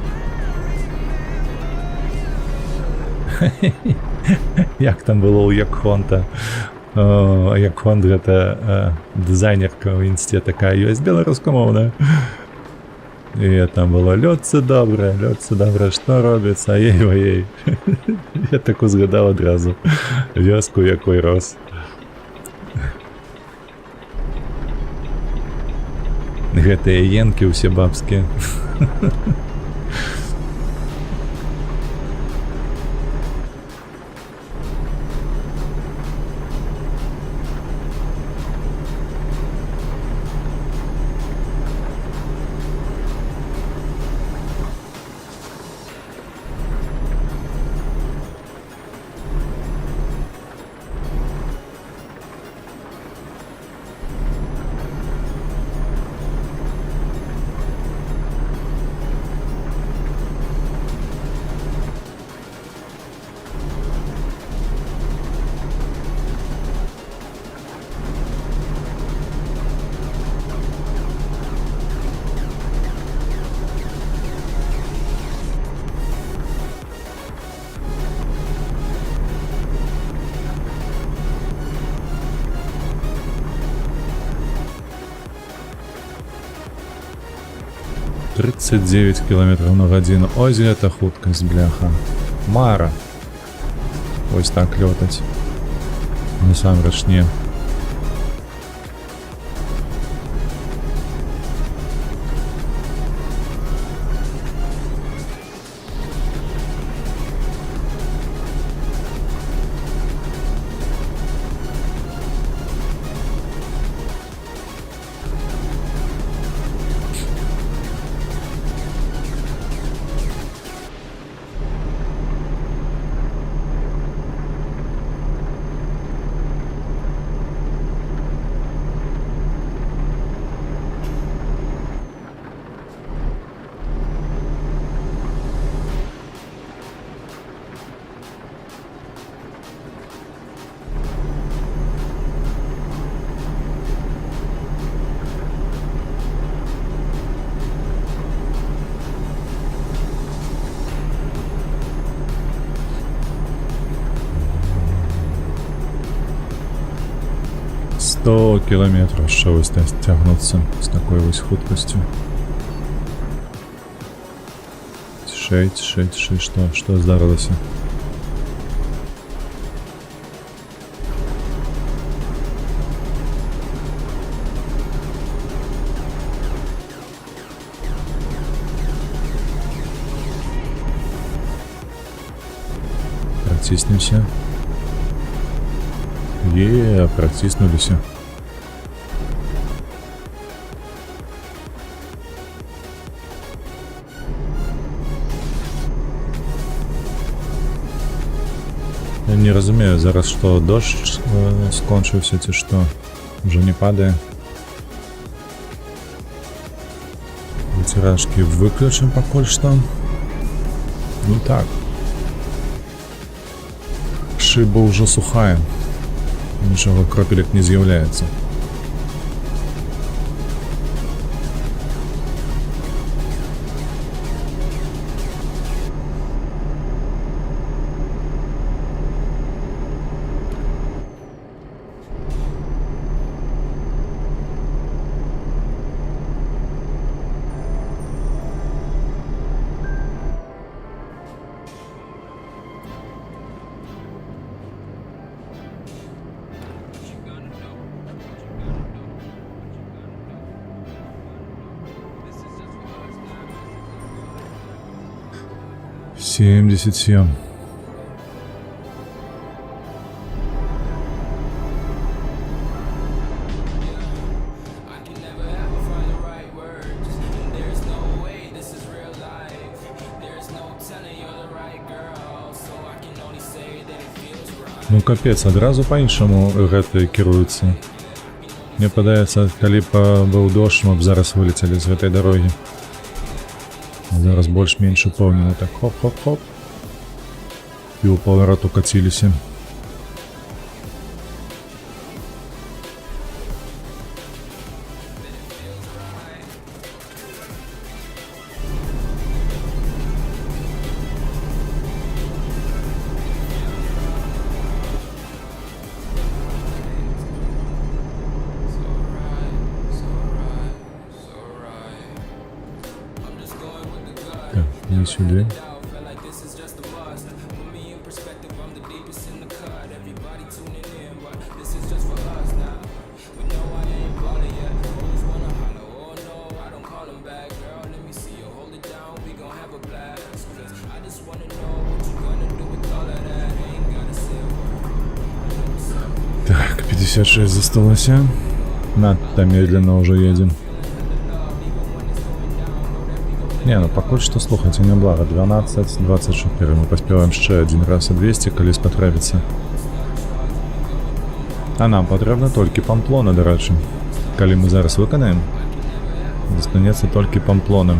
Як там было ў Якхонта. Якхонт гэта дызайнерка ў інсце такая ёсць беларускамоўная. І там было лётцы добра, што робіцца, аей-ваей. Я так узгадаў адразу вёску, якой рос. Гэтыя енкі ўсе бабскія. — 39 км на гадзіну. Ось гэта хуткасць, бляха. Мара. Вось так лётаць. Насамрэч не. — 100 кілометраў яшчэ вось цягнуцца з такой вось хуткасцю. Што здарылася? Проціснемся. Праціснуліся. Я не разумею зараз, што дождж скончыўся ці што. Уже не падае. Выцірашкі выключым пакуль што. Ну так. Шыба ўжо сухая. Нічога кропелек не з'яўляецца. Семьдесят семь. Ну капец, адразу па-іншаму гэты кіруецца. Мне падаецца, калі быў дождж, мы б зараз вылецелі з гэтай дарогі. Зараз больш-менш упэўнена, так хоп-хоп-хоп. І ў паварот укаціліся. Так, і сюди. Так, 56 засталося. Надто медленно уже едем. Не, ну пакуль што, слухайце, няблага. 12:24. Мы паспяваем яшчэ адзін раз і 200, калі спатрэбіцца. А нам патрэбна толькі Памплона, дарэчы. Калі мы зараз выканаем, застанецца толькі Памплона.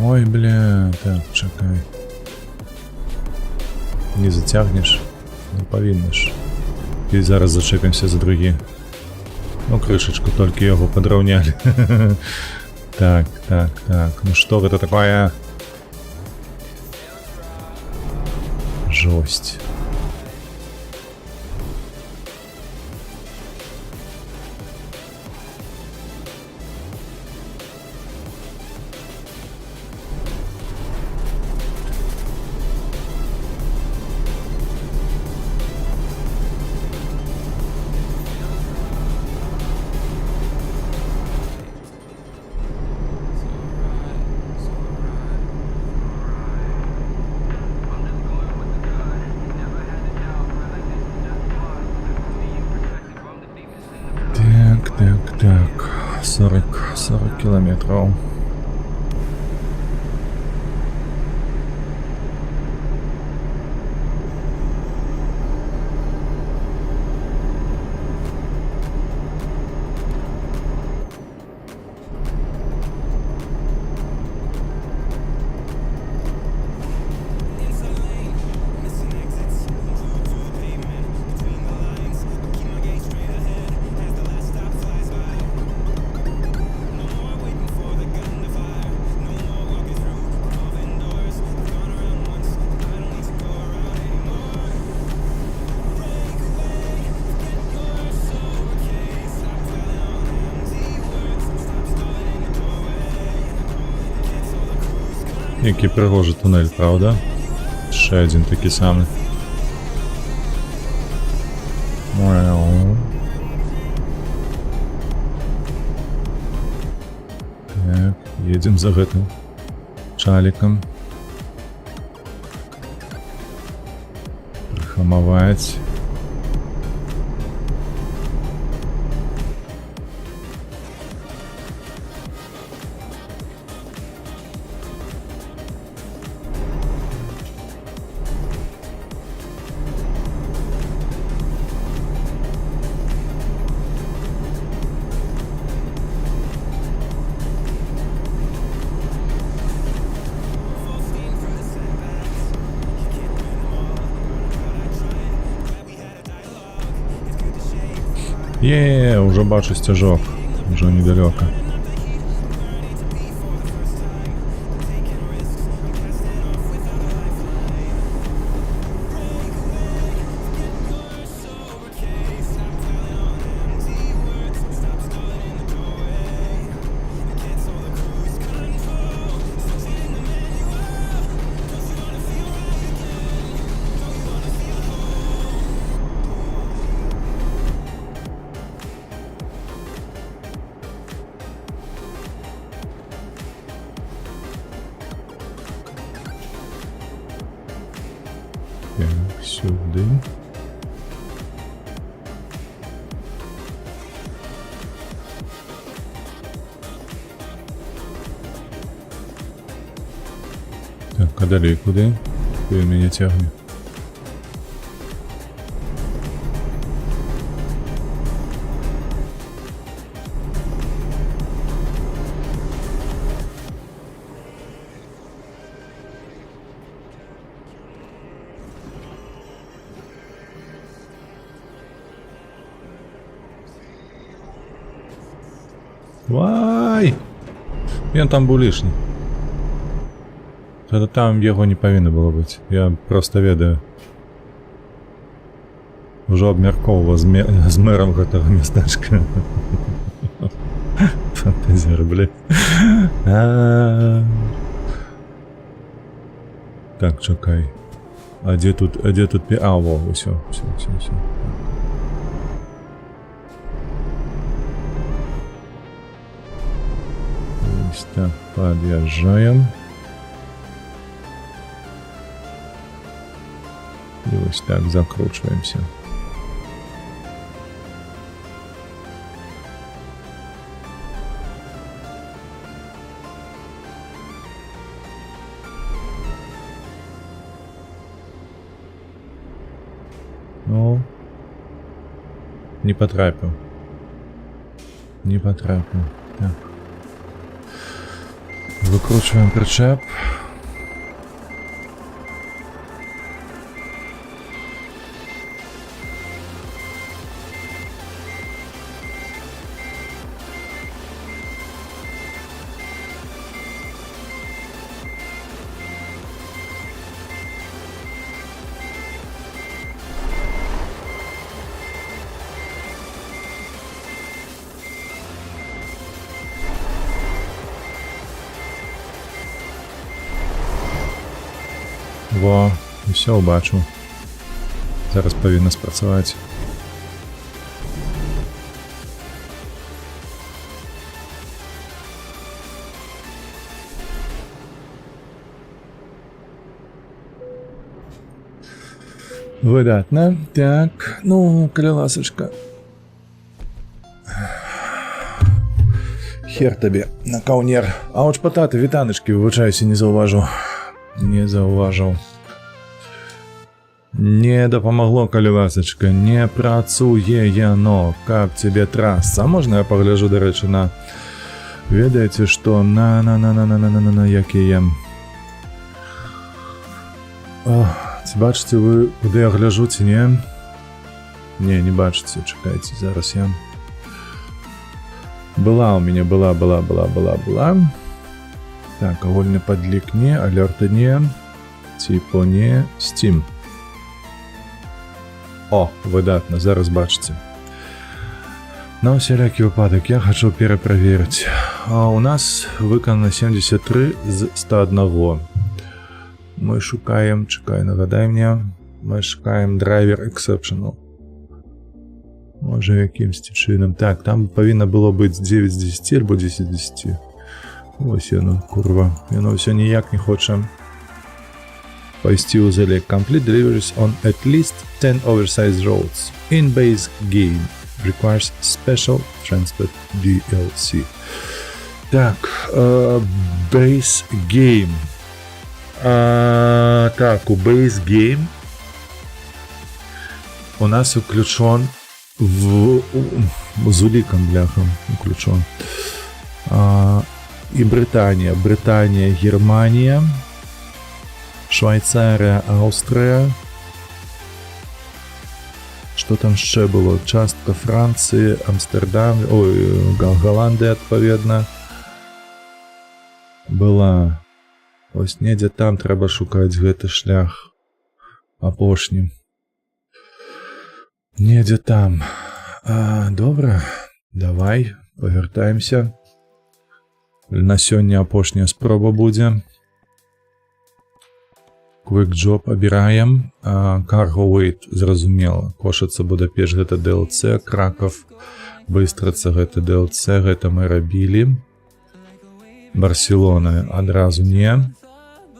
Ой, бля, так, чакай. Не зацягнеш? Не павіннаш. І зараз зачэпімся за другі. Ну, крышачку толькі яго падраўнялі. Так. Ну што гэта такое? Жосць. Так, 40 километров. Який пригожий тунель, правда? Ще один такий самий. Так, едем за гэтым чалікам. Прихамаваць. Уже бачу стяжок. Уже недалеко. Так, сюди. Так, а далі куди? Куди мене тягне? Вай! Ён там був лишній. Та там його не повинно було бути. Я просто ведаю. Уже обмярковував з мером гэтага местечка. Фантазер, блядь. Так, чекай. А де тут... А, во, все. Так, подъезжаем. И вот так закручиваемся. Ну, не потрапил. Так. Выкручиваем причеп. Во, все бачу. Зараз повинно спрацювати. Видатно. Так, ну, колеласочка. Хер тобі на каунер. А от шпатати, вітаночки, вибачаюся, не зауважу. Не допомогло, колеласочка, не працує яно. Как тебе траса? Можна я погляжу, до речі, на... Ведаєте, що на як я ем. Ці бачите ви, куди я гляжу, ці ні? Ні, не бачите, чекайте, зараз я... Была у меня, была. Так, вольный подлик не, алерты не, типу не, Steam. О, видатно, зараз бачите. На усілякий випадок я хочу перепровірити. А у нас виконано 73 з 101. Мы шукаем, чекай, нагадай мне. Мы шукаем драйвер exceptional. Може якимсь чином. Так, там повинно було бути 9 з 10 або 10 з 10. Ось яно, курва. Яно все ніяк не хоче пайсти у залік. Complete deliveries on at least 10 oversized roads. In base game. Requires special transport DLC. Так, base game. Так, у base game у нас включен з уліком, бляхом включен. І Британія. Британія, Германія, Швейцарія, Австрія. Що там ще було? Частка Франції, Амстердам, ой, Голландія, відповідно. Була. Ось недзе там трэба шукаць гэты шлях апошні. Недзе там. Добра, давай, павяртаемся. На сёння апошняя спроба будзе. Quick Job абіраем. Cargo Weight, зразумела. Кошыца Будапешт, гэта DLC. Краков, Быстраца, гэта DLC. Гэта мы рабілі. Барселона адразу не.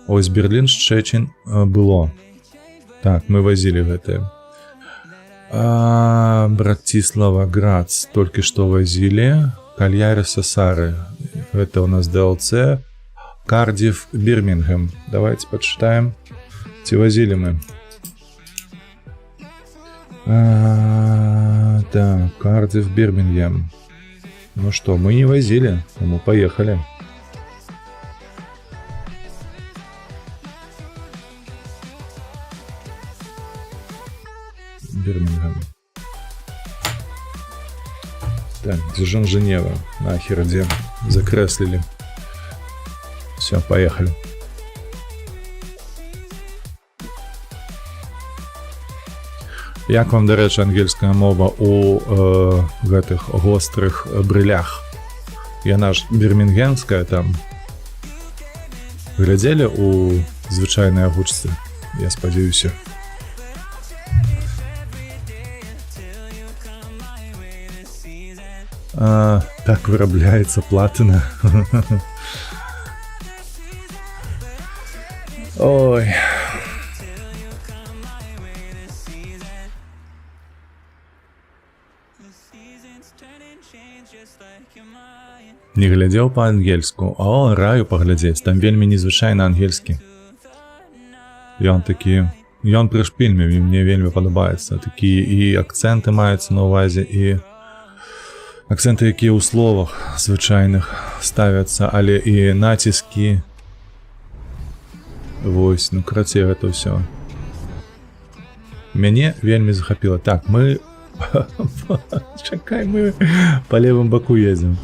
Ось Берлін, Шчэцін было. Так, мы возілі гэтае. Братислава, Грац толькі што возілі. Кальяри, Сасары. Гэта у нас DLC. Кардиф, Бирмингем. Давайте почитаем. Ці возілі мы. Так, Кардиф, Бирмингем. Ну что, мы не возили, мы поехали. Бирмингем. Так, Дижон, Женева. Нахер, где? Закреслили. Все, поехали. Як вам, до речі, ангельська мова у гэтых гострых брылях? Яна ж бірмінгемская там. Глядзелі у звычайнай агучцы? Я спадзяюся. Так вырабляецца платына. Ой. Не глядзеў па-ангельску. О, раю паглядзець. Там вельмі незвычайна ангельскі. Ён такі... Ён пры шпільме, мне вельмі падабаецца. Такія і акцэнты маюцца на ўвазе, і... Акцэнты, якія ў словах звычайных ставяцца, але і націскі. Вось, ну, карацей, гэта ўсё. Мяне вельмі захапіла. Так, мы... Чакай, мы по левым боку едем.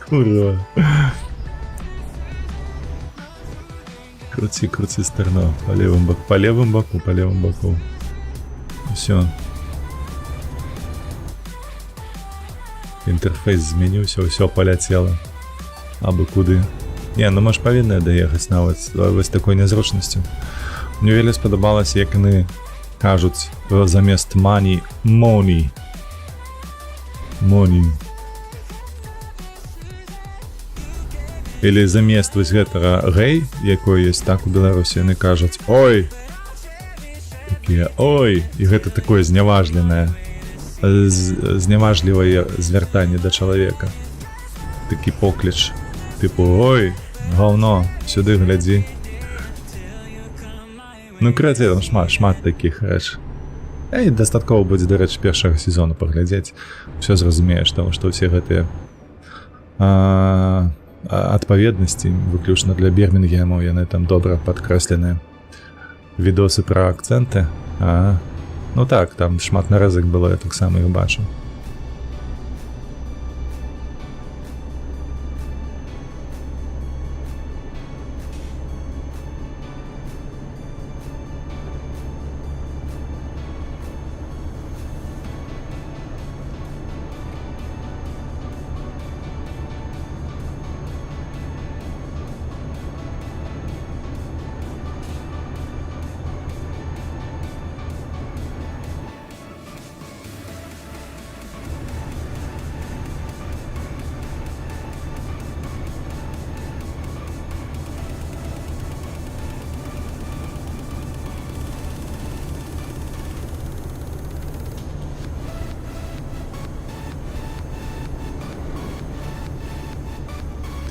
Курва. Крути сторона. По левым боку. Все. Інтэрфейс змяніўся, ўсё паляцела. Абы куды. Не, ну мы ж павінны даехаць нават вось такой нязручнасцю. Мне вельмі спадабалася, як яны кажуць замест money, money. Или замест вось гэтага гэй, якой ёсць так у Беларусі, яны кажуць ой. Такія ой, і гэта такое зняважленае. Зняважлівае звяртанне да чалавека. Такі покліч. Типу, ой, гаўно, сюды глядзі. Ну, карацей, там шмат такіх рэч. І дастаткова будзе, дарэчы, першага сезону паглядзець. Усё зразумееш, таму што ўсе гэтыя адпаведнасці, выключна для Бірмінгему, яны там добра падкрэсленыя. Відосы пра акцэнты. Ну так, там шмат нарэзак было, я таксама іх бачу.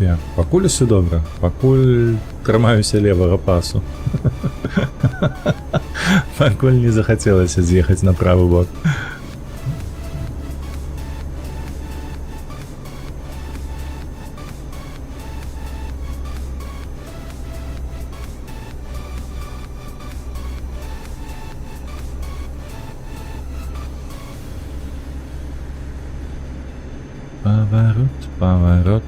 як? Пакуль усё добра. Пакуль трымаюся левага пасу. Пакуль не захацелася з'ехаць на правы бок. Поворот, поворот.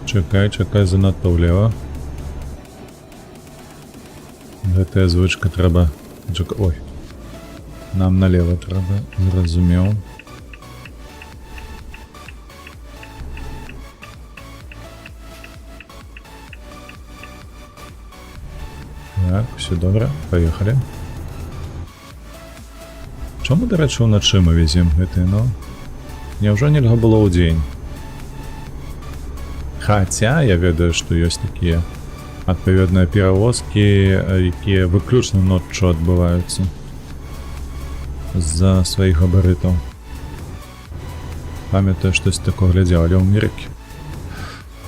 Чакай, занадта ўлева. Гэтая звычка трэба... Ой. Нам налево трэба. Зразумеў. Так, все добра. Паехалі. Чаму, дарэчы, уначы мы везем гэтыя, ну? Няўжо нельга было ў дзень? Хаця я ведаю, што ёсць такія адпаведныя перавозкі, якія выключна ноччу адбываюцца з-за сваіх габарытаў. Памятаю, штось такое глядзеў, але ў Амерыкі.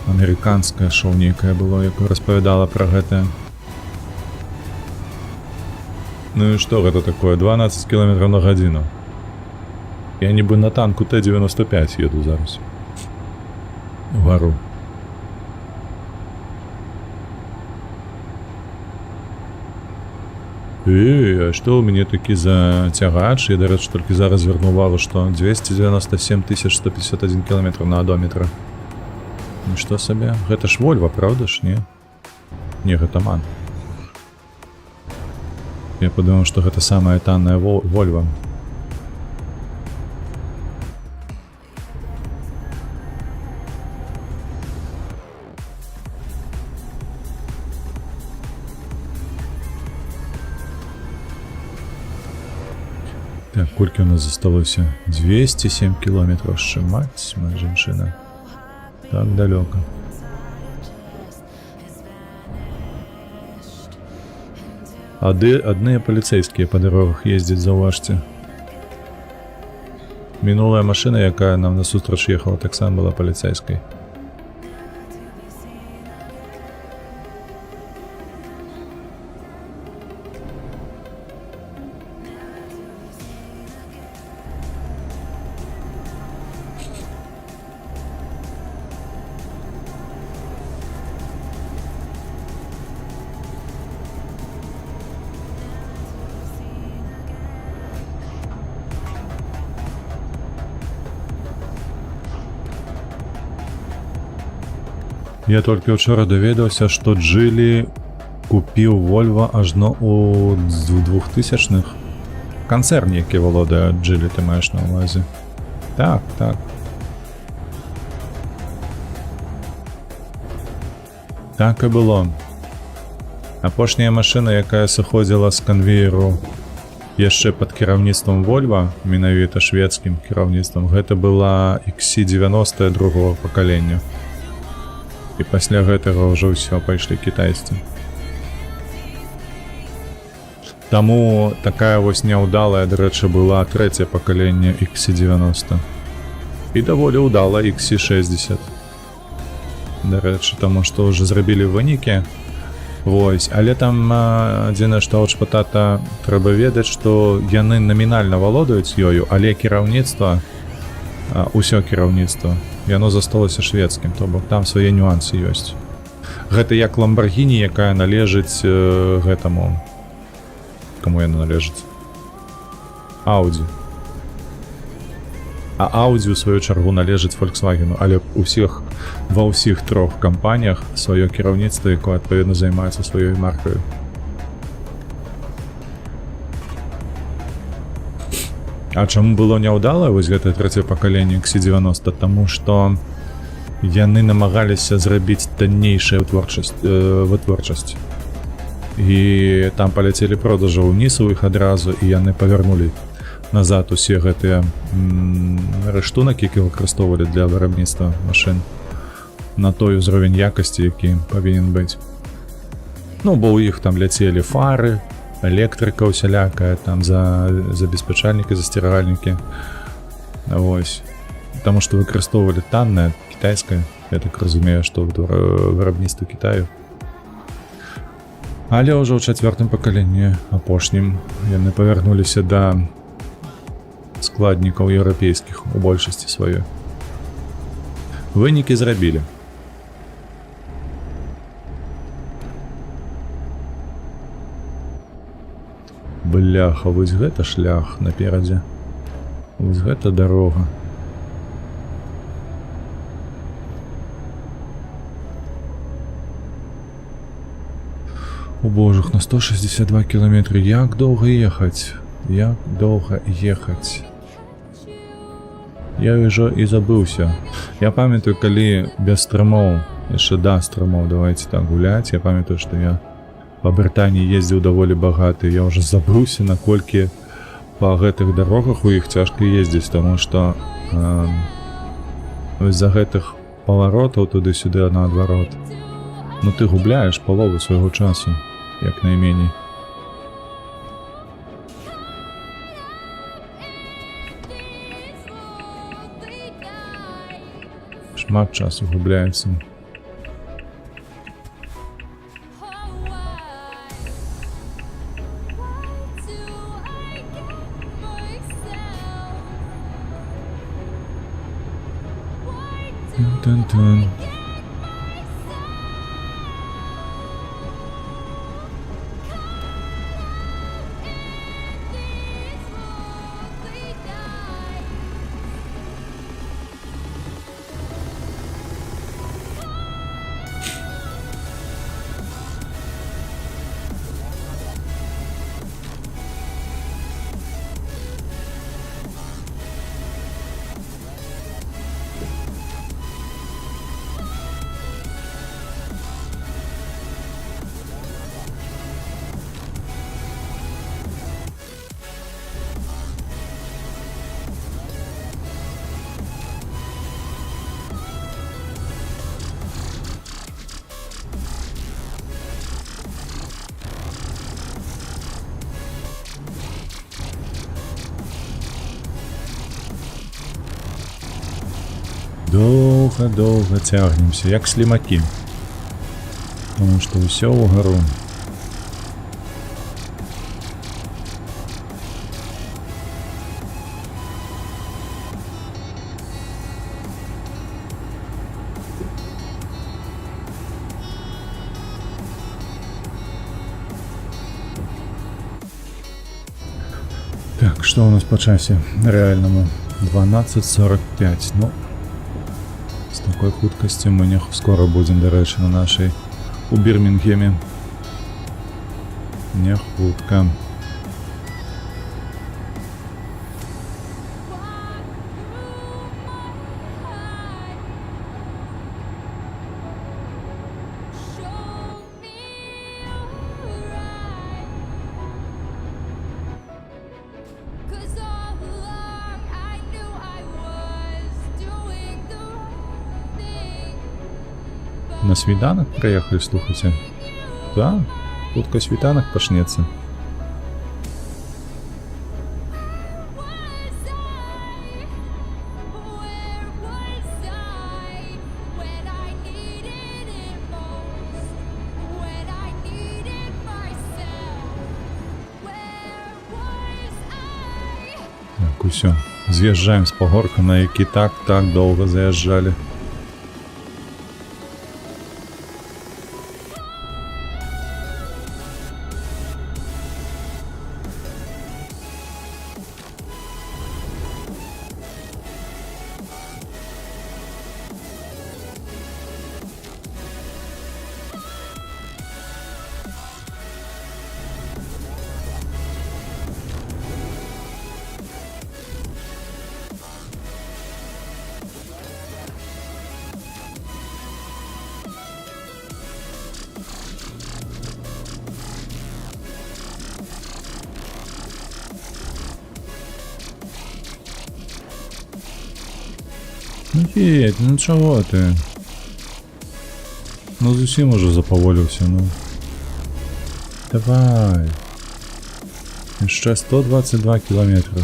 Амерыканскае шоу нейкае было, якое распавядала пра гэта. Ну і што гэта такое? 12 км на гадзіну. Я нібы на танку Т-95 еду зараз. Угару. А што ў мяне такі за цягач? Я, дарэчы, толькі зараз звярнуў увагу, што 297 151 км на адометра. Ну што сабе? Гэта ж Вольва, правда ж, не? Не, гэта Ман. Я падумаў, што гэта самая танная Вольва. Так, колькі у нас засталося? 207 кілометраў яшчэ, маць моя жанчына. Так далёка. Адныя паліцэйскія па дарогах ездзяць, заўважце. Мінулая машына, якая нам насустрач ехала, таксама была паліцэйскай. Я толькі ўчора даведаўся, што Джылі купіў Вольва ажно у 2000-х. Канцэрн, які валодае Джылі, ты маеш на ўвазе. Так, так. Так і было. Апошняя машына, якая сыходзіла з канвееру яшчэ пад кіраўніцтвам Вольва, менавіта шведскім кіраўніцтвам, гэта была XC90 другого пакалення. І пасля гэтага ўжо ўсё пайшлі кітайцы. Таму такая вось няўдалая, дарэчы, была трэцяе пакаленне XC90. І даволі ўдала XC60. Дарэчы, таму што ўжо зрабілі вынікі. Вось, але там адзінае, што ў Чпатата трэба ведаць, што яны намінальна валодаюць ёю, але кіраўніцтва, усё кіраўніцтва яно засталося шведскім, то бок там свае нюансы ёсць. Гэта як Lamborghini, якая належыць гэтаму, каму яна належыць, Audi. А Audi у сваю чаргу належыць Volkswagen, але ва ўсіх трох кампаніях сваё кіраўніцтва, якое адпаведна займаецца сваёй маркаю. А чаму было няўдала вось гэтае трэцяе пакаленне XC90? Таму што яны намагаліся зрабіць таннейшую вытворчасць. І там паляцелі продажы ўніз у іх адразу, і яны павярнулі назад усе гэтыя рыштунак, які выкарыстоўвалі для вырабніцтва машын, на той узровень якасці, які павінен быць. Ну, бо ў іх там ляцелі фары, электрыка усялякая, там забеспячальнікі, засцерагальнікі. Вось. Таму што выкарыстоўвалі таннае, кітайскае, я так разумею, што вырабніцтва Кітаю. Але ўжо ў чацвёртым пакаленні, апошнім, яны павярнуліся да складнікаў еўрапейскіх у большасці сваёй. Вынікі зрабілі. Бляха, вось гэта шлях наперадзе. Вось гэта дарога. У божах, на 162 кілометры. Як доўга ехаць? Як доўга ехаць? Я ўжо і забыўся. Я памятаю, калі без стрымоў, яшчэ да стрымоў, давайте так гуляць, я памятаю, што я па Брытаніі ездзіў даволі багаты. Я ўжо забыўся, наколькі па гэтых дарогах у іх цяжка ездзіць, таму што з-за гэтых паваротаў туды-сюды наадварот. Ну ты губляеш палову свайго часу, як найменей. Шмат часу губляецца. Тун-тун-тун. Доўга цягнемся, як слімакі. Тому што ўсё ўгару. Так, што у нас па часе рэальнаму? 12:45, ну, з такой хуткасцю мы не скора будзем, дарэчы, на нашай у Бірмінгеме. Не хутка. На світанак прыехалі, слухайце. Так, хутка світанак пачнецца. Так, усё. З'їжджаємо з пагорка, на які так довго заїжджали. Ну їдь, ну чого ти? Ну зовсім уже заповолився, ну. Давай. Ще 122 кілометри.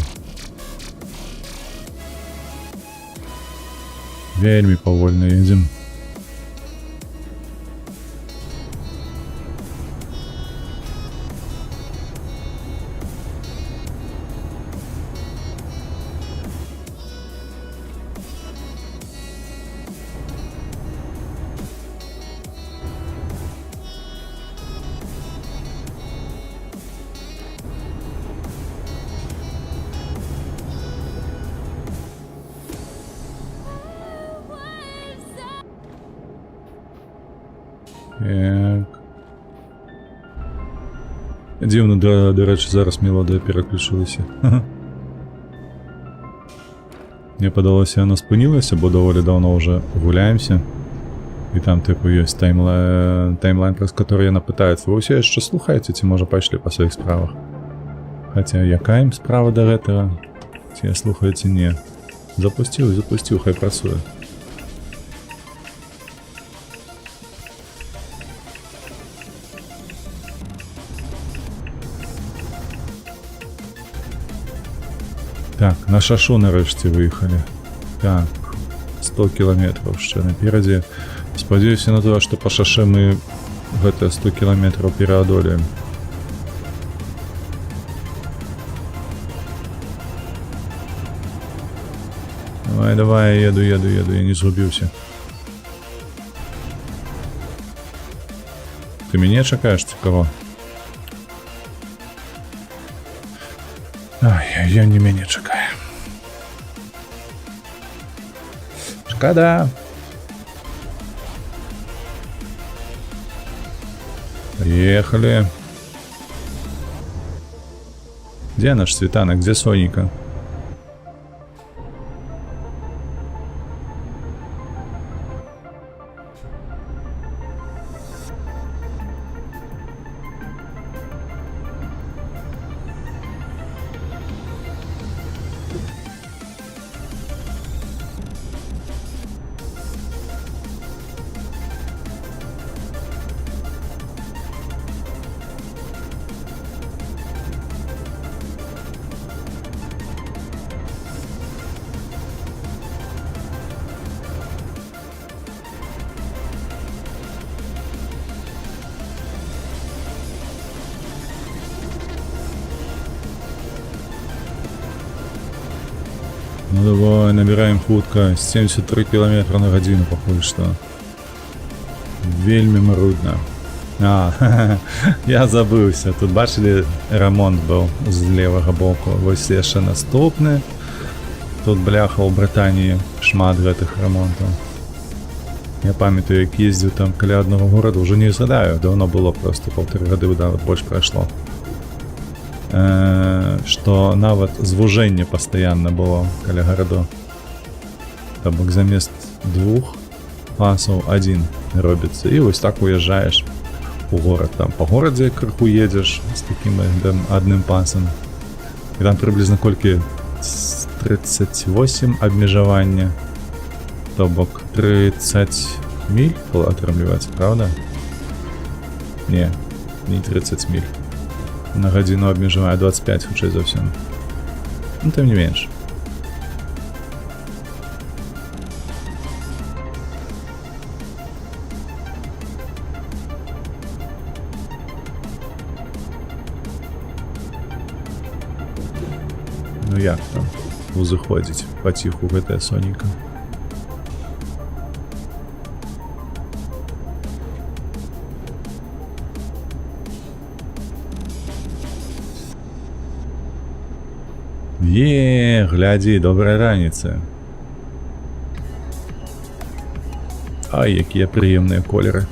Вельми повольно їдемо. Так. Дивно, до речі, зараз мелодія переключилася. Мені подалося, вона спинилася, бо доволі давно вже гуляємося. І там, типу, є таймлайн, през який вона питається, ви усі ще слухаєте, ці може пішли по своїх справах? Хоча, яка їм справа до этого? Ці я слухаю, ці ні. Запустив, хай працює. Так, на шашу нарешті виїхали. Так, 100 кілометрів ще напереді. Сподіваюся на те, що по шаше ми в 100 кілометрів переодолеем. Давай, я еду, я не згубився. Ти мене чекаєш, чи кого? Ай, я не мене чекаю. Шкода. Поехали. Где наш Светанок? Где Соника? Ну давай, набираем хутка. 73 км на годину, походу, что. Вельми марудно. Я забывся. Тут бачили, ремонт був з лівого боку. Ось є ще наступний. Тут, бляха, у Британії шмат гэтых ремонтів. Я пам'ятаю, як їздив там каля одного городу, вже не згадаю, давно було просто, 1,5 роки, да, більше пройшло. Что нават звужэнне пастаянна было каля гараду. То бок замест 2 пасаў 1 робіцца. І вось так уязджаеш у горад. Там по горадзе крыху едзеш з такім адным пасам. І там прыблізна колькі 38 абмежавання. То бок 30 міль атрымліваецца, правда? Не 30 міль. На годину обмежевая 25, хутчэй за ўсё. Ну, тым не менш. Ну як там? узыходзіць паціху гэтая сонейка. Глядзі, добрая раніца. Ай, якія прыемныя колеры.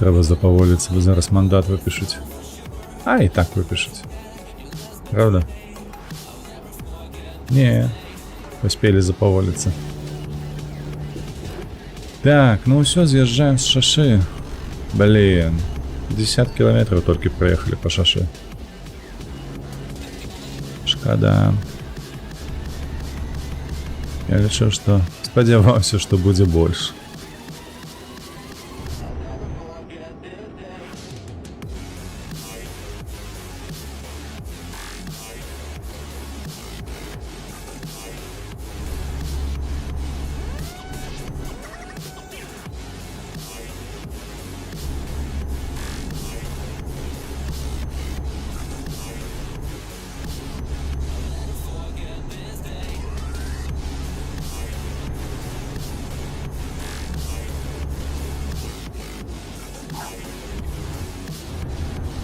Трэба запаволіцца, вы зараз мандат выпішуць. А, і так выпішуць. Правда? Не, паспелі запаволіцца. Так, ну ўсё, з'язджаем з шашы. Блин, 50 километров толькі праехалі па шашы. Шкада. Я лічу, што спадзяваўся, што будзе больш.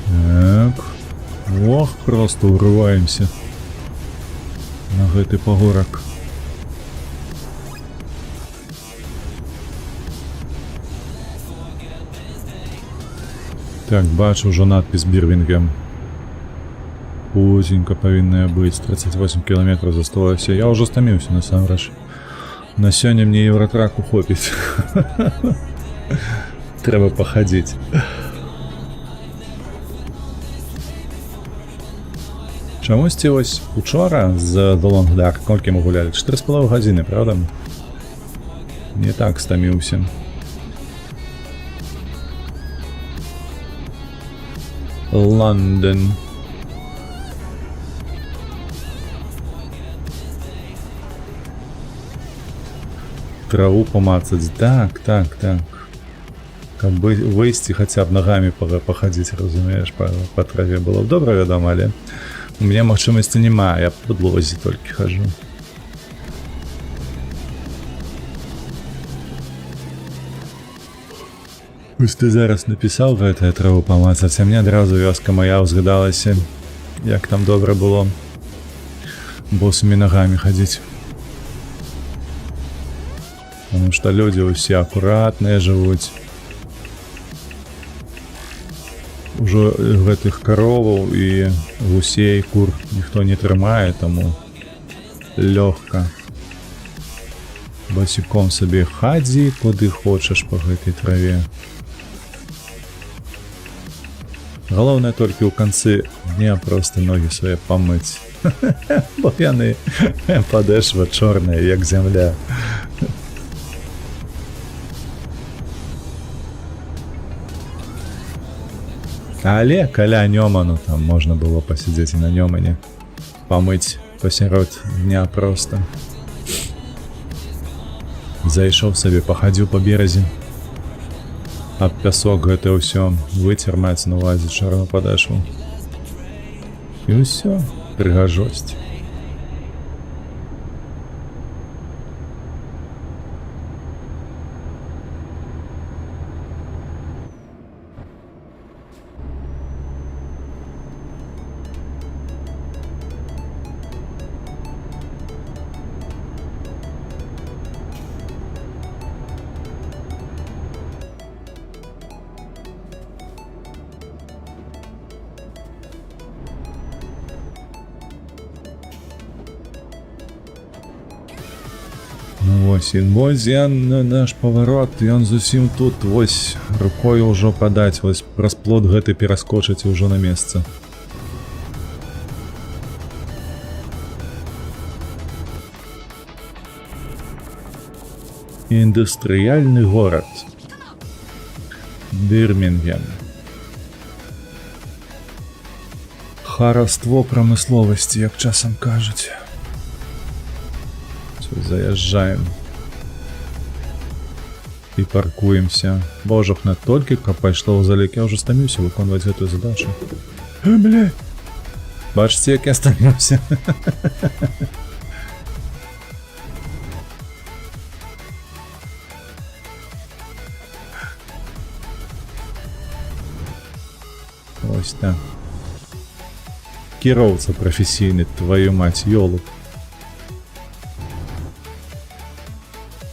Так. Ох, просто урываемся на гэты пагорак. Так, бачу ўжо надпіс Бирмингем. Узенька павінная быць. 38 километров засталося. Я ўжо стаміўся насамрэч. На сёння мне Евротраку хопіць. Трэба пахадзіць. Чамусьці вось учора з The Long Dark колькі мы гулялі? 4,5 гадзіны, правда? Не так стаміўся. Лондон. Траву помацаць. Так. Каб выйсці хаця б нагамі пахадзіць, разумееш, па траве было б добра, вядома, але у меня магчымасці няма, я па подлозе толькі хожу. Вось ты зараз напісаў гэтае траву памацаць, а мне адразу вёска моя ўзгадалася, як там добра было босымі нагамі хадзіць. Потому што людзі ўсе акуратныя жывуць. Ужо гэтых кароваў і гусей, кур ніхто не трымае, таму лёгка. Басіком сабе хадзі, куды хочаш па гэтай траве. Галоўнае толькі ў канцы дня проста ногі свае памыць. Бо яны падэшва чорная, як зямля. Але каля Нёману там можна было пасядзець і на Нёмане, памыць пасярод дня проста. Зайшоў сабе, пахадзіў па беразе, аб пясок гэта ўсё выцер, маецца на увазе чорную падэшву. І ўсё, прыгажосць. Вось, і вось наш паварот, ён зусім тут, вось, рукою ўжо падаць, вось, праз плот гэты пераскочыць ўжо на месца. Індустрыяльны горад. Бірмінгем. Хараство прамысловасці, як часам кажуць. Все, заязджаем. І паркуемся. Божах, на толькі, каб пайшло ў залік, я ўжо стаміўся выконваць гэтую задачу. Бля! Бачыце, як я стаміўся? Ось так. Кіроўца прафесійны, твою мать, ёлуб.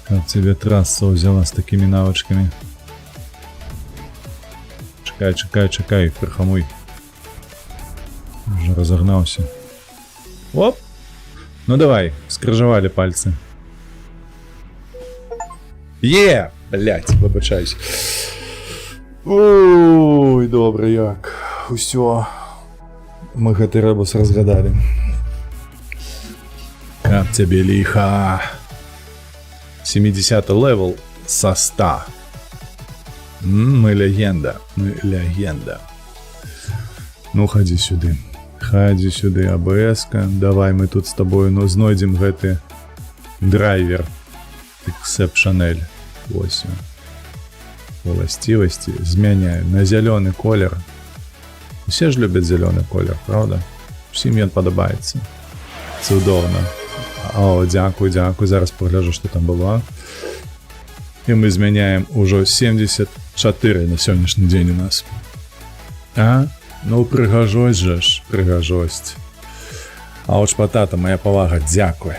Как тебе трасса взяла с такими навычками? Чекай, прихамуй. Уже разогнался. Оп! Ну давай, скрыжевали пальцы. Блять, вибачаюсь. Ой, добре, як. Усё. Мы гэты рэбус разгадали. Как тебе лихо. 70 левел со 100. Мы легенда. Ну, ходи сюды, АБС-ка. Давай мы тут с тобой знойдем гэты драйвер Exceptional. Ось. Властивости змяняем на зеленый колер. Все ж любят зеленый колер, правда? Всім ён подобається. Цудовно. О, дякую. Зараз погляжу, що там було. І ми зміняємо уже 74 на сьогоднішній день у нас. Ну, пригожость же ж, пригожость. А от шпатата, моя повага, дякую.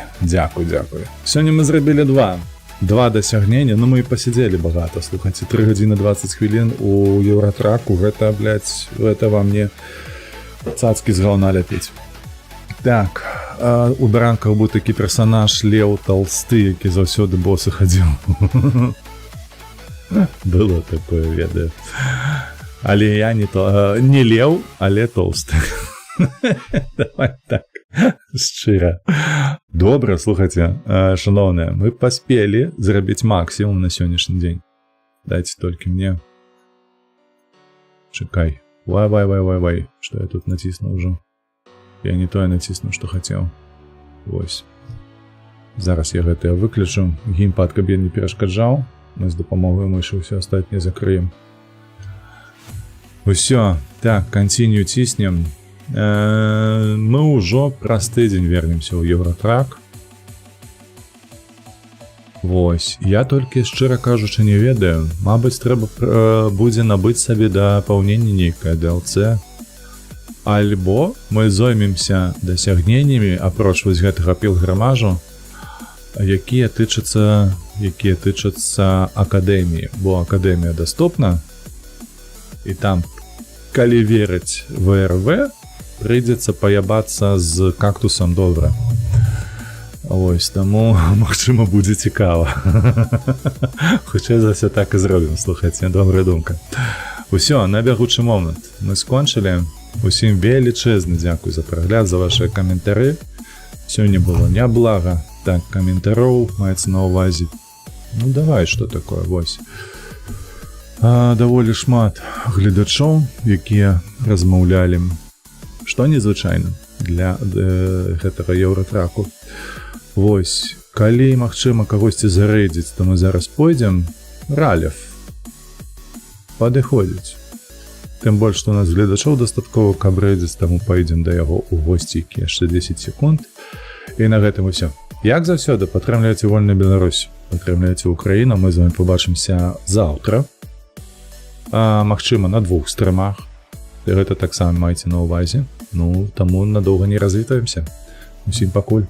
Сьогодні ми зробили два досягнення, ну ми і посидели багато, слухайте, 3 години 20 хвилин у Євротраку, гэта, блядь, это вам не цацки з говна ляпить. Так, у баранках був такий персонаж Лев Толстий, який завсёды босы ходил. Было такое, ведаю. Але я не лев, але толстый. Давай так, шчыра. Добра, слухайте, шановные, мы поспели зрабіць максимум на сённяшні дзень. Дайте только мне. Чекай. Вай. Что я тут натиснул уже? Я не то я натиснуў, што хацеў. Вось. Зараз я гэтае выключу. Геймпад, каб я не перашкаджаў. Мы з дапамогай мышы ўсё астатняе закрыем. Усё. Так, continue ціснем. Мы ўжо праз тыдзень вернемся ў Евротрак. Вось. Я толькі, шчыра кажучы, не ведаю. Мабыць, трэба будзе набыць сабе дапаўненне нейкае DLC. Альбо мы зоймемся дасягненнямі апроч вось гэтага пілгрымажу, якія тычацца акадэміі, бо акадэмія даступна, і там, калі верыць ВРВ, прыйдзецца паябацца з кактусам добра. Ось, таму, магчыма, будзе цікава. Хутчэй за ўсё так і зробім, слухайце, добрая думка. Усё, на бягучы момант. Мы скончылі. Усім велічэзны дзякуй за прагляд, за ваши каментары. Сёння было няблага. Так, каментароў маецца на ўвазе. Ну, давай, што такое, вось. Даволі шмат гледачоў, якія размаўлялі. Што незвычайна для гэтага Евротраку. Вось, калі, магчыма, кагосьці зарэдзіць, то мы зараз пойдзем. Ралев падыходзіць. Тым больш, што у нас гледачоў дастаткова, каб рэдзіць, таму пойдзем да яго ў госці, які яшчэ 10 секунд. І на гэтым усё. Як заўсёды, падтрымляйце вольную Беларусь, падтрымляйце Украіну, мы з вами побачымся заўтра. Магчыма, на 2 стрымах. І гэта таксама майце на ўвазе. Ну, таму надоўга не развітаемся. Усім пакуль.